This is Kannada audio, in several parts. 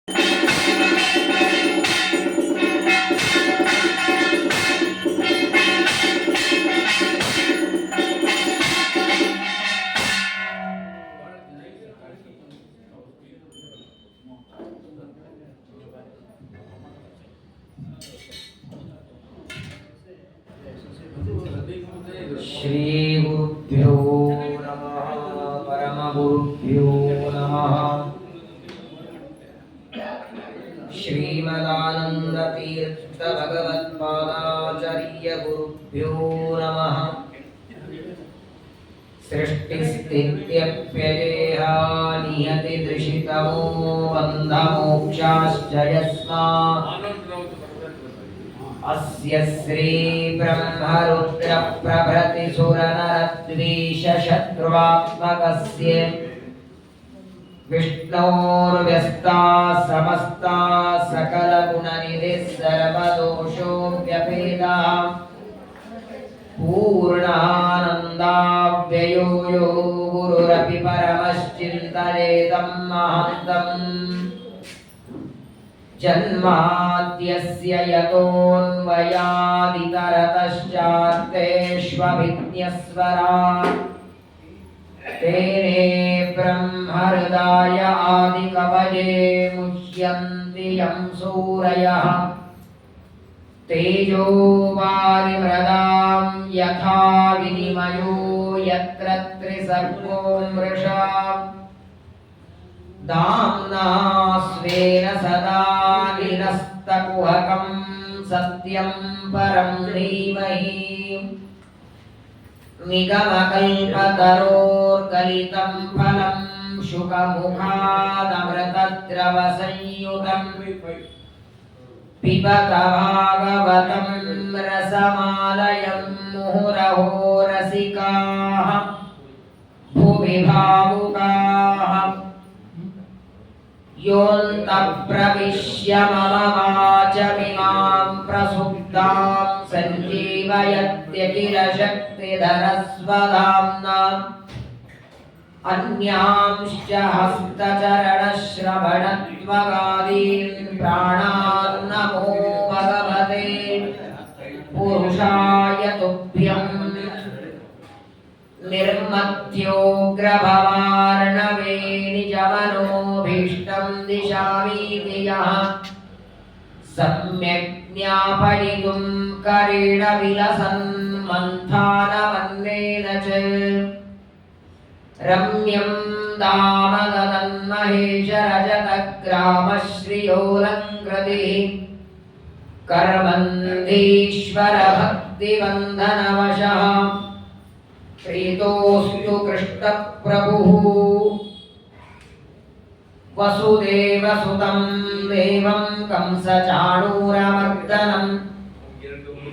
श्री गुरुभ्यो नमः। परम गुरुभ्यो नमः। श्रीमदानंद तीर्थ भगवत्पादाचार्य गुरुभ्यो नमः। सृष्टिस्थित्यप्ययेहा नियति दृशितमो बन्धमोक्षाश्च यस्मात् अस्य श्री ब्रह्मरुद्र प्रभृति सुरनरद्वीष शत्रुवात्मकस्य विष्णोर्व्यस्ता समस्ता सकलगुणनिधिः सर्वदोषो व्यपेदः पूर्णानन्दाव्ययो यो गुरुरपि परमश्चिन्तयेतं महान्तम् जन्माद्यस्य यतोऽन्वयादितरतश्चार्थेष्वभिज्ञस्वराट् तेने ब्रह्महृदाय आदिकवये मुह्यन्ति यं सूरयः तेजो वारिमृदां यथा विनिमयो यत्र त्रिसर्गो मृषा दाम्ना स्वेन सदा निरस्तकुहकं सत्यं परं धीमहि निगमकल्पतरोर्गलितं फलं शुकमुखादमृतद्रवसंयुतं पिबत भागवतं रसमालयं मुहुरहो रसिकाः भुवि भावुकाः योऽन्तः प्रविश्य मम वाचमिमां प्रसुप्तां सञ्जीवयत्यखिलशक्तिधरस्वधाम्ना अन्यांश्च हस्तचरणश्रवणत्वगादीन् प्राणान्नमो भगवते पुरुषाय तुभ्यम् निर्मत्योग्रभवार्णवे निजमनोभीष्टं दिशामीति यः सम्यक् ज्ञापयितुं करेण विलसन् मन्थानमन्नेन च रम्यं दामदन्महेशरजतग्रामश्रियोऽलङ्कृतिः कर्मन्धीश्वरभक्तिबन्धनवशः प्रीतोऽस्तु कृष्णप्रभुः वसुदेवसुतं देवं कंसचाणूरमर्दनं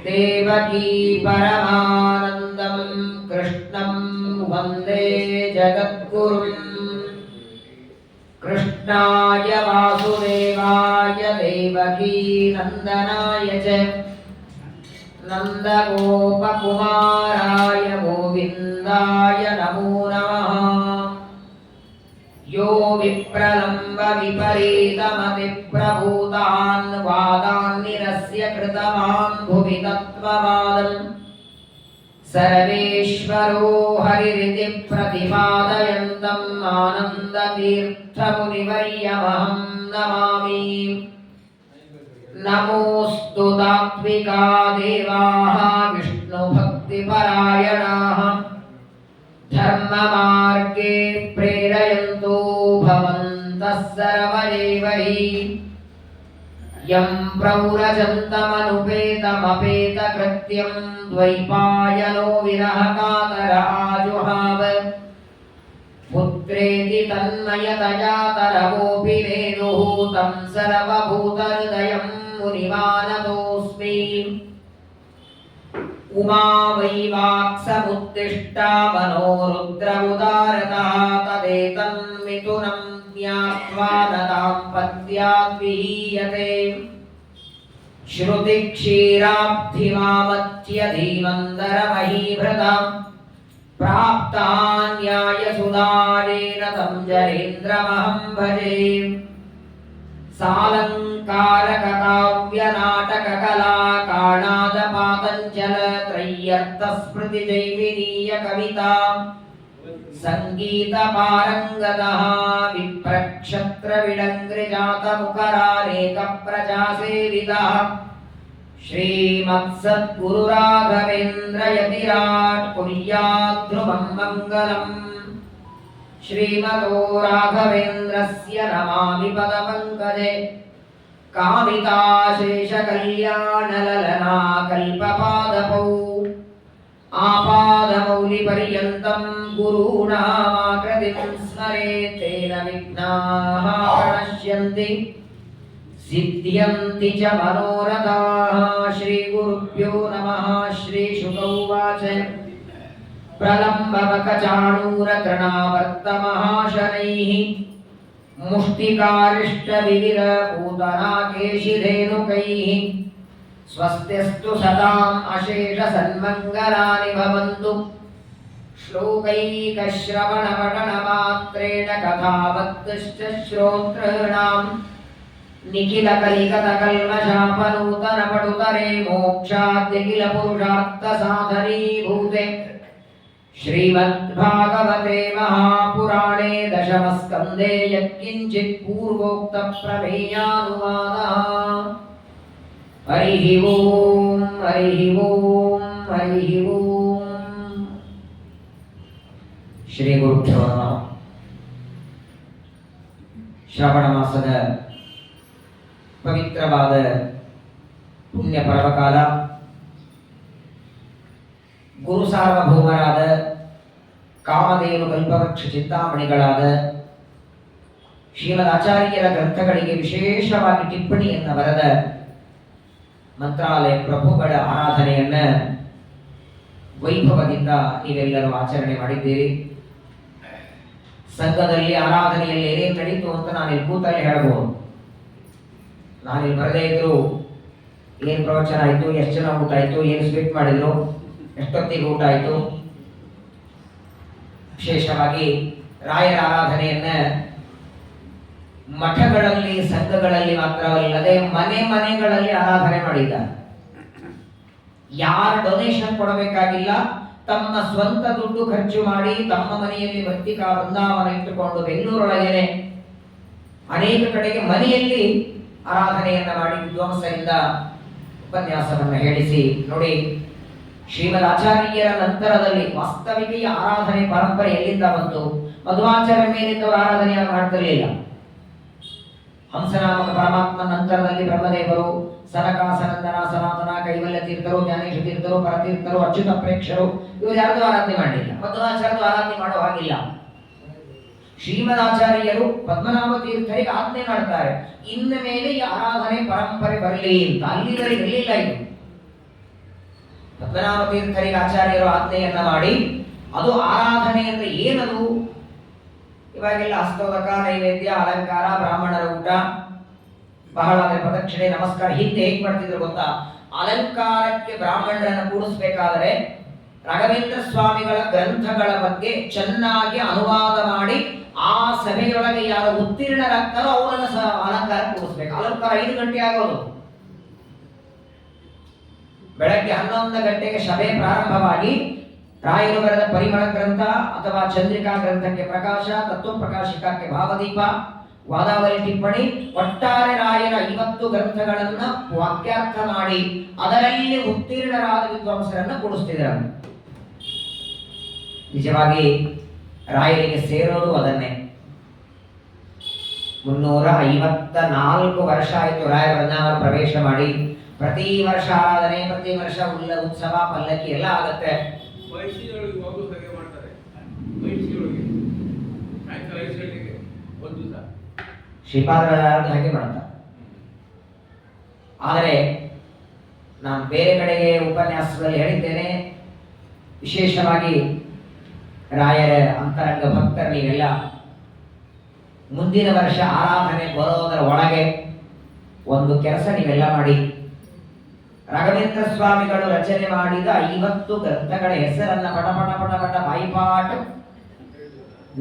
देवकी परमानन्दं कृष्णं वन्दे जगद्गुरुम् कृष्णाय वासुदेवाय देवकी नन्दनाय च नन्दगोपकुमाराय गोविन्दाय नमो नमः। यो विप्रलम्ब विपरीतमतिप्रभूतान् वादान् निरस्य कृतवान् भुवि तत्त्ववादम् सर्वेश्वरो हरिरिति प्रतिपादयन्तम् आनन्दतीर्थमुनिवर्यमहं नमामि। नमोऽस्तु तात्विका देवाः विष्णुभक्तिपरायणाः धर्ममार्गे प्रेरयन्तो भवन्तः सर्व एव हि यं प्रव्रजन्तमनुपेतमपेतकृत्यं द्वैपायनो विरहकातर आजुहाव पुत्रेति तन्मयतया तरवोऽपि नेदुः तं सर्वभूतहृदयं मुनिमानतोऽस्मि। उमा वै वाक्समुत्तिष्ठा मनो रुद्रमुदारतः तदेतन्मिथुनं ज्ञात्वा न दाम्पत्याद्विहीयते श्रुतिक्षीराब्धिमामत्यधीमन्दरमहीभृतां प्राप्ता न्यायसुधारेण तं जरेन्द्रमहं भजे। ಸಾಲಂಕಾರಕ ಕಾವ್ಯ ನಾಟಕ ಕಲಾ ಕಾಣಾದ ಪಾತಂಚಲ ತ್ರಯ್ಯರ್ಥ ಸ್ಮೃತಿ ಜೈಮಿನೀಯ ಕವಿತಾ ಸಂಗೀತ ಪಾರಂಗತಃ ವಿಪ್ರಕ್ಷತ್ರ ವಿಡಂಗ್ರಿ ಜಾತ ಮುಖರಾನೇಕ ಪ್ರಜಾ ಸೇವಿತಃ ಶ್ರೀಮತ್ಸದ್ಗುರು ರಾಘವೇಂದ್ರ ಯತಿರಾಟ್ ಕುರ್ಯಾತ್ ಧ್ರುವಂ ಮಂಗಲಂ ಶ್ರೀಮತೋ ರಾಘವೇಂದ್ರಸ್ಯ ನಮಾಮಿ ಪದಪಂಕಜೆ ಕಾಮಿತಾಶೇಷ ಕಲ್ಯಾಣ ಲಲನಾ ಕಲ್ಪಪಾದಪೌ ಆಪಾದಮೌಲಿ ಪರ್ಯಂತಂ ಗುರುಣಾಮಾಕೃತಿಂ ಸ್ಮರೇತ್ ತೇನ ವಿಘ್ನಾಃ ಪ್ರಣಶ್ಯಂತಿ ಸಿದ್ಧ್ಯಂತಿ ಚ ಮನೋರಥಾಃ. ಶ್ರೀ ಗುರುಭ್ಯೋ ನಮಃ. ಶ್ರೀ ಶುಕ ಉವಾಚ ಪ್ರಲಂಬವಕಚಾಣೂರ ತೃಣಾವರ್ತಮಹಾಶನೈಃ ಮುಷ್ಟಿಕಾರಿಷ್ಟ ವಿವಿರ ಪೂತನಾಕೇಶಿಧೇನುಕೈಃ ಸ್ವಸ್ತಿಸ್ತು ಸದಾಂ ಅಶೇಷ ಸನ್ಮಂಗಲಾನಿ ಭವಂತು. ಶ್ಲೋಕೈಕಶ್ರವಣ ಪಠನ ಮಾತ್ರೇಣ ಕಥಾವತ್ತುಶ್ಚ ಶ್ರೋತॄಣಾಂ ನಿಖಿಲ ಕಲಿಕತ ಕಲ್ಮಷಾಪನೂತನ ಪಟುತರೆ ಮೋಕ್ಷಾದ್ಯಖಿಲ ಪುರುಷಾರ್ಥ ಸಾಧನೀಭೂತೆ ಶ್ರೀಮದ್ಭಾಗವತೆ ಮಹಾಪುರಾಣೇ ದಶಮಸ್ಕಂಧೇ ಯತ್ಕಿಂಚಿತ್ ಪೂರ್ವೋಕ್ತ ಪ್ರಮೇಯಾನುವಾದಃ. ಹರಿ ಓಂ ಹರಿ ಓಂ ಹರಿ ಓಂ. ಶ್ರೀ ಗುರುಭ್ಯೋ ನಮಃ. ಶ್ರಾವಣ ಮಾಸದ ಪವಿತ್ರವಾದ ಪುಣ್ಯ ಪರ್ವಕಾಲ ಗುರು ಸಾರ್ವಭೌಮರಾದ ಕಾಮಧೇನು ಕಲ್ಪವೃಕ್ಷ ಚಿಂತಾಮಣಿಗಳಾದ ಶ್ರೀಮದ್ ಆಚಾರ್ಯರ ಗ್ರಂಥಗಳಿಗೆ ವಿಶೇಷವಾಗಿ ಟಿಪ್ಪಣಿಯನ್ನು ಬರೆದ ಮಂತ್ರಾಲಯ ಪ್ರಭುಗಳ ಆರಾಧನೆಯನ್ನ ವೈಭವದಿಂದ ನೀವೆಲ್ಲರೂ ಆಚರಣೆ ಮಾಡಿದ್ದೀರಿ. ಸಂಘದಲ್ಲಿ ಆರಾಧನೆಯಲ್ಲಿ ಏನೇನು ನಡೀತು ಅಂತ ನಾನಿಲ್ಲಿ ಕೂತಲ್ಲಿ ಹೇಳ್ಬೋದು. ನಾನಿಲ್ಲಿ ಬರದೇ ಇದ್ರು ಏನು ಪ್ರವಚನ ಆಯಿತು, ಎಷ್ಟು ಜನ ಊಟ ಆಯಿತು, ಏನು ಸ್ವೀಟ್ ಮಾಡಿದ್ರು, ಎಷ್ಟೊತ್ತಿಗೆ ಊಟ ಆಯಿತು. ವಿಶೇಷವಾಗಿ ರಾಯರ ಆರಾಧನೆಯನ್ನ ಮಠಗಳಲ್ಲಿ ಸಂಘಗಳಲ್ಲಿ ಮಾತ್ರವಲ್ಲದೆ ಮನೆ ಮನೆಗಳಲ್ಲಿ ಆರಾಧನೆ ಮಾಡಿದ್ದಾರೆ. ಯಾರು ಡೊನೇಷನ್ ಕೊಡಬೇಕಾಗಿಲ್ಲ, ತಮ್ಮ ಸ್ವಂತ ದುಡ್ಡು ಖರ್ಚು ಮಾಡಿ ತಮ್ಮ ಮನೆಯಲ್ಲಿ ವರ್ತಿಕಾ ವೃಂದಾವನ ಇಟ್ಟುಕೊಂಡು ಬೆಂಗಳೂರೊಳಗೇನೆ ಅನೇಕ ಕಡೆಗೆ ಮನೆಯಲ್ಲಿ ಆರಾಧನೆಯನ್ನ ಮಾಡಿ ವಿದ್ವಾಂಸರಿಂದ ಉಪನ್ಯಾಸವನ್ನು ಹೇಳಿಸಿ ನೋಡಿ. ಶ್ರೀಮದ್ ಆಚಾರ್ಯರ ನಂತರದಲ್ಲಿ ವಾಸ್ತವಿಕ ಆರಾಧನೆ ಪರಂಪರೆ ಎಲ್ಲಿಂದ ಬಂತು? ಮಧ್ವಾಚಾರ್ಯ ಮೇಲಿದ್ದವರು ಆರಾಧನೆಯನ್ನು ಮಾಡ್ತಿರಲಿಲ್ಲ. ಹಂಸನಾಮಕ ಪರಮಾತ್ಮ ನಂತರದಲ್ಲಿ ಬ್ರಹ್ಮದೇವರು, ಸನಕ, ಸನಂದನ, ಸನಾತನ, ಕೈವಲ್ಯ ತೀರ್ಥರು, ಜ್ಞಾನೇಶ ತೀರ್ಥರು, ಪರತೀರ್ಥರು, ಅಚ್ಯುತ ಪ್ರೇಕ್ಷರು ಇವರು ಯಾರ್ದು ಆರಾಧನೆ ಮಾಡಲಿಲ್ಲ. ಮಧ್ವಾಚಾರ್ಯರು ಆರಾಧನೆ ಮಾಡೋ ಹಾಗಿಲ್ಲ. ಶ್ರೀಮದಾಚಾರ್ಯರು ಪದ್ಮನಾಭ ತೀರ್ಥರಿಗೆ ಆಜ್ಞೆ ಮಾಡ್ತಾರೆ, ಇನ್ನ ಮೇಲೆ ಈ ಆರಾಧನೆ ಪರಂಪರೆ ಬರಲಿ ಅಂತ. ಅಲ್ಲಿವರೆಗೆ ಇರಲಿಲ್ಲ ಇದು. ಪದ್ಮನಾಭ ತೀರ್ಥರಿಗೆ ಆಚಾರ್ಯರು ಆಜ್ಞೆಯನ್ನ ಮಾಡಿ ಅದು ಆರಾಧನೆ ಅಂದ್ರೆ ಏನದು? ಇವಾಗೆಲ್ಲ ಹಸ್ತೋದಕ, ನೈವೇದ್ಯ, ಅಲಂಕಾರ, ಬ್ರಾಹ್ಮಣರ ಊಟ, ಬಹಳ ಪ್ರದಕ್ಷಿಣೆ, ನಮಸ್ಕಾರ ಹಿಂದೆ ಹೇಗೆ ಮಾಡ್ತಿದ್ರು ಗೊತ್ತಾ? ಅಲಂಕಾರಕ್ಕೆ ಬ್ರಾಹ್ಮಣರನ್ನು ಕೂಡಿಸ್ಬೇಕಾದರೆ ರಾಘವೇಂದ್ರ ಸ್ವಾಮಿಗಳ ಗ್ರಂಥಗಳ ಬಗ್ಗೆ ಚೆನ್ನಾಗಿ ಅನುವಾದ ಮಾಡಿ ಆ ಸಭೆಯೊಳಗೆ ಯಾರು ಉತ್ತೀರ್ಣರಾಗ್ತಾರೋ ಅವರನ್ನು ಅಲಂಕಾರ ಕೂಡಿಸ್ಬೇಕು. ಅಲಂಕಾರ 5 ಗಂಟೆ ಆಗೋದು. ಬೆಳಗ್ಗೆ 11 ಗಂಟೆಗೆ ಸಭೆ ಪ್ರಾರಂಭವಾಗಿ ರಾಯರು ಬರೆದ ಪರಿಮಳ ಗ್ರಂಥ ಅಥವಾ ಚಂದ್ರಿಕಾ ಗ್ರಂಥಕ್ಕೆ ಪ್ರಕಾಶ, ತತ್ವ ಪ್ರಕಾಶಿಕಕ್ಕೆ ಭಾವದೀಪ, ವಾದಾವಲಿ ಟಿಪ್ಪಣಿ, ಒಟ್ಟಾರೆ ರಾಯರ 50 ಗ್ರಂಥಗಳನ್ನ ವಾಕ್ಯಾರ್ಥ ಮಾಡಿ ಅದರಲ್ಲಿ ಉತ್ತೀರ್ಣರಾದ ವಿದ್ವಾಂಸರನ್ನ ಕೂಡಿಸ್ತಿದ್ದಾರೆ. ನಿಜವಾಗಿ ರಾಯರಿಗೆ ಸೇರೋದು ಅದನ್ನೇ. 354 ವರ್ಷ ಆಯಿತು ರಾಯ ವೃಂದಾವನ ಪ್ರವೇಶ ಮಾಡಿ. ಪ್ರತಿ ವರ್ಷ ಆರಾಧನೆ, ಪ್ರತಿ ವರ್ಷ ಉತ್ಸವ, ಪಲ್ಲಕ್ಕಿ ಎಲ್ಲ ಆಗತ್ತೆ. ಶ್ರೀಪಾದರ ಹಾಗೆ ಮಾಡ್ತಾರೆ. ಆದರೆ ನಾನು ಬೇರೆ ಕಡೆಗೆ ಉಪನ್ಯಾಸದಲ್ಲಿ ಹೇಳಿದ್ದೇನೆ, ವಿಶೇಷವಾಗಿ ರಾಯರ ಅಂತರಂಗ ಭಕ್ತರು ನೀವೆಲ್ಲ ಮುಂದಿನ ವರ್ಷ ಆರಾಧನೆ ಬರೋದರ ಒಳಗೆ ಒಂದು ಕೆಲಸ ನೀವೆಲ್ಲ ಮಾಡಿ. ರಾಘವೇಂದ್ರ ಸ್ವಾಮಿಗಳು ರಚನೆ ಮಾಡಿದ 50 ಗ್ರಂಥಗಳ ಹೆಸರನ್ನ ಪಟ ಪಟ ಪಟ ಪಟ ಬಾಯಿಪಾಠ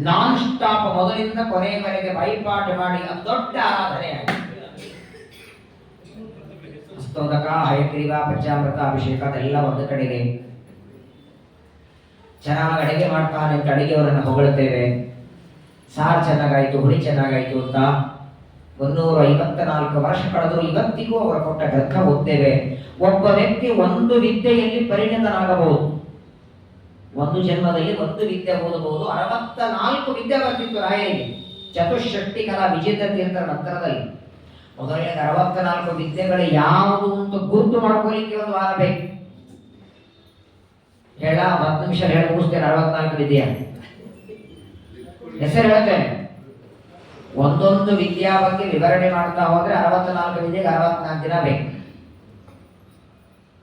ನಾನ್ ಸ್ಟಾಪ್ ಮೊದಲಿಂದ ಕೊನೆಯವರೆಗೆ ಬಾಯಿಪಾಠ ಮಾಡಿ ಅದು ದೊಡ್ಡ ಆರಾಧನೆ ಆಗಿದೆ. ಹಸ್ತೋದಕ, ಹಯಗ್ರೀವ, ಪಂಚಾಮೃತ ಅಭಿಷೇಕ ಅದೆಲ್ಲ ಒಂದು ಕಡೆಗೆ. ಚೆನ್ನಾಗಿ ಅಡಿಗೆ ಮಾಡ್ತಾನೆ ಅಂತ ಅಡಿಗೆಯವರನ್ನು ಹೊಗಳುತ್ತೇವೆ. ಸಾರು ಚೆನ್ನಾಗಾಯಿತು, ಹುಳಿ ಚೆನ್ನಾಗಾಯಿತು ಅಂತ 154 ವರ್ಷ ಕಳೆದರೂ ಇವತ್ತಿಗೂ ಅವರ ಕೊಟ್ಟ ಗ್ರಂಥ ಓದ್ತೇವೆ. ಒಬ್ಬ ವ್ಯಕ್ತಿ ಒಂದು ವಿದ್ಯೆಯಲ್ಲಿ ಪರಿಣಿತನಾಗಬಹುದು. ಒಂದು ಜನ್ಮದಲ್ಲಿ ಒಂದು ವಿದ್ಯೆ ಓದಬಹುದು. 64 ವಿದ್ಯೆ ಬರ್ತಿತ್ತು ರಾಯರಿಗೆ. ಚತುಷ್ಷಷ್ಟಿ ಕಲಾ ವಿಜೇತ ತೀರ್ಥರ ನಂತರದಲ್ಲಿ ಮೊದಲನೇ 64 ವಿದ್ಯೆಗಳು ಯಾವುದು ಅಂತ ಗುರುತು ಮಾಡ್ಕೊಳ್ಳಿಕ್ಕೆ ಒಂದು ವಾರ ಬೇಕು. ಹೇಳ 10 ನಿಮಿಷ ಹೇಳಿ ಮುಗಿಸ್ತೇನೆ. 64 ವಿದ್ಯೆ ಹೆಸರು ಹೇಳ್ತೇನೆ. ಒಂದೊಂದು ವಿದ್ಯಾ ಬಗ್ಗೆ ವಿವರಣೆ ಮಾಡ್ತಾ ಹೋದ್ರೆ 64 ವಿದ್ಯೆಗೆ 64 ದಿನ ಬೇಕು.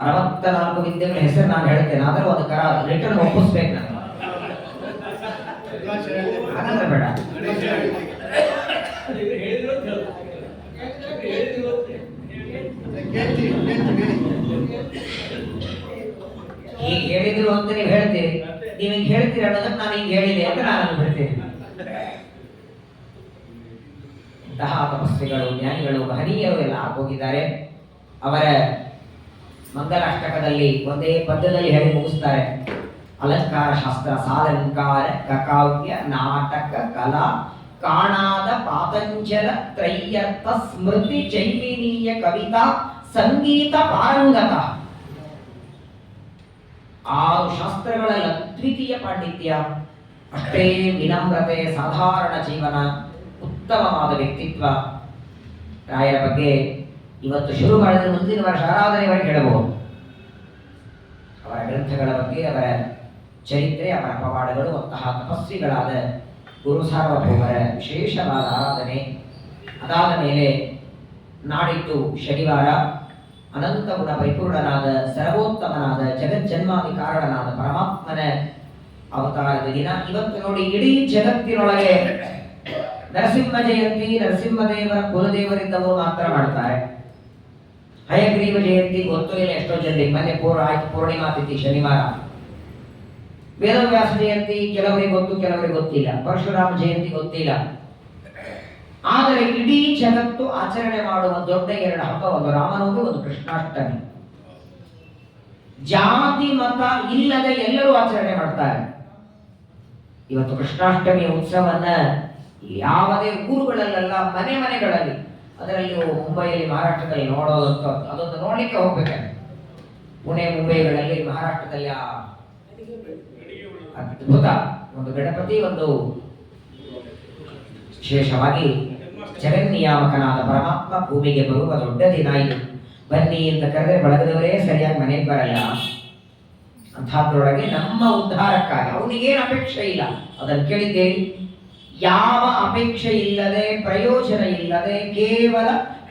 64 ವಿದ್ಯೆಗಳ ಹೆಸರು ನಾನು ಹೇಳ್ತೇನೆ. ಆದ್ರೆ ಒಂದು ರಿಟರ್ನ್ ಒಪ್ಪಿಸ್ಬೇಕು ನಾನು. ಹಾಗಂದ್ರೆ ಬೇಡ. ಈಗ ಹೇಳಿದ್ರು ಅಂತ ನೀವು ಹೇಳ್ತೀರಿ. ನೀವು ಹಿಂಗೆ ಹೇಳ್ತೀರಿ ಅನ್ನೋದಕ್ಕೆ ನಾನು ಹಿಂಗೆ ಹೇಳಿದೆ ಅಂತ ನಾನು ಹೇಳ್ತೇನೆ. ಇಂತಹ ತಪಸ್ವಿಗಳು, ಜ್ಞಾನಿಗಳು, ಮಹನೀಯರು ಎಲ್ಲ ಆಗೋಗಿದ್ದಾರೆ. ಅವರ ಮಂಗಲಾಷ್ಟಕದಲ್ಲಿ ಒಂದೇ ಪದ್ಯದಲ್ಲಿ ಹೇಳಿ ಮುಗಿಸ್ತಾರೆ. ಅಲಂಕಾರ ಶಾಸ್ತ್ರ, ಸಾಲಂಕಾರ, ಕಾವ್ಯ, ನಾಟಕ, ಕಲಾ, ಕಾಣಾದ ಪಾತಂಜಲ, ತ್ರಯ್ಯರ್ಥ, ಸ್ಮೃತಿ, ಚೈಮಿನೀಯ, ಕವಿತಾ, ಸಂಗೀತ, ಪಾರಂಗತ. 6 ಶಾಸ್ತ್ರಗಳಲ್ಲಿ ಅದ್ವಿತೀಯ ಪಾಂಡಿತ್ಯ, ಅಷ್ಟೇ ವಿನಮ್ರತೆ, ಸಾಧಾರಣ ಜೀವನ, ಉತ್ತಮವಾದ ವ್ಯಕ್ತಿತ್ವ. ರಾಯರ ಬಗ್ಗೆ ಇವತ್ತು ಶುರು ಮಾಡಿದ್ರೆ ಮುಂದಿನ ವರ್ಷ ಆರಾಧನೆವರೆಗೆ ಹೇಳಬಹುದು. ಅವರ ಗ್ರಂಥಗಳ ಬಗ್ಗೆ, ಅವರ ಚರಿತ್ರೆ, ಅವರ ಪವಾಡಗಳು, ಅಂತಹ ತಪಸ್ವಿಗಳಾದ ಗುರು ಸಾರ್ವಭೌಮರ ವಿಶೇಷವಾದ ಆರಾಧನೆ. ಅದಾದ ಮೇಲೆ ನಾಡಿದ್ದು ಶನಿವಾರ ಅನಂತ ಗುಣ ಪರಿಪೂರ್ಣನಾದ ಸರ್ವೋತ್ತಮನಾದ ಜಗಜ್ಜನ್ಮಾದಿ ಕಾರಣನಾದ ಪರಮಾತ್ಮನ ಅವತಾರದ ದಿನ. ಇವತ್ತು ನೋಡಿ, ಇಡೀ ಜಗತ್ತಿನೊಳಗೆ ನರಸಿಂಹ ಜಯಂತಿ ನರಸಿಂಹದೇವರ ಕುಲದೇವರಿದ್ದವರು ಮಾತ್ರ ಮಾಡ್ತಾರೆ. ಹಯಗ್ರೀವ ಜಯಂತಿ ಗೊತ್ತೂ ಇಲ್ಲ ಎಷ್ಟೋ ಜನರಿಗೆ. ಮೊನ್ನೆ ಆಯ್ತು ಪೂರ್ಣಿಮಾ ತಿಥಿ ಶನಿವಾರ. ವೇದವ್ಯಾಸ ಜಯಂತಿ ಕೆಲವರಿಗೆ ಗೊತ್ತು, ಕೆಲವರಿಗೆ ಗೊತ್ತಿಲ್ಲ. ಪರಶುರಾಮ ಜಯಂತಿ ಗೊತ್ತಿಲ್ಲ. ಆದರೆ ಇಡೀ ಜಗತ್ತು ಆಚರಣೆ ಮಾಡುವ ದೊಡ್ಡ 2 ಹಬ್ಬ, ಒಂದು ರಾಮನವಮಿ, ಒಂದು ಕೃಷ್ಣಾಷ್ಟಮಿ. ಜಾತಿ ಮತ ಇಲ್ಲದೆ ಎಲ್ಲರೂ ಆಚರಣೆ ಮಾಡ್ತಾರೆ. ಇವತ್ತು ಕೃಷ್ಣಾಷ್ಟಮಿಯ ಉತ್ಸವನ್ನ ಯಾವುದೇ ಊರುಗಳಲ್ಲೆಲ್ಲ ಮನೆ ಮನೆಗಳಲ್ಲಿ, ಅದರಲ್ಲಿಯೂ ಮುಂಬೈಯಲ್ಲಿ, ಮಹಾರಾಷ್ಟ್ರದಲ್ಲಿ ನೋಡೋದಂತ ಅದೊಂದು ನೋಡ್ಲಿಕ್ಕೆ ಹೋಗ್ಬೇಕಾದ್ರೆ ಪುಣೆ ಮುಂಬೈಗಳಲ್ಲಿ, ಮಹಾರಾಷ್ಟ್ರದಲ್ಲಿ ಅದ್ಭುತ ಒಂದು ಗಣಪತಿ, ಒಂದು ವಿಶೇಷವಾಗಿ ಜಗನ್ನಿಯಾಮಕನಾದ ಪರಮಾತ್ಮ ಭೂಮಿಗೆ ಬರುವ ದೊಡ್ಡ ದಿನ ಇದು. ಬನ್ನಿ ಅಂತ ಕರೆದ್ರೆ ಬಳಗದವರೇ ಸರಿಯಾಗಿ ಮನೆಗೆ ಬರಲ್ಲ. ಅಂಥದ್ರೊಳಗೆ ನಮ್ಮ ಉದ್ಧಾರಕ್ಕಾಗಿ ಅವನಿಗೇನು ಅಪೇಕ್ಷೆ ಇಲ್ಲ. ಅದನ್ನು ಕೇಳಿದ್ದೇವೆ. ಯಾವ ಅಪೇಕ್ಷೆ ಇಲ್ಲದೆ, ಪ್ರಯೋಜನ ಇಲ್ಲದೆ, ಕೇವಲ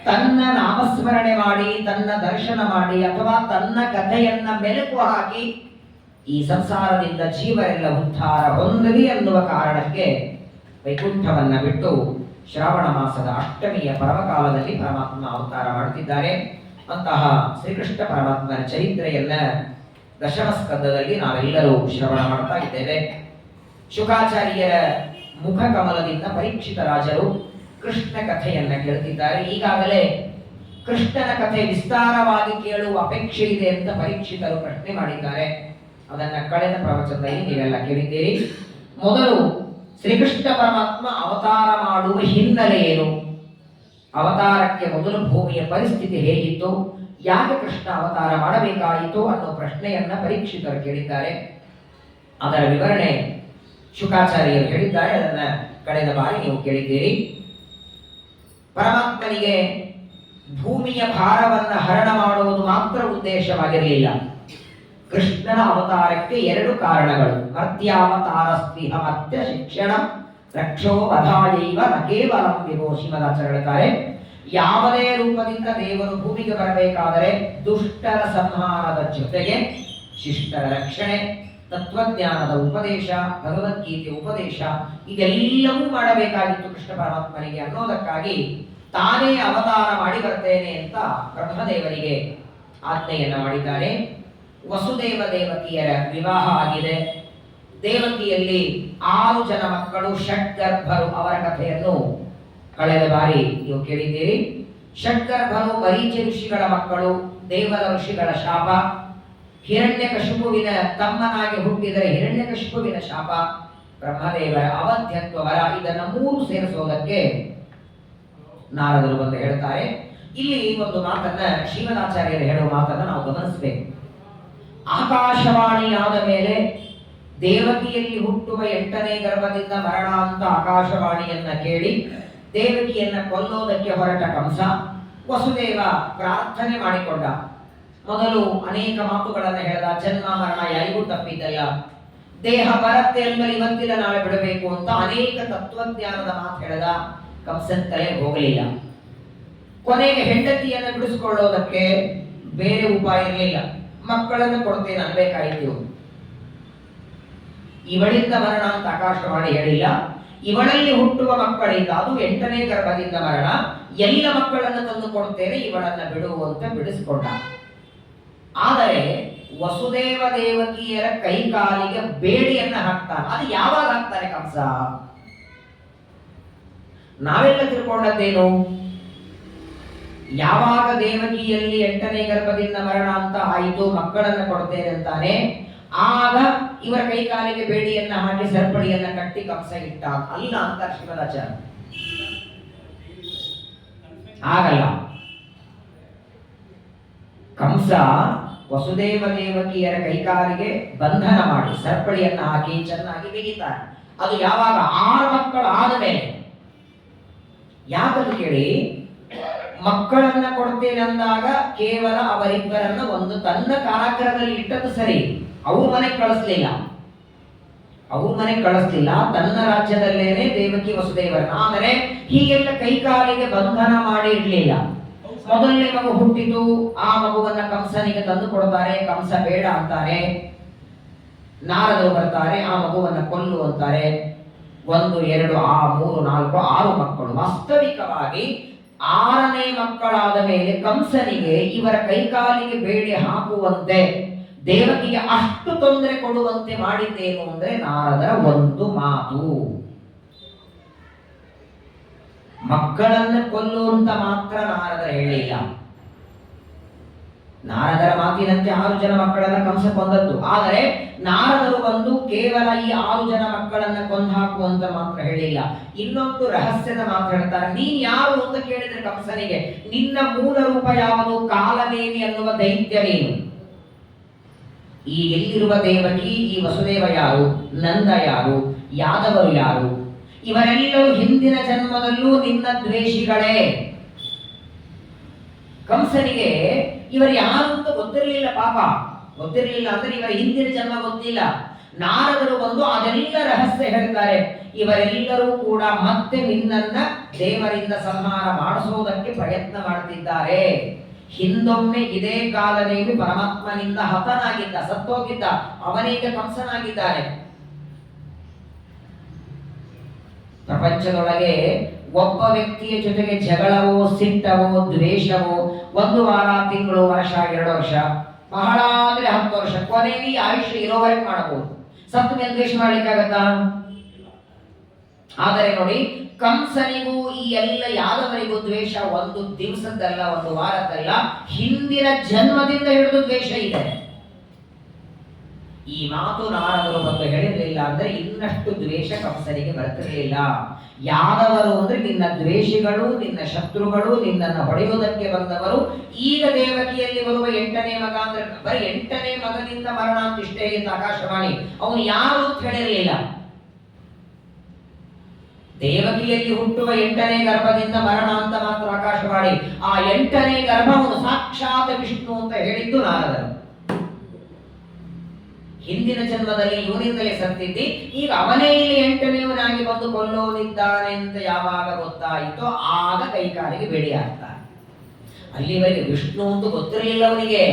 ತನ್ನ ನಾಮಸ್ಮರಣೆ ಮಾಡಿ, ತನ್ನ ದರ್ಶನ ಮಾಡಿ, ಅಥವಾ ತನ್ನ ಕಥೆಯನ್ನ ಮೆಲುಕು ಹಾಕಿ ಈ ಸಂಸಾರದಿಂದ ಜೀವರೆಲ್ಲ ಉದ್ಧಾರ ಹೊಂದಲಿ ಅನ್ನುವ ಕಾರಣಕ್ಕೆ ವೈಕುಂಠವನ್ನ ಬಿಟ್ಟು ಶ್ರಾವಣ ಮಾಸದ ಅಷ್ಟಮಿಯ ಪರಮಕಾಲದಲ್ಲಿ ಪರಮಾತ್ಮ ಅವತಾರ ಮಾಡುತ್ತಿದ್ದಾರೆ. ಅಂತಹ ಶ್ರೀಕೃಷ್ಣ ಪರಮಾತ್ಮನ ಚರಿತ್ರೆಯನ್ನ ದಶಮ ಸ್ಕಂದದಲ್ಲಿ ನಾವೆಲ್ಲರೂ ಶ್ರವಣ ಮಾಡ್ತಾ ಇದ್ದೇವೆ. ಶುಕಾಚಾರ್ಯರ ಮುಖ ಕಮಲದಿಂದ ಪರೀಕ್ಷಿತ ರಾಜರು ಕೃಷ್ಣ ಕಥೆಯನ್ನ ಕೇಳುತ್ತಿದ್ದಾರೆ. ಈಗಾಗಲೇ ಕೃಷ್ಣನ ಕಥೆ ವಿಸ್ತಾರವಾಗಿ ಕೇಳುವ ಅಪೇಕ್ಷೆ ಇದೆ ಅಂತ ಪರೀಕ್ಷಿತರು ಪ್ರಶ್ನೆ ಮಾಡಿದ್ದಾರೆ. ಅದನ್ನ ಕಳೆದ ಪ್ರವಚನದಲ್ಲಿ ನೀವೆಲ್ಲ ಕೇಳಿದ್ದೀರಿ. ಮೊದಲು ಶ್ರೀಕೃಷ್ಣ ಪರಮಾತ್ಮ ಅವತಾರ ಮಾಡುವ ಹಿನ್ನೆಲೆ ಏನು, ಅವತಾರಕ್ಕೆ ಮೊದಲು ಭೂಮಿಯ ಪರಿಸ್ಥಿತಿ ಹೇಗಿತ್ತು, ಯಾಕೆ ಕೃಷ್ಣ ಅವತಾರ ಮಾಡಬೇಕಾಯಿತು ಅನ್ನೋ ಪ್ರಶ್ನೆಯನ್ನ ಪರೀಕ್ಷಿತರು ಕೇಳಿದ್ದಾರೆ. ಅದರ ವಿವರಣೆ ಶುಕಾಚಾರ್ಯರು ಹೇಳಿದ್ದಾರೆ. ಅದನ್ನ ಕಳೆದ ಬಾರಿ ನೀವು ಕೇಳಿದ್ದೀರಿ. ಪರಮಾತ್ಮನಿಗೆ ಭೂಮಿಯ ಭಾರವನ್ನ ಹರಣ ಮಾಡುವುದು ಮಾತ್ರ ಉದ್ದೇಶವಾಗಿರಲಿಲ್ಲ. ಕೃಷ್ಣನ ಅವತಾರಕ್ಕೆ 2 ಕಾರಣಗಳು. ಮರ್ತ್ಯಾವತಾರಸ್ತಿಹ ಮರ್ತ್ಯ ಶಿಕ್ಷಣ ರಕ್ಷೋ ವಧಾಯೈವ ನ ಕೇವಲಂ ವಿಭೋ. ಶ್ರೀಮದಾಚಾರ್ಯ ಹೇಳ್ತಾರೆ, ಯಾವುದೇ ರೂಪದಿಂದ ದೇವರು ಭೂಮಿಗೆ ಬರಬೇಕಾದರೆ ದುಷ್ಟರ ಸಂಹಾರದ ಜೊತೆಗೆ ಶಿಷ್ಟರ ರಕ್ಷಣೆ, ತತ್ವಜ್ಞಾನದ ಉಪದೇಶ, ಭಗವದ್ಗೀತೆ ಉಪದೇಶ ಇದೆಲ್ಲವೂ ಮಾಡಬೇಕಾಗಿತ್ತು ಕೃಷ್ಣ ಪರಮಾತ್ಮನಿಗೆ. ಅನ್ನೋದಕ್ಕಾಗಿ ತಾನೇ ಅವತಾರ ಮಾಡಿ ಬರ್ತೇನೆ ಅಂತ ಬ್ರಹ್ಮದೇವರಿಗೆ ಆಜ್ಞೆಯನ್ನು ಮಾಡಿದ್ದಾರೆ. ವಸುದೇವ ದೇವಕಿಯರ ವಿವಾಹ ಆಗಿದೆ. ದೇವಕಿಯಲ್ಲಿ 6 ಜನ ಮಕ್ಕಳು, ಷಡ್ಗರ್ಭರು. ಅವರ ಕಥೆಯನ್ನು ಕಳೆದ ಬಾರಿ ನೀವು ಕೇಳಿದ್ದೀರಿ. ಷಡ್ಗರ್ಭನು ಮರೀಚಿ ಋಷಿಗಳ ಮಕ್ಕಳು, ದೇವರ ಋಷಿಗಳ ಶಾಪ, ಹಿರಣ್ಯಕಶಿಪುವಿನ ತಮ್ಮನಾಗಿ ಹುಟ್ಟಿದರೆ ಹಿರಣ್ಯಕಶಿಪುವಿನ ಶಾಪ, ಬ್ರಹ್ಮದೇವರ ಅವಧ್ಯತ್ವ ವರ, ಇದನ್ನ ಮೂರು ಸೇರಿಸೋದಕ್ಕೆ ನಾರದರು ಬಂದು ಹೇಳ್ತಾರೆ. ಇಲ್ಲಿ ಒಂದು ಮಾತನ್ನ ಶ್ರೀಮದಾಚಾರ್ಯರು ಹೇಳುವ ಮಾತನ್ನ ನಾವು ಗಮನಿಸಬೇಕು. ಆಕಾಶವಾಣಿಯಾದ ಮೇಲೆ ದೇವಕಿಯಲ್ಲಿ ಹುಟ್ಟುವ 8ನೇ ಗರ್ಭದಿಂದ ಮರಣ ಅಂತ ಆಕಾಶವಾಣಿಯನ್ನ ಕೇಳಿ ದೇವಕಿಯನ್ನ ಕೊಲ್ಲೋದಕ್ಕೆ ಹೊರಟ ಕಂಸ ವಸುದೇವ ಪ್ರಾರ್ಥನೆ ಮಾಡಿಕೊಂಡ. ಮೊದಲು ಅನೇಕ ಮಾತುಗಳನ್ನು ಹೇಳಿದ. ಜನ್ಮ ಮರಣ ಯಾರಿಗೂ ತಪ್ಪಿದ್ದಲ್ಲ, ದೇಹ ಬರತ್ತೆ ಅಂದ್ಮೇಲೆ ಇವತ್ತಿನ ನಾಳೆ ಬಿಡಬೇಕು ಅಂತ ಅನೇಕ ತತ್ವಜ್ಞಾನದ ಮಾತು ಹೇಳಿದ. ಕಂಸನ್ ತಲೆ ಹೋಗಲಿಲ್ಲ. ಕೊನೆಗೆ ಹೆಂಡತಿಯನ್ನು ಬಿಡಿಸಿಕೊಳ್ಳೋದಕ್ಕೆ ಬೇರೆ ಉಪಾಯ ಇರಲಿಲ್ಲ. ಮಕ್ಕಳನ್ನು ಕೊಡ್ತೇನೆ ಅನ್ಬೇಕಾಯಿತು. ಇವಳಿಂದ ಮರಣ ಅಂತ ಆಕಾಶವಾಣಿ ಹೇಳಿಲ್ಲ, ಇವಳಲ್ಲಿ ಹುಟ್ಟುವ ಮಕ್ಕಳಿಂದ, ಅದು 8ನೇ ಗರ್ಭದಿಂದ ಮರಣ, ಎಲ್ಲ ಮಕ್ಕಳನ್ನು ತಂದು ಕೊಡ್ತೇನೆ, ಇವಳನ್ನ ಬಿಡುವಂತ ಬಿಡಿಸಿಕೊಂಡ. ಆದರೆ ವಸುದೇವ ದೇವಕಿಯರ ಕೈಕಾಲಿಗೆ ಬೇಡಿಯನ್ನ ಹಾಕ್ತಾನೆ. ಅದು ಯಾವಾಗ ಹಾಕ್ತಾನೆ ಕಂಸ? ನಾವೆಲ್ಲ ತಿಳ್ಕೊಂಡದ್ದೇನು? ಯಾವಾಗ ದೇವಕಿಯಲ್ಲಿ 8ನೇ ಗರ್ಭದಿಂದ ಮರಣ ಅಂತ ಆಯಿತು, ಮಕ್ಕಳನ್ನ ಕೊಡ್ತೇನೆ ಅಂತಾನೆ, ಆಗ ಇವರ ಕೈಕಾಲಿಗೆ ಬೇಡಿಯನ್ನ ಹಾಕಿ ಸರಪಳಿಯನ್ನ ಕಟ್ಟಿ ಕಂಸ ಇಟ್ಟ. ಅಲ್ಲ ಅಂತ ಶ್ರೀಮದಾಚಾರ್ಯ. ಆಗಲ್ಲ. ಕಂಸ ವಸುದೇವ ದೇವಕಿಯರ ಕೈಕಾಲಿಗೆ ಬಂಧನ ಮಾಡಿ ಸರಪಳಿಯನ್ನ ಹಾಕಿ ಚೆನ್ನಾಗಿ ಬಿಗಿತಾನೆ. ಅದು ಯಾವಾಗ? 6 ಮಕ್ಕಳು ಆದ ಮೇಲೆ. ಯಾಕಂತ ಕೇಳಿ, ಮಕ್ಕಳನ್ನ ಕೊಡ್ತೇನೆ ಅಂದಾಗ ಕೇವಲ ಅವರಿಬ್ಬರನ್ನ ಒಂದು ತನ್ನ ಕಾರಾಗೃಹದಲ್ಲಿ ಇಟ್ಟದ್ದು ಸರಿ, ಅವ್ರ ಮನೆಗೆ ಕಳಿಸ್ಲಿಲ್ಲ. ತನ್ನ ರಾಜ್ಯದಲ್ಲೇನೆ ದೇವಕಿ ವಸುದೇವರನ್ನ. ಆದರೆ ಹೀಗೆಲ್ಲ ಕೈಕಾಲಿಗೆ ಬಂಧನ ಮಾಡಿ ಇಡ್ಲಿಲ್ಲ. ಮೊದಲನೇ ಮಗು ಹುಟ್ಟಿತು, ಆ ಮಗುವನ್ನ ಕಂಸನಿಗೆ ತಂದು ಕೊಡ್ತಾರೆ. ಕಂಸ ಬೇಡ ಅಂತಾರೆ. ನಾರದರು ಬರ್ತಾರೆ, ಆ ಮಗುವನ್ನ ಕೊಲ್ಲು ಅಂತಾರೆ. 1 2 3 4 6 ಮಕ್ಕಳು. ವಾಸ್ತವಿಕವಾಗಿ 6ನೇ ಮಕ್ಕಳಾದ ಮೇಲೆ ಕಂಸನಿಗೆ ಇವರ ಕೈಕಾಲಿಗೆ ಬೇಡಿ ಹಾಕುವಂತೆ, ದೇವಕಿಗೆ ಅಷ್ಟು ತೊಂದರೆ ಕೊಡುವಂತೆ ಮಾಡಿದ್ದೇನು ಅಂದ್ರೆ ನಾರದರ ಒಂದು ಮಾತು. ಮಕ್ಕಳನ್ನು ಕೊಲ್ಲುವಂತ ಮಾತ್ರ ನಾರದರ ಹೇಳಿಲ್ಲ. ನಾರದರ ಮಾತಿನಂತೆ 6 ಜನ ಮಕ್ಕಳನ್ನ ಕಂಸ ಕೊಂದದ್ದು. ಆದರೆ ನಾರದರು ಬಂದು ಕೇವಲ ಈ 6 ಜನ ಮಕ್ಕಳನ್ನ ಕೊಂದು ಹಾಕುವಂತ ಮಾತ್ರ ಹೇಳಿಲ್ಲ. ಇನ್ನೊಂದು ರಹಸ್ಯದ ಮಾತು ಹೇಳ್ತಾರೆ. ನೀನ್ ಯಾರು ಅಂತ ಕೇಳಿದ್ರೆ ಕಂಸನಿಗೆ, ನಿನ್ನ ಮೂಲ ರೂಪ ಯಾವುದು? ಕಾಲನೇಮಿ ಅನ್ನುವ ದೈತ್ಯ ನೀನು. ಈ ಎಲ್ಲಿರುವ ದೇವಕಿ, ಈ ವಸುದೇವ ಯಾರು? ನಂದ ಯಾರು? ಯಾದವರು ಯಾರು? ಇವರೆಲ್ಲರೂ ಹಿಂದಿನ ಜನ್ಮದಲ್ಲೂ ನಿನ್ನ ದ್ವೇಷಿಗಳೇ. ಕಂಸನಿಗೆ ಇವರು ಯಾರು ಅಂತ ಗೊತ್ತಿರಲಿಲ್ಲ. ಪಾಪ ಗೊತ್ತಿರಲಿಲ್ಲ ಅಂದ್ರೆ ಇವರ ಹಿಂದಿನ ಜನ್ಮ ಗೊತ್ತಿಲ್ಲ. ನಾರದರು ಬಂದು ಅದೆಲ್ಲ ರಹಸ್ಯ ಹೇಳ್ತಾರೆ. ಇವರೆಲ್ಲರೂ ಕೂಡ ಮತ್ತೆ ನಿನ್ನನ್ನ ದೇವರಿಂದ ಸಂಹಾರ ಮಾಡಿಸೋದಕ್ಕೆ ಪ್ರಯತ್ನ ಮಾಡ್ತಿದ್ದಾರೆ. ಹಿಂದೊಮ್ಮೆ ಇದೇ ಕಾಲನೇಮಿ ಪರಮಾತ್ಮನಿಂದ ಹತನಾಗಿದ್ದ, ಸತ್ತೋಗಿದ್ದ. ಅವನೀಗ ಕಂಸನಾಗಿದ್ದಾನೆ. ಪ್ರಪಂಚದೊಳಗೆ ಒಬ್ಬ ವ್ಯಕ್ತಿಯ ಜೊತೆಗೆ ಜಗಳವೋ, ಸಿಟ್ಟವೋ, ದ್ವೇಷವೋ 1 ವಾರ, ತಿಂಗಳು, ವರ್ಷ, 2 ವರ್ಷ, ಬಹಳ ಆದ್ರೆ 10 ವರ್ಷ, ಕೊನೆಗೆ ಆಯುಷ್ಯ ಇರೋವರೆಗೆ ಮಾಡಬಹುದು. ಸತ್ತ ಮೇಲೆ ದ್ವೇಷ ಮಾಡ್ಲಿಕ್ಕಾಗತ್ತಾ? ಆದರೆ ನೋಡಿ, ಕಂಸನಿಗೂ ಈ ಎಲ್ಲ ಯಾದವರಿಗೂ ದ್ವೇಷ 1 ದಿವಸದ್ದಲ್ಲ, 1 ವಾರದ್ದಲ್ಲ, ಹಿಂದಿನ ಜನ್ಮದಿಂದ ಹಿಡಿದು ದ್ವೇಷ ಇದೆ. ಈ ಮಾತು ನಾರದರು ಬಂದು ಹೇಳಿರಲಿಲ್ಲ ಅಂದ್ರೆ ಇನ್ನಷ್ಟು ದ್ವೇಷ ಕಂಸನಿಗೆ ಬರ್ತಿರಲಿಲ್ಲ. ಯಾದವರು ಅಂದ್ರೆ ನಿನ್ನ ದ್ವೇಷಿಗಳು, ನಿನ್ನ ಶತ್ರುಗಳು, ನಿನ್ನನ್ನು ಹೊಡೆಯುವುದಕ್ಕೆ ಬಂದವರು. ಈಗ ದೇವಕಿಯಲ್ಲಿ ಬರುವ 8ನೇ ಮಗ ಅಂದ್ರೆ ಬರೀ 8ನೇ ಮಗನಿಂದ ಮರಣ ಅಂತ ಇಷ್ಟೇ ಇದ್ದ ಆಕಾಶವಾಣಿ. ಅವನು ಯಾರು ಅಂತ ಹೇಳಿರಲಿಲ್ಲ. ದೇವಕಿಯಲ್ಲಿ ಹುಟ್ಟುವ 8ನೇ ಗರ್ಭದಿಂದ ಮರಣ ಅಂತ ಮಾತ್ರ ಆಕಾಶವಾಣಿ. ಆ 8ನೇ ಗರ್ಭವನ್ನು ಸಾಕ್ಷಾತ್ ವಿಷ್ಣು ಅಂತ ಹೇಳಿದ್ದು ನಾರದರು. ಹಿಂದಿನ ಜನ್ಮದಲ್ಲಿ ಇವನಿಂದಲೇ ಸತ್ತಿದ್ದಿ, ಈಗ ಅವನೇ ಇಲ್ಲಿ 8ನೇವನಾಗಿ ಬಂದು ಕೊಲ್ಲೋನಿದ್ದಾನೆ ಅಂತ ಯಾವಾಗ ಗೊತ್ತಾಯಿತೋ ಆಗ ಕೈಕಾಲಿಗೆ ಬೇಡಿ ಹಾಕ್ತಾನೆ. ಅಲ್ಲಿವರೆಗೆ ವಿಷ್ಣು ಅಂತ ಗೊತ್ತಿರಲಿಲ್ಲ ಅವನಿಗೆ.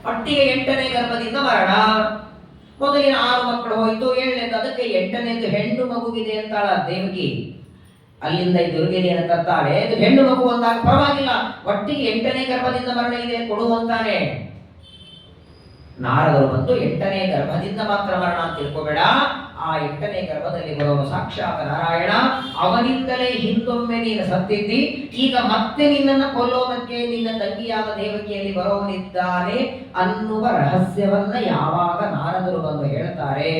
ಒಟ್ಟಿಗೆ 8ನೇ ಗರ್ಭದಿಂದ ಮರಣ. ಮೊದಲಿನ 6 ಮಕ್ಕಳು ಹೋಯ್ತು, 7ನೇದು ಅದಕ್ಕೆ 8ನೇದು ಹೆಣ್ಣು ಮಗುವಿದೆ ಅಂತಾಳ ದೇವಕಿ. ಅಲ್ಲಿಂದ ಈ ದುರ್ಗಿನಿಯನ್ನು ತರ್ತಾಳೆ. ಇದು ಹೆಣ್ಣು ಮಗು ಅಂದಾಗ ಪರವಾಗಿಲ್ಲ, ಒಟ್ಟಿಗೆ 8ನೇ ಗರ್ಭದಿಂದ ಮರಣ ಇದೆ ಕೊಡುವಂತಾನೆ. ನಾರದರು ಬಂದು 8ನೇ ಗರ್ಭದಿಂದ ಮಾತ್ರ ಮರಣ ಅಂತ ತಿಳ್ಕೋಬೇಡ, ಆ 8ನೇ ಗರ್ಭದಲ್ಲಿ ಬರೋನು ಸಾಕ್ಷಾತ್ ನಾರಾಯಣ. ಅವನಿಂದಲೇ ಹಿಂದೊಮ್ಮೆ ನೀನು ಸತ್ತಿದ್ದಿ, ಈಗ ಮತ್ತೆ ನಿನ್ನನ್ನು ಕೊಲ್ಲೋದಕ್ಕೆ ನಿನ್ನ ತಂಗಿಯಾದ ದೇವಕಿಯಲ್ಲಿ ಬರೋನಿದ್ದಾನೆ ಅನ್ನುವ ರಹಸ್ಯವನ್ನ ಯಾವಾಗ ನಾರದರು ಬಂದು ಹೇಳ್ತಾರೆ,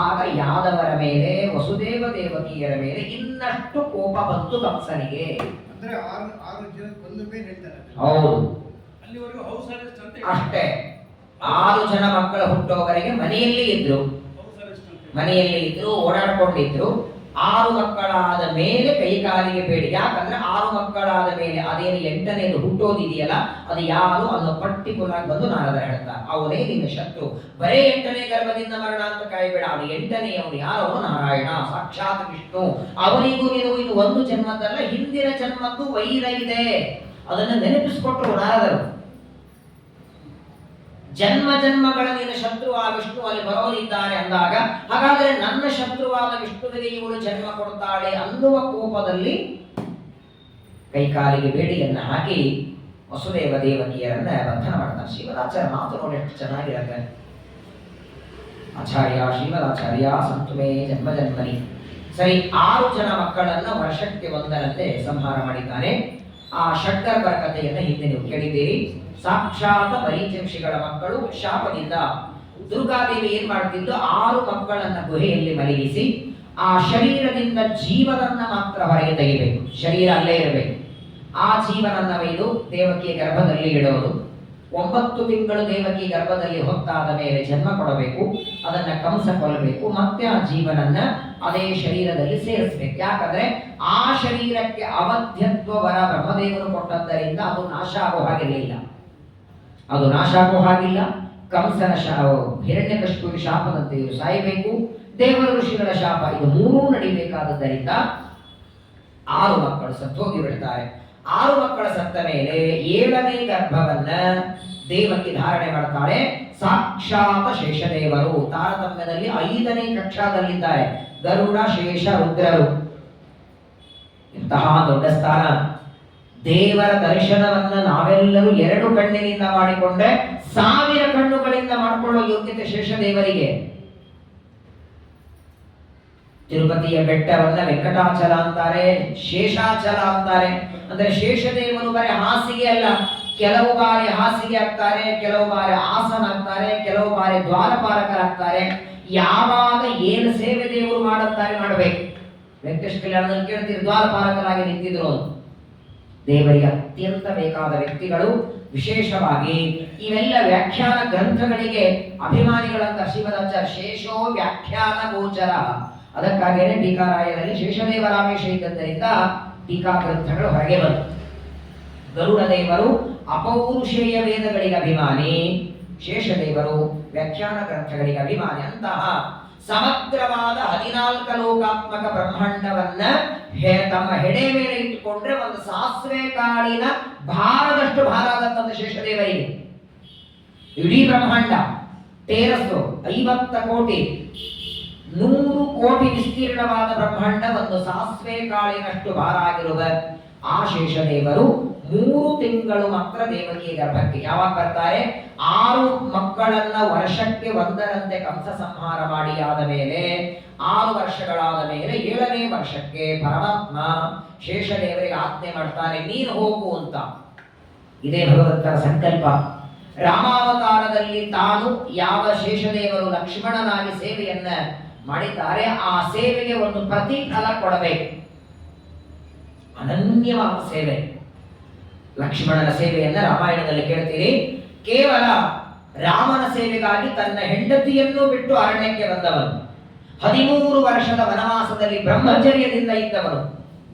ಆಗ ಯಾದವರ ಮೇಲೆ, ವಸುದೇವ ದೇವಕಿಯರ ಮೇಲೆ ಇನ್ನಷ್ಟು ಕೋಪ ಬಂತು ಕಂಸನಿಗೆ. ಹೌದು, ಅಷ್ಟೇ. 6 ಜನ ಮಕ್ಕಳ ಹುಟ್ಟೋವರೆಗೆ ಮನೆಯಲ್ಲಿ ಇದ್ರು, ಓಡಾಡ್ಕೊಂಡಿದ್ರು. 6 ಮಕ್ಕಳಾದ ಮೇಲೆ ಕೈ ಕಾಲಿಗೆ ಬೇಡಿ. ಯಾಕಂದ್ರೆ 6 ಮಕ್ಕಳಾದ ಮೇಲೆ ಅದೇನು 8ನೇದು ಹುಟ್ಟೋದಿದೆಯಲ್ಲ, ಅದು ಯಾರು ಅನ್ನೋ ಪರ್ಟಿಕ್ಯುಲರ್ ಆಗಿ ಬಂದು ನಾರದರು ಹೇಳ್ತಾರೆ, ಅವನೇ ನಿನ್ನ ಶತ್ರು. ಬರೇ 8ನೇ ಗರ್ಭದಿಂದ ಮರಣ ಅಂತ ಕಾಯಬೇಡ, ಅವನು 8ನೇಯವನು ಯಾರು? ನಾರಾಯಣ, ಸಾಕ್ಷಾತ್ ವಿಷ್ಣು. ಅವನಿಗೂ ನೀನು ಇದು ಒಂದು ಜನ್ಮದಲ್ಲ, ಹಿಂದಿನ ಜನ್ಮದ್ದು ವೈರ ಇದೆ. ಅದನ್ನು ನೆನಪಿಸಿಕೊಟ್ರು ನಾರದರು. ಜನ್ಮಗಳ ನಿನ್ನ ಶತ್ರು ಆ ವಿಷ್ಣು ಅಲ್ಲಿ ಬರೋರಿದ್ದಾರೆ ಅಂದಾಗ, ಹಾಗಾದ್ರೆ ನನ್ನ ಶತ್ರುವಾದ ವಿಷ್ಣುವಿಗೆ ಇವಳು ಜನ್ಮ ಕೊಡ್ತಾಳೆ ಅನ್ನುವ ಕೋಪದಲ್ಲಿ ಕೈಕಾಲಿಗೆ ಬೇಡಿಯನ್ನ ಹಾಕಿ ವಸುದೇವ ದೇವಕಿಯರನ್ನ ಬಂಧನ ಮಾಡ್ತಾರೆ. ಶ್ರೀಮದಾಚಾರ್ಯ ಮಾತು ನೋಡಿ ಎಷ್ಟು ಚೆನ್ನಾಗಿರುತ್ತೆ. ಆಚಾರ್ಯ ಶ್ರೀಮದಾಚಾರ್ಯ ಸಂತುಮೇ ಜನ್ಮನಿ. ಸರಿ, 6 ಜನ ಮಕ್ಕಳನ್ನ ವರ್ಷಕ್ಕೆ ಒಂದರಂತೆ ಸಂಹಾರ ಮಾಡಿದ್ದಾನೆ. ಆ ಷಡ್ಗರ್ಭ ಕಥೆಯನ್ನ ಹಿಂದೆ ನೀವು ಕೇಳಿದ್ದೀರಿ. ಸಾಕ್ಷಾತ್ ಮರೀಚಂಶಿಗಳ ಮಕ್ಕಳು ಶಾಪದಿಂದ ದುರ್ಗಾದೇವಿ ಏನ್ ಮಾಡ್ತಿದ್ದು, 6 ಮಕ್ಕಳನ್ನ ಗುಹೆಯಲ್ಲಿ ಮಲಗಿಸಿ ಆ ಶರೀರದಿಂದ ಜೀವನನ್ನ ಮಾತ್ರ ಹೊರಗೆ ತೆಗಿಬೇಕು. ಶರೀರ ಅಲ್ಲೇ ಇರಬೇಕು. ಆ ಜೀವನನ್ನ ಒಯ್ದು ದೇವಕಿಯ ಗರ್ಭದಲ್ಲಿ ಇಡೋದು. 9 ತಿಂಗಳು ದೇವಕಿ ಗರ್ಭದಲ್ಲಿ ಹೊತ್ತಾದ ಮೇಲೆ ಜನ್ಮ ಕೊಡಬೇಕು. ಅದನ್ನ ಕಂಸ ಕೊಲ್ಲಬೇಕು. ಮತ್ತೆ ಆ ಜೀವನನ್ನ ಅದೇ ಶರೀರದಲ್ಲಿ ಸೇರಿಸಬೇಕು. ಯಾಕಂದ್ರೆ ಆ ಶರೀರಕ್ಕೆ ಅವಧ್ಯತ್ವ ವರ ಬ್ರಹ್ಮದೇವರು ಕೊಟ್ಟದ್ದರಿಂದ ಅದು ನಾಶ ಆಗೋ ಹಾಗಿಲ್ಲ. ಕಂಸನ ಹಿರಣ್ಯಕಶಿಪುವಿನ ಶಾಪದಂತೆ ಇವರು ಸಾಯಬೇಕು. ದೇವರ ಋಷಿಗಳ ಶಾಪ, ಇದು 3 ನಡಿಬೇಕಾದ್ದರಿಂದ 6 ಮಕ್ಕಳು ಸತ್ತೋಗಿ ಬಿಡ್ತಾರೆ. 6 ಮಕ್ಕಳ ಸತ್ತ ಮೇಲೆ 7ನೇ ಗರ್ಭವನ್ನ ದೇವಕಿ ಧಾರಣೆ ಮಾಡ್ತಾಳೆ. ಸಾಕ್ಷಾತ್ ಶೇಷದೇವರು ತಾರತಮ್ಯದಲ್ಲಿ 5ನೇ ಕಕ್ಷಾದಲ್ಲಿದ್ದಾರೆ. ಗರುಡ, ಶೇಷ, ರುದ್ರರು. ಇಂತಹ ದೊಡ್ಡ ಸ್ಥಾನ. ದೇವರ ದರ್ಶನವನ್ನ ನಾವೆಲ್ಲರೂ 2 ಕಣ್ಣಿನಿಂದ ಮಾಡಿಕೊಂಡ್ರೆ 1000 ಕಣ್ಣುಗಳಿಂದ ಮಾಡಿಕೊಳ್ಳೋ ಯೋಗ್ಯತೆ ಶೇಷದೇವರಿಗೆ. ತಿರುಪತಿಯ ಬೆಟ್ಟವನ್ನ ವೆಂಕಟಾಚಲ ಅಂತಾರೆ, ಶೇಷಾಚಲ ಅಂತಾರೆ. ಅಂದ್ರೆ ಶೇಷದೇವರು ಬರೀ ಹಾಸಿಗೆ ಅಲ್ಲ, ಕೆಲವು ಬಾರಿ ಹಾಸಿಗೆ ಆಗ್ತಾರೆ, ಕೆಲವು ಬಾರಿ ಆಸನ ಆಗ್ತಾರೆ, ಕೆಲವು ಬಾರಿ ದ್ವಾರಪಾಲಕರಾಗ್ತಾರೆ. ಯಾವಾಗ ಏನು ಸೇವೆ ದೇವರು ಮಾಡುತ್ತಾರೆ ಮಾಡಬೇಕು. ವೆಂಕಟೇಶ ಕಲ್ಯಾಣದಲ್ಲಿ ಕೇಳ್ತೀರಿ, ದ್ವಾರಪಾಲಕರಾಗಿ ನಿಂತಿದ್ರು. ದೇವರಿಗೆ ಅತ್ಯಂತ ಬೇಕಾದ ವ್ಯಕ್ತಿಗಳು. ವಿಶೇಷವಾಗಿ ಇವೆಲ್ಲ ವ್ಯಾಖ್ಯಾನ ಗ್ರಂಥಗಳಿಗೆ ಅಭಿಮಾನಿಗಳಂತ ಶ್ರೀಮದಾಚಾರ್ಯ ಶೇಷೋ ವ್ಯಾಖ್ಯಾನ ಗೋಚರ. ಅದಕ್ಕಾಗಿಯೇ ಟೀಕಾರಾಯರಲ್ಲಿ ಶೇಷದೇವರಾಮೇಶ ಇದ್ದದ್ದರಿಂದ ಟೀಕಾ ಗ್ರಂಥಗಳು ಹೊರಗೆ ಬಂತು. ಗರುಡ ದೇವರು ಅಪೌರುಷೇಯ ವೇದಗಳಿಗೆ ಅಭಿಮಾನಿ, ಶೇಷದೇವರು ವ್ಯಾಖ್ಯಾನ ಗ್ರಂಥಗಳಿಗೆ ಅಭಿಮಾನಿ. ಅಂತಹ ಸಮಗ್ರವಾದ 14 ಲೋಕಾತ್ಮಕ ಬ್ರಹ್ಮಾಂಡವನ್ನ ತಮ್ಮ ಹೆಡೆ ಮೇಲೆ ಇಟ್ಟುಕೊಂಡ್ರೆ ಒಂದು ಸಾಸಿವೆ ಕಾಳಿನ ಭಾರದಷ್ಟು ಭಾರ ಆದಂತ ಶೇಷದೇವರಿಗೆ. ಇಡೀ ಬ್ರಹ್ಮಾಂಡ ತೇರಸ್ಸು 50 ಕೋಟಿ, 100 ಕೋಟಿ ವಿಸ್ತೀರ್ಣವಾದ ಬ್ರಹ್ಮಾಂಡ ಒಂದು ಸಾಸಿವೆ ಕಾಳಿನಷ್ಟು ಭಾರ ಆಗಿರುವ ಆ ಶೇಷದೇವರು 3 ತಿಂಗಳು ಮಾತ್ರ ದೇವಕಿಯ ಗರ್ಭಕ್ಕೆ ಯಾವಾಗ ಬರ್ತಾರೆ? 6 ಮಕ್ಕಳನ್ನ ವರ್ಷಕ್ಕೆ ಒಂದರಂತೆ ಕಂಸ ಸಂಹಾರ ಮಾಡಿ ಆದ ಮೇಲೆ 6 ವರ್ಷಗಳಾದ ಮೇಲೆ 7ನೇ ವರ್ಷಕ್ಕೆ ಪರಮಾತ್ಮ ಶೇಷದೇವರಿಗೆ ಆಜ್ಞೆ ಮಾಡ್ತಾನೆ, ನೀನು ಹೋಗು ಅಂತ. ಇದೇ ಭಗವಂತನ ಸಂಕಲ್ಪ. ರಾಮಾವತಾರದಲ್ಲಿ ತಾನು ಯಾವ ಶೇಷದೇವರು ಲಕ್ಷ್ಮಣನಾಗಿ ಸೇವೆಯನ್ನ ಮಾಡಿದ್ದಾರೆ, ಆ ಸೇವೆಗೆ ಒಂದು ಪ್ರತಿಫಲ ಕೊಡಬೇಕು. ಅನನ್ಯವಾದ ಸೇವೆ. ಲಕ್ಷ್ಮಣನ ಸೇವೆಯನ್ನ ರಾಮಾಯಣದಲ್ಲಿ ಕೇಳ್ತೀರಿ. ಕೇವಲ ರಾಮನ ಸೇವೆಗಾಗಿ ತನ್ನ ಹೆಂಡತಿಯನ್ನು ಬಿಟ್ಟು ಅರಣ್ಯಕ್ಕೆ ಬಂದವನು, 13 ವರ್ಷದ ವನವಾಸದಲ್ಲಿ ಬ್ರಹ್ಮಚರ್ಯದಿಂದ ಇದ್ದವನು.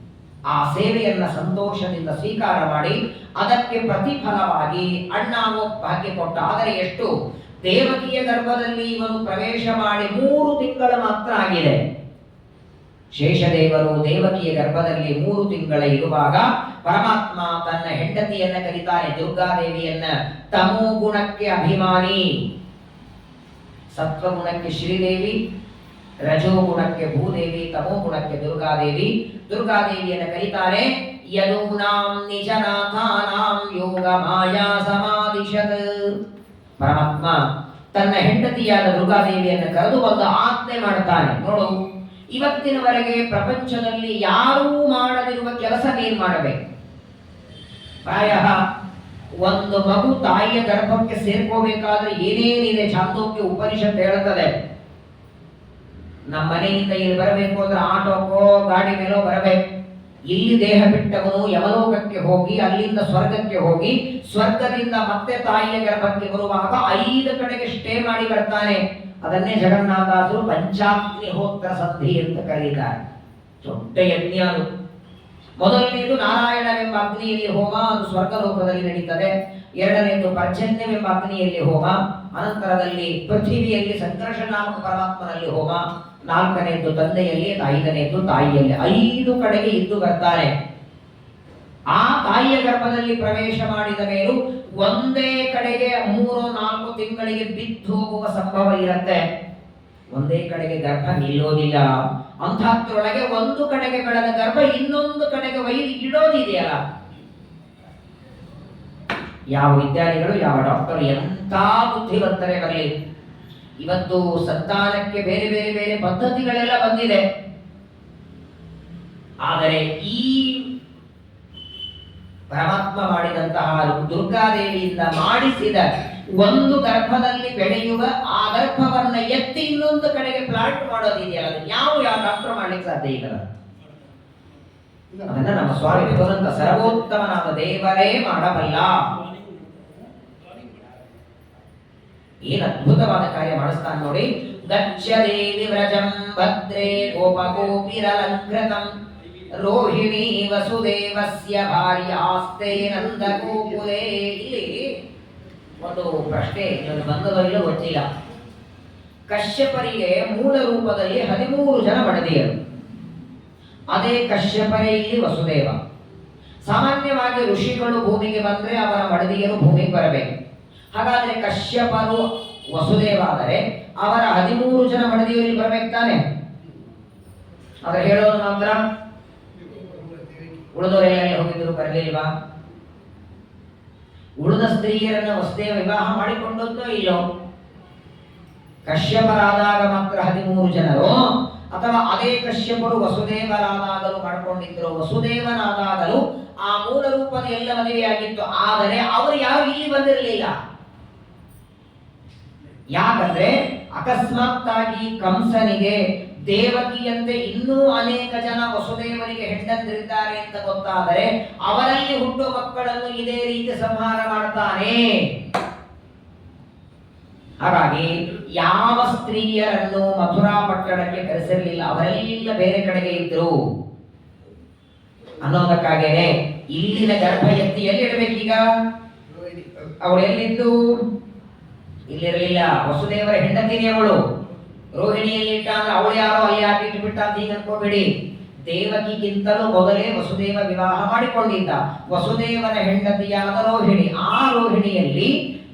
ಆ ಸೇವೆಯನ್ನ ಸಂತೋಷದಿಂದ ಸ್ವೀಕಾರ ಮಾಡಿ ಅದಕ್ಕೆ ಪ್ರತಿಫಲವಾಗಿ ಅಣ್ಣ ಭಾಗ್ಯ ಕೊಟ್ಟ. ಆದರೆ ಎಷ್ಟು? ದೇವಕಿಯ ಗರ್ಭದಲ್ಲಿ ಇವನು ಪ್ರವೇಶ ಮಾಡಿ 3 ತಿಂಗಳು ಮಾತ್ರ ಆಗಿದೆ. ಶೇಷದೇವರು ದೇವಕಿಯ ಗರ್ಭದಲ್ಲಿ 3 ತಿಂಗಳ ಇರುವಾಗ ಪರಮಾತ್ಮ ತನ್ನ ಹೆಂಡತಿಯನ್ನ ಕರೀತಾನೆ, ದುರ್ಗಾದೇವಿಯನ್ನ. ತಮೋ ಗುಣಕ್ಕೆ ಅಭಿಮಾನಿ, ಸತ್ವಗುಣಕ್ಕೆ ಶ್ರೀದೇವಿ, ರಜೋಗುಣಕ್ಕೆ ಭೂದೇವಿ, ತಮೋ ಗುಣಕ್ಕೆ ದುರ್ಗಾದೇವಿ. ದುರ್ಗಾದೇವಿಯನ್ನ ಕರೀತಾರೆ, ಯದೂನಾಂ ನಿಜನಾಥಾನಾಂ ಯೋಗ ಮಾಯಾ ಸಮಾಧಿಶತ್. ಪರಮಾತ್ಮ ತನ್ನ ಹೆಂಡತಿಯಾದ ದುರ್ಗಾದೇವಿಯನ್ನು ಕರೆದು ಒಂದು ಆಜ್ಞೆ ಮಾಡ್ತಾನೆ. ನೋಡು, ಇವತ್ತಿನವರೆಗೆ ಪ್ರಪಂಚದಲ್ಲಿ ಯಾರೂ ಮಾಡದಿರುವ ಕೆಲಸ ನೀನು ಮಾಡಬೇಕು. ಪ್ರಾಯ ಒಂದು ಮಗು ತಾಯಿಯ ಗರ್ಭಕ್ಕೆ ಸೇರ್ಕೋಬೇಕಾದ್ರೆ ಏನೇನಿದೆ ಛಾಂದೋಗ್ಯ ಉಪನಿಷತ್ ಹೇಳುತ್ತದೆ. ನಮ್ಮ ಮನೆಯಿಂದ ಇಲ್ಲಿ ಬರಬೇಕು ಅಂದ್ರೆ ಆಟೋಕೋ ಗಾಡಿ ಮೇಲೋ ಬರಬೇಕು. ಇಲ್ಲಿ ದೇಹ ಬಿಟ್ಟವನು ಯಮಲೋಕಕ್ಕೆ ಹೋಗಿ ಅಲ್ಲಿಂದ ಸ್ವರ್ಗಕ್ಕೆ ಹೋಗಿ ಸ್ವರ್ಗದಿಂದ ಮತ್ತೆ ತಾಯಿಯ ಗರ್ಭಕ್ಕೆ ಬರುವಾಗ 5 ಕಡೆಗೆ ಸ್ಟೇ ಮಾಡಿ ಬರ್ತಾನೆ. ಅದನ್ನೇ ಜಗನ್ನಾಥಾಸರು ಪಂಚಾಗ್ನಿಹೋತ್ರ ಸಂಧಿ ಅಂತ ಕರೀತಾರೆ. ದೊಡ್ಡ ಯಜ್ಞ ಅದು. ಮೊದಲನೇದು ನಾರಾಯಣವೆಂಬ ಅಗ್ನಿಯಲ್ಲಿ ಹೋಮ, ಅದು ಸ್ವರ್ಗಲೋಕದಲ್ಲಿ ನಡೀತದೆ. ಎರಡನೇದು ಪರ್ಜನ್ಯವೆಂಬ ಅಗ್ನಿಯಲ್ಲಿ ಹೋಮ, ಅನಂತರದಲ್ಲಿ ಪೃಥ್ವಿಯಲ್ಲಿ ಸಂಕರ್ಷನಾಮಕ ಪರಮಾತ್ಮನಲ್ಲಿ ಹೋಮ, ನಾಲ್ಕನೇದು ತಂದೆಯಲ್ಲಿ, ಐದನೇದು ತಾಯಿಯಲ್ಲಿ. 5 ಕಡೆಗೆ ಇದ್ದು ಬರ್ತಾರೆ. ಆ ತಾಯಿಯ ಗರ್ಭದಲ್ಲಿ ಪ್ರವೇಶ ಮಾಡಿದ ಮೇಲೂ ಒಂದೇ ಕಡೆಗೆ 3-4 ತಿಂಗಳಿಗೆ ಬಿದ್ದು ಹೋಗುವ ಸಂಭವ ಇರುತ್ತೆ. ಒಂದೇ ಕಡೆಗೆ ಗರ್ಭ ನಿಲ್ಲೋದಿಲ್ಲ. ಅಂಥದ್ರೊಳಗೆ ಒಂದು ಕಡೆಗೆ ಬೆಳೆದ ಗರ್ಭ ಇನ್ನೊಂದು ಕಡೆಗೆ ಒಯ್ದು ಇಡೋದಿದೆಯಲ್ಲ. ಯಾವ ವಿಜ್ಞಾನಿಗಳು, ಯಾವ ಡಾಕ್ಟರ್ ಎಂಥ ಬುದ್ಧಿವಂತರೇ ಬರಲಿ, ಇವತ್ತು ಸಂತಾನಕ್ಕೆ ಬೇರೆ ಬೇರೆ ಬೇರೆ ಪದ್ಧತಿಗಳೆಲ್ಲ ಬಂದಿದೆ. ಆದರೆ ಈ ಪರಮಾತ್ಮ ಮಾಡಿದಂತಹ ದುರ್ಗಾದೇವಿಯಿಂದ ಮಾಡಿಸಿದ ಒಂದು ಗರ್ಭದಲ್ಲಿ ಬೆಳೆಯುವ ಆ ಗರ್ಭವನ್ನ ಎತ್ತಿ ಇನ್ನೊಂದು ಕಡೆಗೆ ಪ್ಲಾಂಟ್ ಮಾಡೋದಿದೆಯಲ್ಲ, ಅದು ಯಾವ ಡಾಕ್ಟರ್ ಮಾಡ್ಲಿಕ್ಕೆ ಸಾಧ್ಯ ಇಲ್ಲ. ಅದನ್ನ ನಮ್ಮ ಸ್ವಾಮಿ ಭಗವಂತ ಸರ್ವೋತ್ತಮನಾದ ದೇವರೇ ಮಾಡಬಲ್ಲ. ಏನು ಅದ್ಭುತವಾದ ಕಾರ್ಯ ಮಾಡಿಸ್ತಾನೆ ನೋಡಿ. ಗಚ್ಚ ದೇವಿ ವ್ರಜಂ ಭದ್ರೇ ಗೋಪಗೋಪಿರಲಂಕೃತಂ ರೋಹಿಣಿ ವಸುದೇವಸ್ಯ ಭಾರ್ಯಾಸ್ತೆ ನಂದಗೋಕುಲೇ. ಇಲ್ಲಿ ಒಂದು ಪ್ರಶ್ನೆ ಬಂದದೋ ಇಲ್ಲೋ ಗೊತ್ತಿಲ್ಲ. ಕಶ್ಯಪರಿಗೆ ಮೂಲ ರೂಪದಲ್ಲಿ 13 ಜನ ಮಡದಿಯರು. ಅದೇ ಕಶ್ಯಪರೇ ಇಲ್ಲಿ ವಸುದೇವ. ಸಾಮಾನ್ಯವಾಗಿ ಋಷಿಗಳು ಭೂಮಿಗೆ ಬಂದ್ರೆ ಅವರ ಮಡದಿಯರು ಭೂಮಿಗೆ ಬರಬೇಕು. ಹಾಗಾದ್ರೆ ಕಶ್ಯಪರು ವಸುದೇವ ಆದರೆ ಅವರ 13 ಜನ ಮಡದಿಯರು ಬರಬೇಕು ತಾನೆ. ಆದ್ರೆ ಹೇಳೋದು ಮಾತ್ರ ಉಳಿದವರೆಲ್ಲ ಹೋಗಿದ್ರು, ಬರಲಿಲ್ವಾ? ಉಳಿದ ಸ್ತ್ರೀಯರನ್ನ ವಸುದೇವ ವಿವಾಹ ಮಾಡಿಕೊಂಡದ್ದೋ ಇಲ್ಲೋ? ಕಶ್ಯಪರಾದಾಗ ಮಾತ್ರ 13 ಜನರು, ಅಥವಾ ಅದೇ ಕಶ್ಯಪರು ವಸುದೇವರಾದಾಗಲೂ ಮಾಡಿಕೊಂಡಿದ್ರು. ವಸುದೇವನಾದಾಗಲೂ ಆ ಮೂಲ ರೂಪದ ಎಲ್ಲ ಮದುವೆಯಾಗಿತ್ತು. ಆದರೆ ಅವರು ಯಾರು ಇಲ್ಲಿ ಬಂದಿರಲಿಲ್ಲ. ಯಾಕಂದ್ರೆ ಅಕಸ್ಮಾತ್ತಾಗಿ ಕಂಸನಿಗೆ ದೇವಕಿಯಂತೆ ಇನ್ನೂ ಅನೇಕ ಜನ ವಸುದೇವರಿಗೆ ಹೆಂಡಂದಿರಿದ್ದಾರೆ ಅಂತ ಗೊತ್ತಾದರೆ ಅವರಲ್ಲಿ ಹುಟ್ಟುವ ಮಕ್ಕಳನ್ನು ಇದೇ ರೀತಿ ಸಂಹಾರ ಮಾಡ್ತಾನೆ. ಹಾಗಾಗಿ ಯಾವ ಸ್ತ್ರೀಯರನ್ನು ಮಥುರಾ ಪಟ್ಟಣಕ್ಕೆ ಕರೆಸಿರಲಿಲ್ಲ, ಅವರೆಲ್ಲ ಬೇರೆ ಕಡೆಗೆ ಇದ್ರು ಅನ್ನೋದಕ್ಕಾಗೇನೆ ಇಲ್ಲಿನ ಗರ್ಭ ಎತ್ತಿ ಎಲ್ಲಿಡಬೇಕೀಗ? ಅವಳು ಎಲ್ಲಿದ್ದು? ಇಲ್ಲಿರಲಿಲ್ಲ. ವಸುದೇವರ ಹೆಂಡತಿನೇ ಅವಳು. ರೋಹಿಣಿಯಲ್ಲಿ ಇಟ್ಟ ಅಂದ್ರೆ ಅವಳು ಯಾರೋ ಅಲ್ಲಿ ಯಾಕೆ ಇಟ್ಟುಬಿಟ್ಟ ಅಂತ ಈಗ ಅನ್ಕೋಬೇಡಿ. ದೇವಕಿಗಿಂತಲೂ ಮೊದಲೇ ವಸುದೇವ ವಿವಾಹ ಮಾಡಿಕೊಂಡಿದ್ದ. ವಸುದೇವನ ಹೆಂಡತಿಯಾದ ರೋಹಿಣಿ. ಆ ರೋಹಿಣಿಯಲ್ಲಿ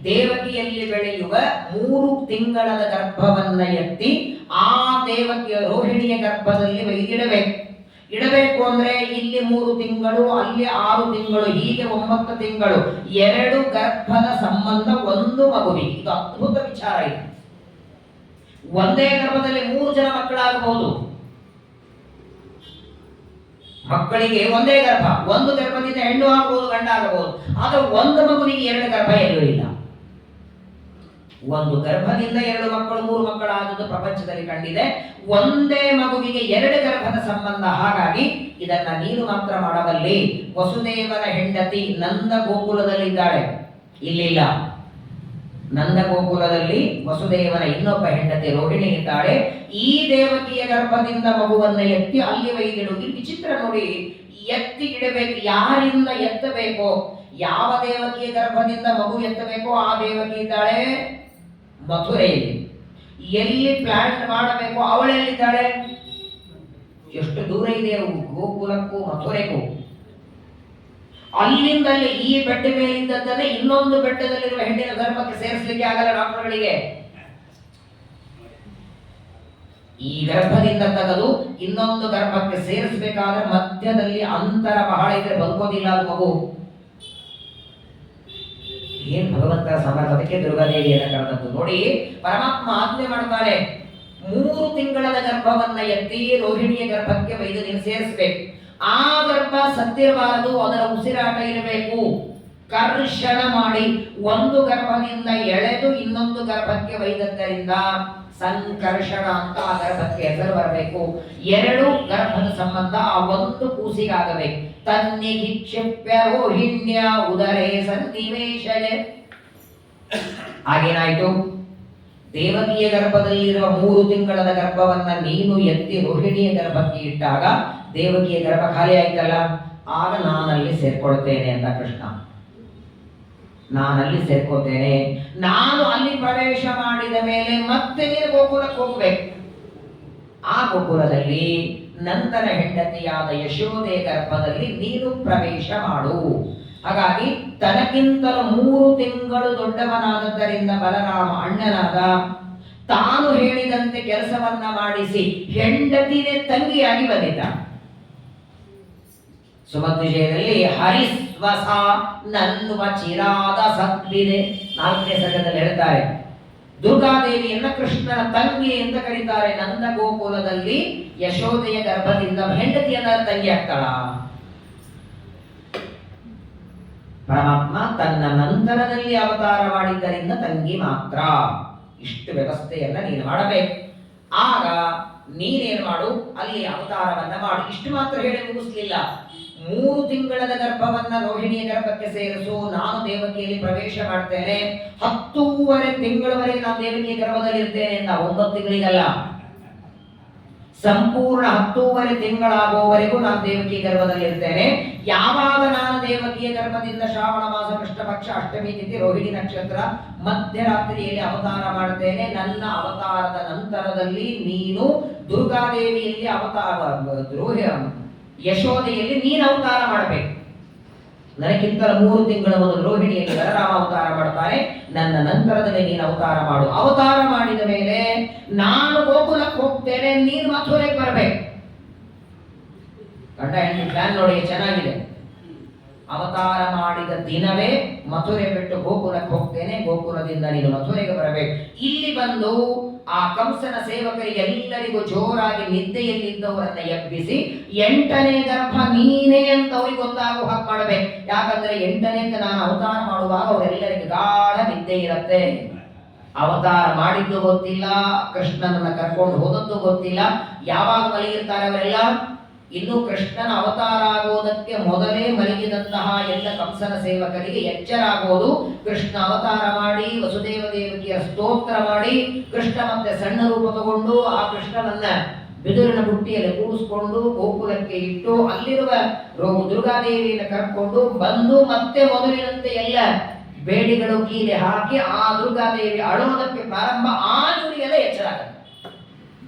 ದೇವಕಿಯಲ್ಲಿ ಬೆಳೆಯುವ 3 ತಿಂಗಳ ಗರ್ಭವನ್ನ ಎತ್ತಿ ಆ ದೇವಕಿಯ ರೋಹಿಣಿಯ ಗರ್ಭದಲ್ಲಿ ಒಯ್ದಿಡಬೇಕು. ಇಡಬೇಕು ಅಂದ್ರೆ ಇಲ್ಲಿ 3 ತಿಂಗಳು, ಅಲ್ಲಿ 6 ತಿಂಗಳು, ಹೀಗೆ 9 ತಿಂಗಳು, 2 ಗರ್ಭದ ಸಂಬಂಧ ಒಂದು ಮಗುವಿಗೆ. ಇದು ಅದ್ಭುತ ವಿಚಾರ. ಇದು ಒಂದೇ ಗರ್ಭದಲ್ಲಿ 3 ಜನ ಮಕ್ಕಳಾಗಬಹುದು. ಮಕ್ಕಳಿಗೆ ಒಂದೇ ಗರ್ಭ, ಒಂದು ಗರ್ಭದಿಂದ ಹೆಣ್ಣು ಆಗಬಹುದು, ಗಂಡ ಆಗಬಹುದು. ಆದ್ರೆ ಒಂದು ಮಗುವಿಗೆ 2 ಗರ್ಭ ಎಲ್ಲೂ ಇಲ್ಲ. ಒಂದು ಗರ್ಭದಿಂದ 2 ಮಕ್ಕಳು, 3 ಮಕ್ಕಳಾದದ್ದು ಪ್ರಪಂಚದಲ್ಲಿ ಕಂಡಿದೆ. ಒಂದೇ ಮಗುವಿಗೆ 2 ಗರ್ಭದ ಸಂಬಂಧ. ಹಾಗಾಗಿ ಇದನ್ನ ನೀನು ಮಾತ್ರ ಮಾಡಬಲ್ಲಿ. ವಸುದೇವನ ಹೆಂಡತಿ ನಂದ ಗೋಕುಲದಲ್ಲಿದ್ದಾಳೆ, ಇಲ್ಲಿಲ್ಲ. ನಂದ ಗೋಕುಲದಲ್ಲಿ ವಸುದೇವನ ಇನ್ನೊಬ್ಬ ಹೆಂಡತಿ ರೋಹಿಣಿ ಇದ್ದಾಳೆ. ಈ ದೇವಕಿಯ ಗರ್ಭದಿಂದ ಮಗುವನ್ನ ಎತ್ತಿ ಅಲ್ಲಿ ಒಯ್ದಿಡು. ಈ ವಿಚಿತ್ರ ನೋಡಿ, ಎತ್ತಿ ಇಡಬೇಕು. ಯಾರಿಂದ ಎತ್ತಬೇಕೋ, ಯಾವ ದೇವಕಿಯ ಗರ್ಭದಿಂದ ಮಗು ಎತ್ತಬೇಕೋ ಆ ದೇವಕಿ ಇದ್ದಾಳೆ ಮಥುರೆಯಲ್ಲಿ. ಎಲ್ಲಿ ಪ್ಲಾಂಟ್ ಮಾಡಬೇಕು ಅವಳೆಲ್ಲಿದ್ದಾಳೆ? ಎಷ್ಟು ದೂರ ಇದೆ ಗೋಕುಲಕ್ಕೂ ಮಥುರೆಗೂ. ಅಲ್ಲಿಂದಲೇ ಈ ಬೆಟ್ಟ ಮೇಲಿದ್ದನ್ನೇ ಇನ್ನೊಂದು ಬೆಟ್ಟದಲ್ಲಿರುವ ಹೆಣ್ಣಿನ ಗರ್ಭಕ್ಕೆ ಸೇರಿಸಲಿಕ್ಕೆ ಆಗಲ್ಲ ಡಾಕ್ಟರ್ಗಳಿಗೆ. ಈ ಗರ್ಭದಿಂದ ತೆಗೆದು ಇನ್ನೊಂದು ಗರ್ಭಕ್ಕೆ ಸೇರಿಸಬೇಕಾದ್ರೆ ಮಧ್ಯದಲ್ಲಿ ಅಂತರ ಬಹಳ ಇದ್ರೆ ಬದುಕೋದಿಲ್ಲ ಅದು ಮಗು. ಏನ್ ಭಗವಂತ ಸಮರ್ಥಕ್ಕೆ ದುರ್ಗಾದೇವಿಯನ್ನು ಕರೆದದ್ದು ನೋಡಿ. ಪರಮಾತ್ಮ ಆಜ್ಞೆ ಮಾಡ್ತಾರೆ, 3 ತಿಂಗಳ ಗರ್ಭವನ್ನ ಎತ್ತಿ ರೋಹಿಣಿಯ ಗರ್ಭಕ್ಕೆ ಒಯ್ದು ನೀವು ಸೇರಿಸ್ಬೇಕು. ಆ ಗರ್ಭ ಸತ್ತಿರಬಾರದು, ಅದರ ಉಸಿರಾಟ ಇರಬೇಕು. ಕರ್ಷಣ ಮಾಡಿ ಒಂದು ಗರ್ಭದಿಂದ ಎಳೆದು ಇನ್ನೊಂದು ಗರ್ಭಕ್ಕೆ ಒಯ್ದದ್ದರಿಂದ ಸಂಕರ್ಷಣ ಅಂತ ಆ ಗರ್ಭಕ್ಕೆ ಹೆಸರು ಬರಬೇಕು. 2 ಗರ್ಭದ ಸಂಬಂಧ ಆ ಒಂದು ಕೂಸಿಗಾಗಬೇಕು. ತನ್ನಿಕ್ಷಿಪ್ಯ ರೋಹಿಣ್ಯ ಉದರೇ ಸನ್ನಿವೇಶಯೇ. ಆಗೇನಾಯ್ತು? ದೇವಕಿಯ ಗರ್ಭದಲ್ಲಿರುವ 3 ತಿಂಗಳ ಗರ್ಭವನ್ನ ನೀನು ಎತ್ತಿ ರೋಹಿಣಿಯ ಗರ್ಭಕ್ಕೆ ಇಟ್ಟಾಗ ದೇವಕಿಯ ಗರ್ಭ ಖಾಲಿ ಆಯ್ತಲ್ಲ, ಆಗ ನಾನಲ್ಲಿ ಸೇರ್ಕೊಳ್ತೇನೆ ಅಂತ ಕೃಷ್ಣ. ನಾನಲ್ಲಿ ಸೇರ್ಕೋತೇನೆ. ನಾನು ಅಲ್ಲಿ ಪ್ರವೇಶ ಮಾಡಿದ ಮೇಲೆ ಮತ್ತೆ ನೀನು ಗೋಕುಲಕ್ಕೆ ಹೋಗ್ಬೇಕು. ಆ ಗೋಕುಲದಲ್ಲಿ ನಂತರ ಹೆಂಡತಿಯಾದ ಯಶೋದೆ ಗರ್ಭದಲ್ಲಿ ನೀನು ಪ್ರವೇಶ ಮಾಡು. ಹಾಗಾಗಿ ತನಗಿಂತಲೂ 3 ತಿಂಗಳು ದೊಡ್ಡವನಾದದ್ದರಿಂದ ಬಲರಾಮ ಅಣ್ಣನಾದ. ತಾನು ಹೇಳಿದಂತೆ ಕೆಲಸವನ್ನ ಮಾಡಿಸಿ ಹೆಂಡತಿನೇ ತಂಗಿಯಾಗಿ ಬಂದಿದ್ದ. ಸುಮಧ್ವಿಜಯದಲ್ಲಿ ಹರಿಸ್ವಸ ನನ್ನುವ ಚಿರಾದ ಸದ್ವಿದೆ 4ನೇ ಸರ್ಗದಲ್ಲಿ ಹೇಳ್ತಾರೆ. ದುರ್ಗಾದೇವಿಯನ್ನ ಕೃಷ್ಣನ ತಂಗಿ ಅಂತ ಕರೀತಾರೆ. ನಂದ ಗೋಕುಲದಲ್ಲಿ ಯಶೋದೆಯ ಗರ್ಭದಿಂದ ಹೆಂಡತಿಯನ್ನ ತಂಗಿ ಆಗ್ತಾಳ. ಪರಮಾತ್ಮ ತನ್ನ ನಂತರದಲ್ಲಿ ಅವತಾರ ಮಾಡಿದ್ದರಿಂದ ತಂಗಿ ಮಾತ್ರ. ಇಷ್ಟು ವ್ಯವಸ್ಥೆಯನ್ನ ನೀನು ಮಾಡಬೇಕು. ಆಗ ನೀನೇನು ಮಾಡು, ಅಲ್ಲಿ ಅವತಾರವನ್ನ ಮಾಡು. ಇಷ್ಟು ಮಾತ್ರ ಹೇಳಿ ಮುಗಿಸ್ಲಿಲ್ಲ. 3 ತಿಂಗಳ ಗರ್ಭವನ್ನ ರೋಹಿಣಿಯ ಗರ್ಭಕ್ಕೆ ಸೇರಿಸು. ನಾನು ದೇವಕಿಯಲ್ಲಿ ಪ್ರವೇಶ ಮಾಡ್ತೇನೆ. 10 ತಿಂಗಳವರೆಗೆ ನಾನು ದೇವಕಿಯ ಗರ್ಭದಲ್ಲಿ ಇರ್ತೇನೆ ಅಂತ. 9 ತಿಂಗಳಿಗಲ್ಲ, ಸಂಪೂರ್ಣ 10 ತಿಂಗಳಾಗುವವರೆಗೂ ನಾನು ದೇವಕಿಯ ಗರ್ಭದಲ್ಲಿ ಇರ್ತೇನೆ. ಯಾವಾಗ ನಾನು ದೇವಕಿಯ ಗರ್ಭದಿಂದ ಶ್ರಾವಣ ಮಾಸ ಕೃಷ್ಣ ಪಕ್ಷ ಅಷ್ಟಮಿ ತಿಥಿ ರೋಹಿಣಿ ನಕ್ಷತ್ರ ಮಧ್ಯರಾತ್ರಿಯಲ್ಲಿ ಅವತಾರ ಮಾಡ್ತೇನೆ. ನನ್ನ ಅವತಾರದ ನಂತರದಲ್ಲಿ ನೀನು ದುರ್ಗಾದೇವಿಯಲ್ಲಿ ಯಶೋದೆಯಲ್ಲಿ ನೀನು ಅವತಾರ ಮಾಡಬೇಕು. ನನಗಿಂತ 3 ತಿಂಗಳ ಮೊದಲು ರೋಹಿಣಿಯಲ್ಲಿ ಬಲರಾಮ ಅವತಾರ ಮಾಡ್ತಾರೆ. ನನ್ನ ನಂತರದಲ್ಲಿ ನೀನು ಅವತಾರ ಮಾಡು. ಅವತಾರ ಮಾಡಿದ ಮೇಲೆ ನಾನು ಗೋಕುಲಕ್ಕೆ ಹೋಗ್ತೇನೆ, ನೀನು ಮಥುರೆಗೆ ಬರಬೇಕು. ಗಂಡ ಹೆಂಡತಿ ಪ್ಲಾನ್ ನೋಡಿ ಚೆನ್ನಾಗಿದೆ. ಅವತಾರ ಮಾಡಿದ ದಿನವೇ ಮಥುರೆ ಬಿಟ್ಟು ಗೋಕುಲಕ್ಕೆ ಹೋಗ್ತೇನೆ, ಗೋಕುಲದಿಂದ ನೀನು ಮಥುರೆಗೆ ಬರಬೇಕು. ಇಲ್ಲಿ ಬಂದು ಆ ಕಂಸನ ಸೇವಕರಿಗೆ ಎಲ್ಲರಿಗೂ ಜೋರಾಗಿ ನಿದ್ದೆಯಲ್ಲಿದ್ದವರನ್ನ ಎಬ್ಬಿಸಿ 8ನೇ ಗರ್ಭ ನೀನೇ ಅಂತ ಅವ್ರಿಗೆ ಗೊತ್ತಾಗುವ ಹಾಗೆ ಮಾಡಬೇಕು. ಯಾಕಂದ್ರೆ 8ನೇ ನಾನು ಅವತಾರ ಮಾಡುವಾಗ ಅವರೆಲ್ಲರಿಗೆ ಗಾಢ ನಿದ್ದೆ ಇರುತ್ತೆ. ಅವತಾರ ಮಾಡಿದ್ದು ಗೊತ್ತಿಲ್ಲ, ಕೃಷ್ಣನನ್ನ ಕರ್ಕೊಂಡು ಹೋದದ್ದು ಗೊತ್ತಿಲ್ಲ. ಯಾವಾಗ ಮಲಗಿರ್ತಾರೆ ಅವರೆಲ್ಲ? ಇನ್ನು ಕೃಷ್ಣನ ಅವತಾರ ಆಗೋದಕ್ಕೆ ಮೊದಲೇ ಮಲಗಿದಂತಹ ಎಲ್ಲ ಕಂಸನ ಸೇವಕರಿಗೆ ಎಚ್ಚರ ಆಗೋದು. ಕೃಷ್ಣ ಅವತಾರ ಮಾಡಿ ವಸುದೇವ ದೇವಕಿಯ ಸ್ತೋತ್ರ ಮಾಡಿ ಕೃಷ್ಣ ಮತ್ತೆ ಸಣ್ಣ ರೂಪ ತಗೊಂಡು ಆ ಕೃಷ್ಣನನ್ನ ಬಿದುರಿನ ಬುಟ್ಟಿಯಲ್ಲಿ ಕೂಡಿಸ್ಕೊಂಡು ಗೋಕುಲಕ್ಕೆ ಇಟ್ಟು ಅಲ್ಲಿರುವ ದುರ್ಗಾದೇವಿಯನ್ನು ಕರ್ಕೊಂಡು ಬಂದು ಮತ್ತೆ ಮೊದಲಿನಂತೆ ಎಲ್ಲ ಬೇಡಿಗಳು ಕೀಲೆ ಹಾಕಿ ಆ ದುರ್ಗಾದೇವಿ ಅಳೋದಕ್ಕೆ ಪ್ರಾರಂಭ ಆಗುವರಿಗೆಲ್ಲ ಎಚ್ಚರ ಆಗುತ್ತೆ.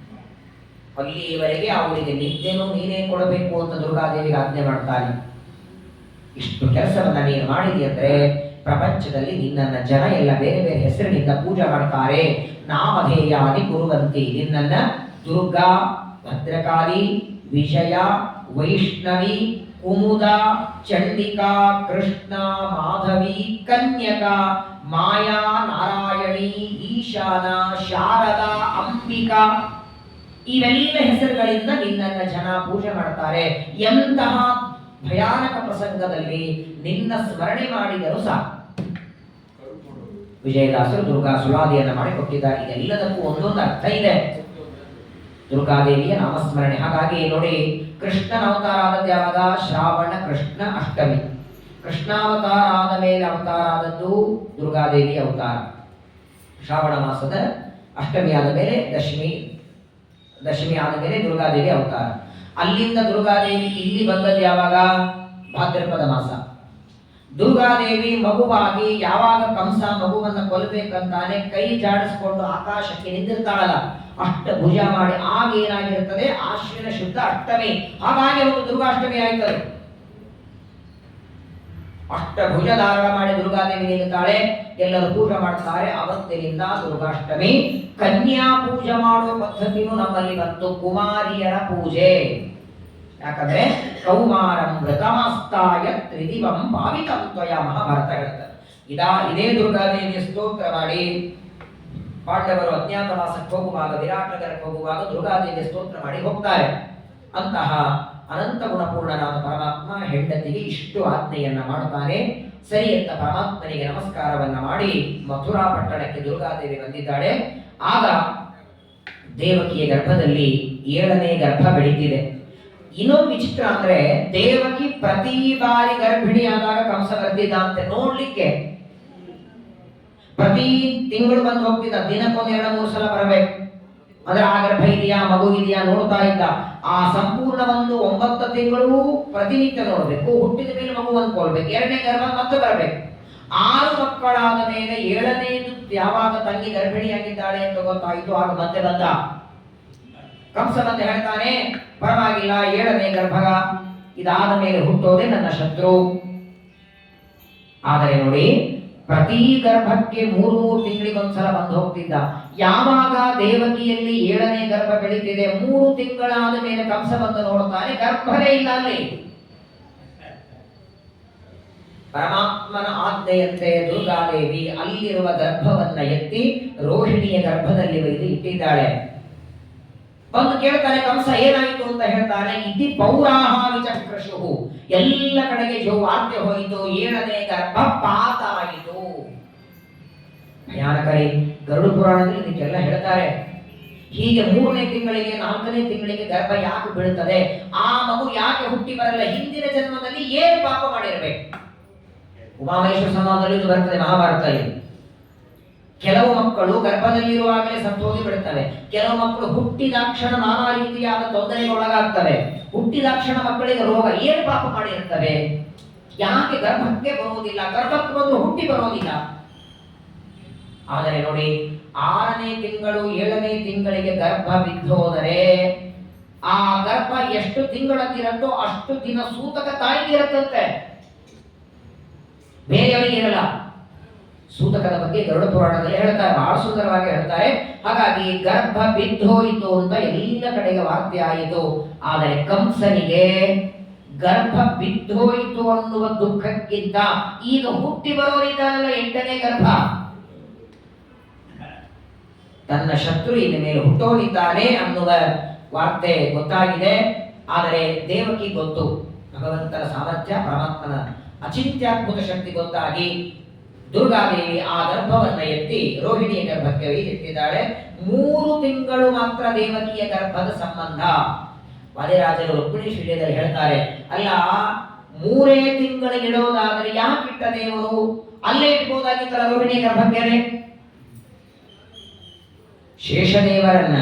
ಅಲ್ಲಿಯವರೆಗೆ ಅವರಿಗೆ ನಿದ್ದೆನೂ ನೀನೇ ಕೊಡಬೇಕು ಅಂತ ದುರ್ಗಾದೇವಿಗೆ ಆಜ್ಞೆ ಮಾಡ್ತಾನೆ. ಇಷ್ಟು ಕೆಲಸವನ್ನ ನೀನು ಮಾಡಿದೆಯಂದ್ರೆ ಪ್ರಪಂಚದಲ್ಲಿ ನಿನ್ನನ್ನ ಜನ ಎಲ್ಲ ಬೇರೆ ಬೇರೆ ಹೆಸರಿನಿಂದ ಪೂಜೆ ಮಾಡ್ತಾರೆ. ನಾಮಧೇಯಾನಿ ಕುರುವಂತಿ. ನಿನ್ನನ್ನ ದುರ್ಗಾ, ಭದ್ರಕಾಳಿ, ವಿಜಯ, ವೈಷ್ಣವಿ, ಕುಮುದ, ಚಂಡಿಕಾ, ಕೃಷ್ಣ, ಮಾಧವಿ, ಕನ್ಯಕಾ, ಮಾಯಾ, ನಾರಾಯಣಿ, ಈಶಾನ, ಶಾರದಾ, ಅಂಬಿಕಾ ಇವೆಲ್ಲ ಹೆಸರುಗಳಿಂದ ನಿನ್ನನ್ನ ಜನ ಪೂಜೆ ಮಾಡ್ತಾರೆ. ಎಂತಹ ಭಯಾನಕ ಪ್ರಸಂಗದಲ್ಲಿ ನಿನ್ನ ಸ್ಮರಣೆ ಮಾಡಿದರೂ ಸಾಕು. ವಿಜಯದಾಸರು ದುರ್ಗಾ ಸುಳಾದಿಯನ್ನ ಮಾಡಿಕೊಟ್ಟಿದ್ದಾರೆ. ಇದೆಲ್ಲದಕ್ಕೂ ಒಂದೊಂದು ಅರ್ಥ ಇದೆ. ದುರ್ಗಾದೇವಿಯ ನಾಮಸ್ಮರಣೆ. ಹಾಗಾಗಿ ನೋಡಿ, ಕೃಷ್ಣನ ಅವತಾರ ಆದದ್ದು ಯಾವಾಗ? ಶ್ರಾವಣ ಕೃಷ್ಣ ಅಷ್ಟಮಿ. ಕೃಷ್ಣಾವತಾರ ಆದ ಮೇಲೆ ಅವತಾರ ಆದದ್ದು ದುರ್ಗಾದೇವಿಯ ಅವತಾರ. ಶ್ರಾವಣ ಮಾಸದ ಅಷ್ಟಮಿ ಆದ ಮೇಲೆ ದಶಮಿ ಆದ ಮೇಲೆ ದುರ್ಗಾದೇವಿ ಅವತಾರ. ಅಲ್ಲಿಂದ ದುರ್ಗಾದೇವಿ ಇಲ್ಲಿ ಬಂದದ್ದು ಯಾವಾಗ? ಭಾದ್ರಪದ ಮಾಸ. ದುರ್ಗಾದೇವಿ ಮಗುವಾಗಿ ಯಾವಾಗ ಕಂಸ ಮಗುವನ್ನ ಕೊಲ್ಲಬೇಕಂತಾನೆ ಕೈ ಜಾಡಿಸ್ಕೊಂಡು ಆಕಾಶಕ್ಕೆ ನಿಂತಿರ್ತಾಳಲ್ಲ, ಅಷ್ಟ ಭುಜ ಮಾಡಿ, ಆಗ ಏನಾಗಿರ್ತದೆ? ಆಶ್ವಿನ ಶುದ್ಧ ಅಷ್ಟಮಿ. ಹಾಗಾಗಿ ಒಂದು ದುರ್ಗಾಷ್ಟಮಿ ಆಯ್ತದೆ. ಅಷ್ಟಭುಜ ಧಾರಣ ಮಾಡಿ ದುರ್ಗಾದೇವಿ ನಿಲ್ತಾಳೆ. ಎಲ್ಲರೂ ಪೂಜೆ ಮಾಡ್ತಾರೆ. ಅವತ್ತಿನಿಂದ ದುರ್ಗಾಷ್ಟಮಿ. ಕನ್ಯಾ ಪೂಜೆ ಮಾಡುವ ಪದ್ಧತಿಯು ನಮ್ಮಲ್ಲಿ ಬಂತು. ಕುಮಾರಿಯರ ಪೂಜೆ. ಯಾಕಂದ್ರೆ ಕೌಮಾರಂ ವೃತಮಸ್ತಾಯ ತ್ರಿದಿವಂ ಪಾವಿತಂ ತ್ವಯ ಮಹಾಭಾರತ ಹೇಳ್ತಾರೆ. ಇದೇ ದುರ್ಗಾದೇವಿಯ ಸ್ತೋತ್ರ ಮಾಡಿ ಪಾಂಡವರು ಅಜ್ಞಾತವಾಸಕ್ಕೆ ಹೋಗುವಾಗ, ವಿರಾಟ ನಗರಕ್ಕೆ ಹೋಗುವಾಗ ದುರ್ಗಾದೇವಿಯ ಸ್ತೋತ್ರ ಮಾಡಿ ಹೋಗ್ತಾರೆ. ಅಂತಹ ಅನಂತ ಗುಣಪೂರ್ಣನಾದ ಪರಮಾತ್ಮ ಹೆಂಡತಿಗೆ ಇಷ್ಟು ಆಜ್ಞೆಯನ್ನ ಮಾಡುತ್ತಾನೆ. ಸರಿ ಅಂತ ಪರಮಾತ್ಮನಿಗೆ ನಮಸ್ಕಾರವನ್ನ ಮಾಡಿ ಮಥುರಾ ಪಟ್ಟಣಕ್ಕೆ ದುರ್ಗಾದೇವಿ ಬಂದಿದ್ದಾಳೆ. ಆಗ ದೇವಕಿಯ ಗರ್ಭದಲ್ಲಿ 7ನೇ ಗರ್ಭ ಬೆಳೀತಿದೆ. ಇನ್ನೊಂದು ವಿಚಿತ್ರ ಅಂದ್ರೆ, ದೇವಕಿ ಪ್ರತಿ ಬಾರಿ ಗರ್ಭಿಣಿಯಾದಾಗ ಕಂಸ ಬರ್ತಿದ್ದ ಅಂತೆ ನೋಡ್ಲಿಕ್ಕೆ. ಪ್ರತಿ ತಿಂಗಳು ಬಂದು ಹೋಗ್ತಿದ್ದ, ದಿನಕ್ಕೊಂದು 2-3 ಸಲ ಬರಬೇಕು. ಅಂದ್ರೆ ಆ ಗರ್ಭ ಇದೆಯಾ, ಮಗು ಇದೆಯಾ ನೋಡ್ತಾ ಇದ್ದ. ಆ ಸಂಪೂರ್ಣ ಒಂದು 9 ತಿಂಗಳು ಪ್ರತಿನಿತ್ಯ ನೋಡ್ಬೇಕು. ಹುಟ್ಟಿದ ಮೇಲೆ ಮಗು ಅಂದ್ಕೊಳ್ಬೇಕು, 2ನೇ ಗರ್ಭ ಮತ್ತೆ ಬರಬೇಕು. 6 ಮಕ್ಕಳಾದ ಮೇಲೆ 7ನೇದು ಯಾವಾಗ ತಂಗಿ ಗರ್ಭಿಣಿಯಾಗಿದ್ದಾಳೆ ಅಂತ ಗೊತ್ತಾಯಿತು. ಆಗ ಮತ್ತೆ ಬಂದ ಕಂಸ ಮತ್ತೆ ಹೇಳ್ತಾನೆ, ಪರವಾಗಿಲ್ಲ 7ನೇ ಗರ್ಭ ಇದಾದ ಮೇಲೆ ಹುಟ್ಟೋದೇ ನನ್ನ ಶತ್ರು. ಆದರೆ ನೋಡಿ, ಪ್ರತಿ ಗರ್ಭಕ್ಕೆ 3 ತಿಂಗಳಿಗೊಂದ್ಸಲ ಬಂದು ಹೋಗ್ತಿದ್ದ. ಯಾವಾಗ ದೇವಕಿಯಲ್ಲಿ 7ನೇ ಗರ್ಭ ಬೆಳೀತಿದೆ, 3 ತಿಂಗಳಾದ ಮೇಲೆ ಕಂಸ ಬಂದು ನೋಡ್ತಾನೆ, ಗರ್ಭವೇ ಇಲ್ಲ ಅಲ್ಲಿ. ಪರಮಾತ್ಮನ ಆಜ್ಞೆಯಂತೆ ದುರ್ಗಾದೇವಿ ಅಲ್ಲಿರುವ ಗರ್ಭವನ್ನ ಎತ್ತಿ ರೋಹಿಣಿಯ ಗರ್ಭದಲ್ಲಿ ಒಯ್ದು ಇಟ್ಟಿದ್ದಾಳೆ. ಬಂದು ಕೇಳ್ತಾನೆ ಕಂಸ, ಏನಾಯಿತು ಅಂತ ಹೇಳ್ತಾನೆ. ಇತಿ ಪೌರಾಹ ವಿಚಕ್ರಶು, ಎಲ್ಲ ಕಡೆಗೆ ವಾರ್ತೆ ಹೋಯಿತು, 7ನೇ ಗರ್ಭ ಪಾತ ಆಯಿತು. ಭಯಾನಕರಿ. ಗರುಡ ಪುರಾಣದಲ್ಲಿ ಇದಕ್ಕೆಲ್ಲ ಹೇಳ್ತಾರೆ. ಹೀಗೆ 3ನೇ ತಿಂಗಳಿಗೆ 4ನೇ ತಿಂಗಳಿಗೆ ಗರ್ಭ ಯಾಕೆ ಬೀಳುತ್ತದೆ, ಆ ಮಗು ಯಾಕೆ ಹುಟ್ಟಿ ಬರಲ್ಲ, ಹಿಂದಿನ ಜನ್ಮದಲ್ಲಿ ಏನು ಪಾಪ ಮಾಡಿರಬೇಕು. ಉಮಾಮಹೇಶ್ವರ ಸಂವಾದದಲ್ಲಿ ಇದು ಬರ್ತದೆ, ಮಹಾಭಾರತದಲ್ಲಿ. ಕೆಲವು ಮಕ್ಕಳು ಗರ್ಭದಲ್ಲಿರುವಾಗಲೇ ಸತ್ತು ಹೋಗಿ ಬಿಡುತ್ತವೆ. ಕೆಲವು ಮಕ್ಕಳು ಹುಟ್ಟಿದಾಕ್ಷಣ ನಾನಾ ರೀತಿಯಾದ ತೊಂದರೆಗೆ ಒಳಗಾಗ್ತವೆ. ಹುಟ್ಟಿದಾಕ್ಷಣ ಮಕ್ಕಳಿಗೆ ರೋಗ, ಏನು ಪಾಪ ಮಾಡಿರುತ್ತವೆ, ಯಾಕೆ ಗರ್ಭಕ್ಕೆ ಬರುವುದಿಲ್ಲ, ಗರ್ಭಕ್ಕೆ ಬಂದು ಹುಟ್ಟಿ ಬರೋದಿಲ್ಲ. ಆದರೆ ನೋಡಿ, 6ನೇ ತಿಂಗಳು 7ನೇ ತಿಂಗಳಿಗೆ ಗರ್ಭ ಬಿದ್ದೋದರೆ ಆ ಗರ್ಭ ಎಷ್ಟು ತಿಂಗಳಲ್ಲಿರುತ್ತೋ ಅಷ್ಟು ದಿನ ಸೂತಕ ತಾಯಿಗೆ ಇರುತ್ತಂತೆ, ಬೇರೆಯವರಿಗೆ ಇರಲ್ಲ. ಸೂತಕದ ಬಗ್ಗೆ ಗರುಡ ಪುರಾಣದಲ್ಲಿ ಹೇಳ್ತಾರೆ, ಬಹಳ ಸುಂದರವಾಗಿ ಹೇಳ್ತಾರೆ. ಹಾಗಾಗಿ ಗರ್ಭ ಬಿದ್ದೋಯಿತು ಅಂತ ಎಲ್ಲ ಕಡೆಗೆ ವಾರ್ತೆ ಆಯಿತು. ಆದರೆ ಕಂಸನಿಗೆ ಗರ್ಭ ಬಿದ್ದೋಯಿತು ಅನ್ನುವ ದುಃಖಕ್ಕಿಂತ ಈಗ ಹುಟ್ಟಿ ಬರೋರಿದ್ದಾರಲ್ಲ 8ನೇ ಗರ್ಭ, ತನ್ನ ಶತ್ರು ಇನ್ನು ಮೇಲೆ ಹುಟ್ಟೋಳಿದ್ದಾನೆ ಅನ್ನುವ ವಾರ್ತೆ ಗೊತ್ತಾಗಿದೆ. ಆದರೆ ದೇವಕಿ ಗೊತ್ತು, ಭಗವಂತನ ಸಾಮರ್ಥ್ಯ, ಪರಮಾತ್ಮನ ಅಚಿಂತ್ಯದ್ಭುತ ಶಕ್ತಿ ಗೊತ್ತಾಗಿ ದುರ್ಗಾದೇವಿ ಆ ಗರ್ಭವನ್ನ ಎತ್ತಿ ರೋಹಿಣಿಯ ಗರ್ಭಕ್ಕೆ ಎತ್ತಿದ್ದಾಳೆ. 3 ತಿಂಗಳು ಮಾತ್ರ ದೇವಕಿಯ ಗರ್ಭದ ಸಂಬಂಧ. ವಾದಿರಾಜರು ರುಕ್ಮಿಣೀಶ್ ವಿಜಯದಲ್ಲಿ ಹೇಳ್ತಾರೆ, ಅಲ್ಲ 3 ತಿಂಗಳಿಗೆ ಇಡೋದಾದರೆ ಯಾಕಿಟ್ಟ ದೇವರು, ಅಲ್ಲೇ ಇಟ್ಬೋದಾಗಿತ್ತಲ್ಲ ರೋಹಿಣಿಯ ಗರ್ಭಕ್ಕೆ. ಶೇಷದೇವರನ್ನ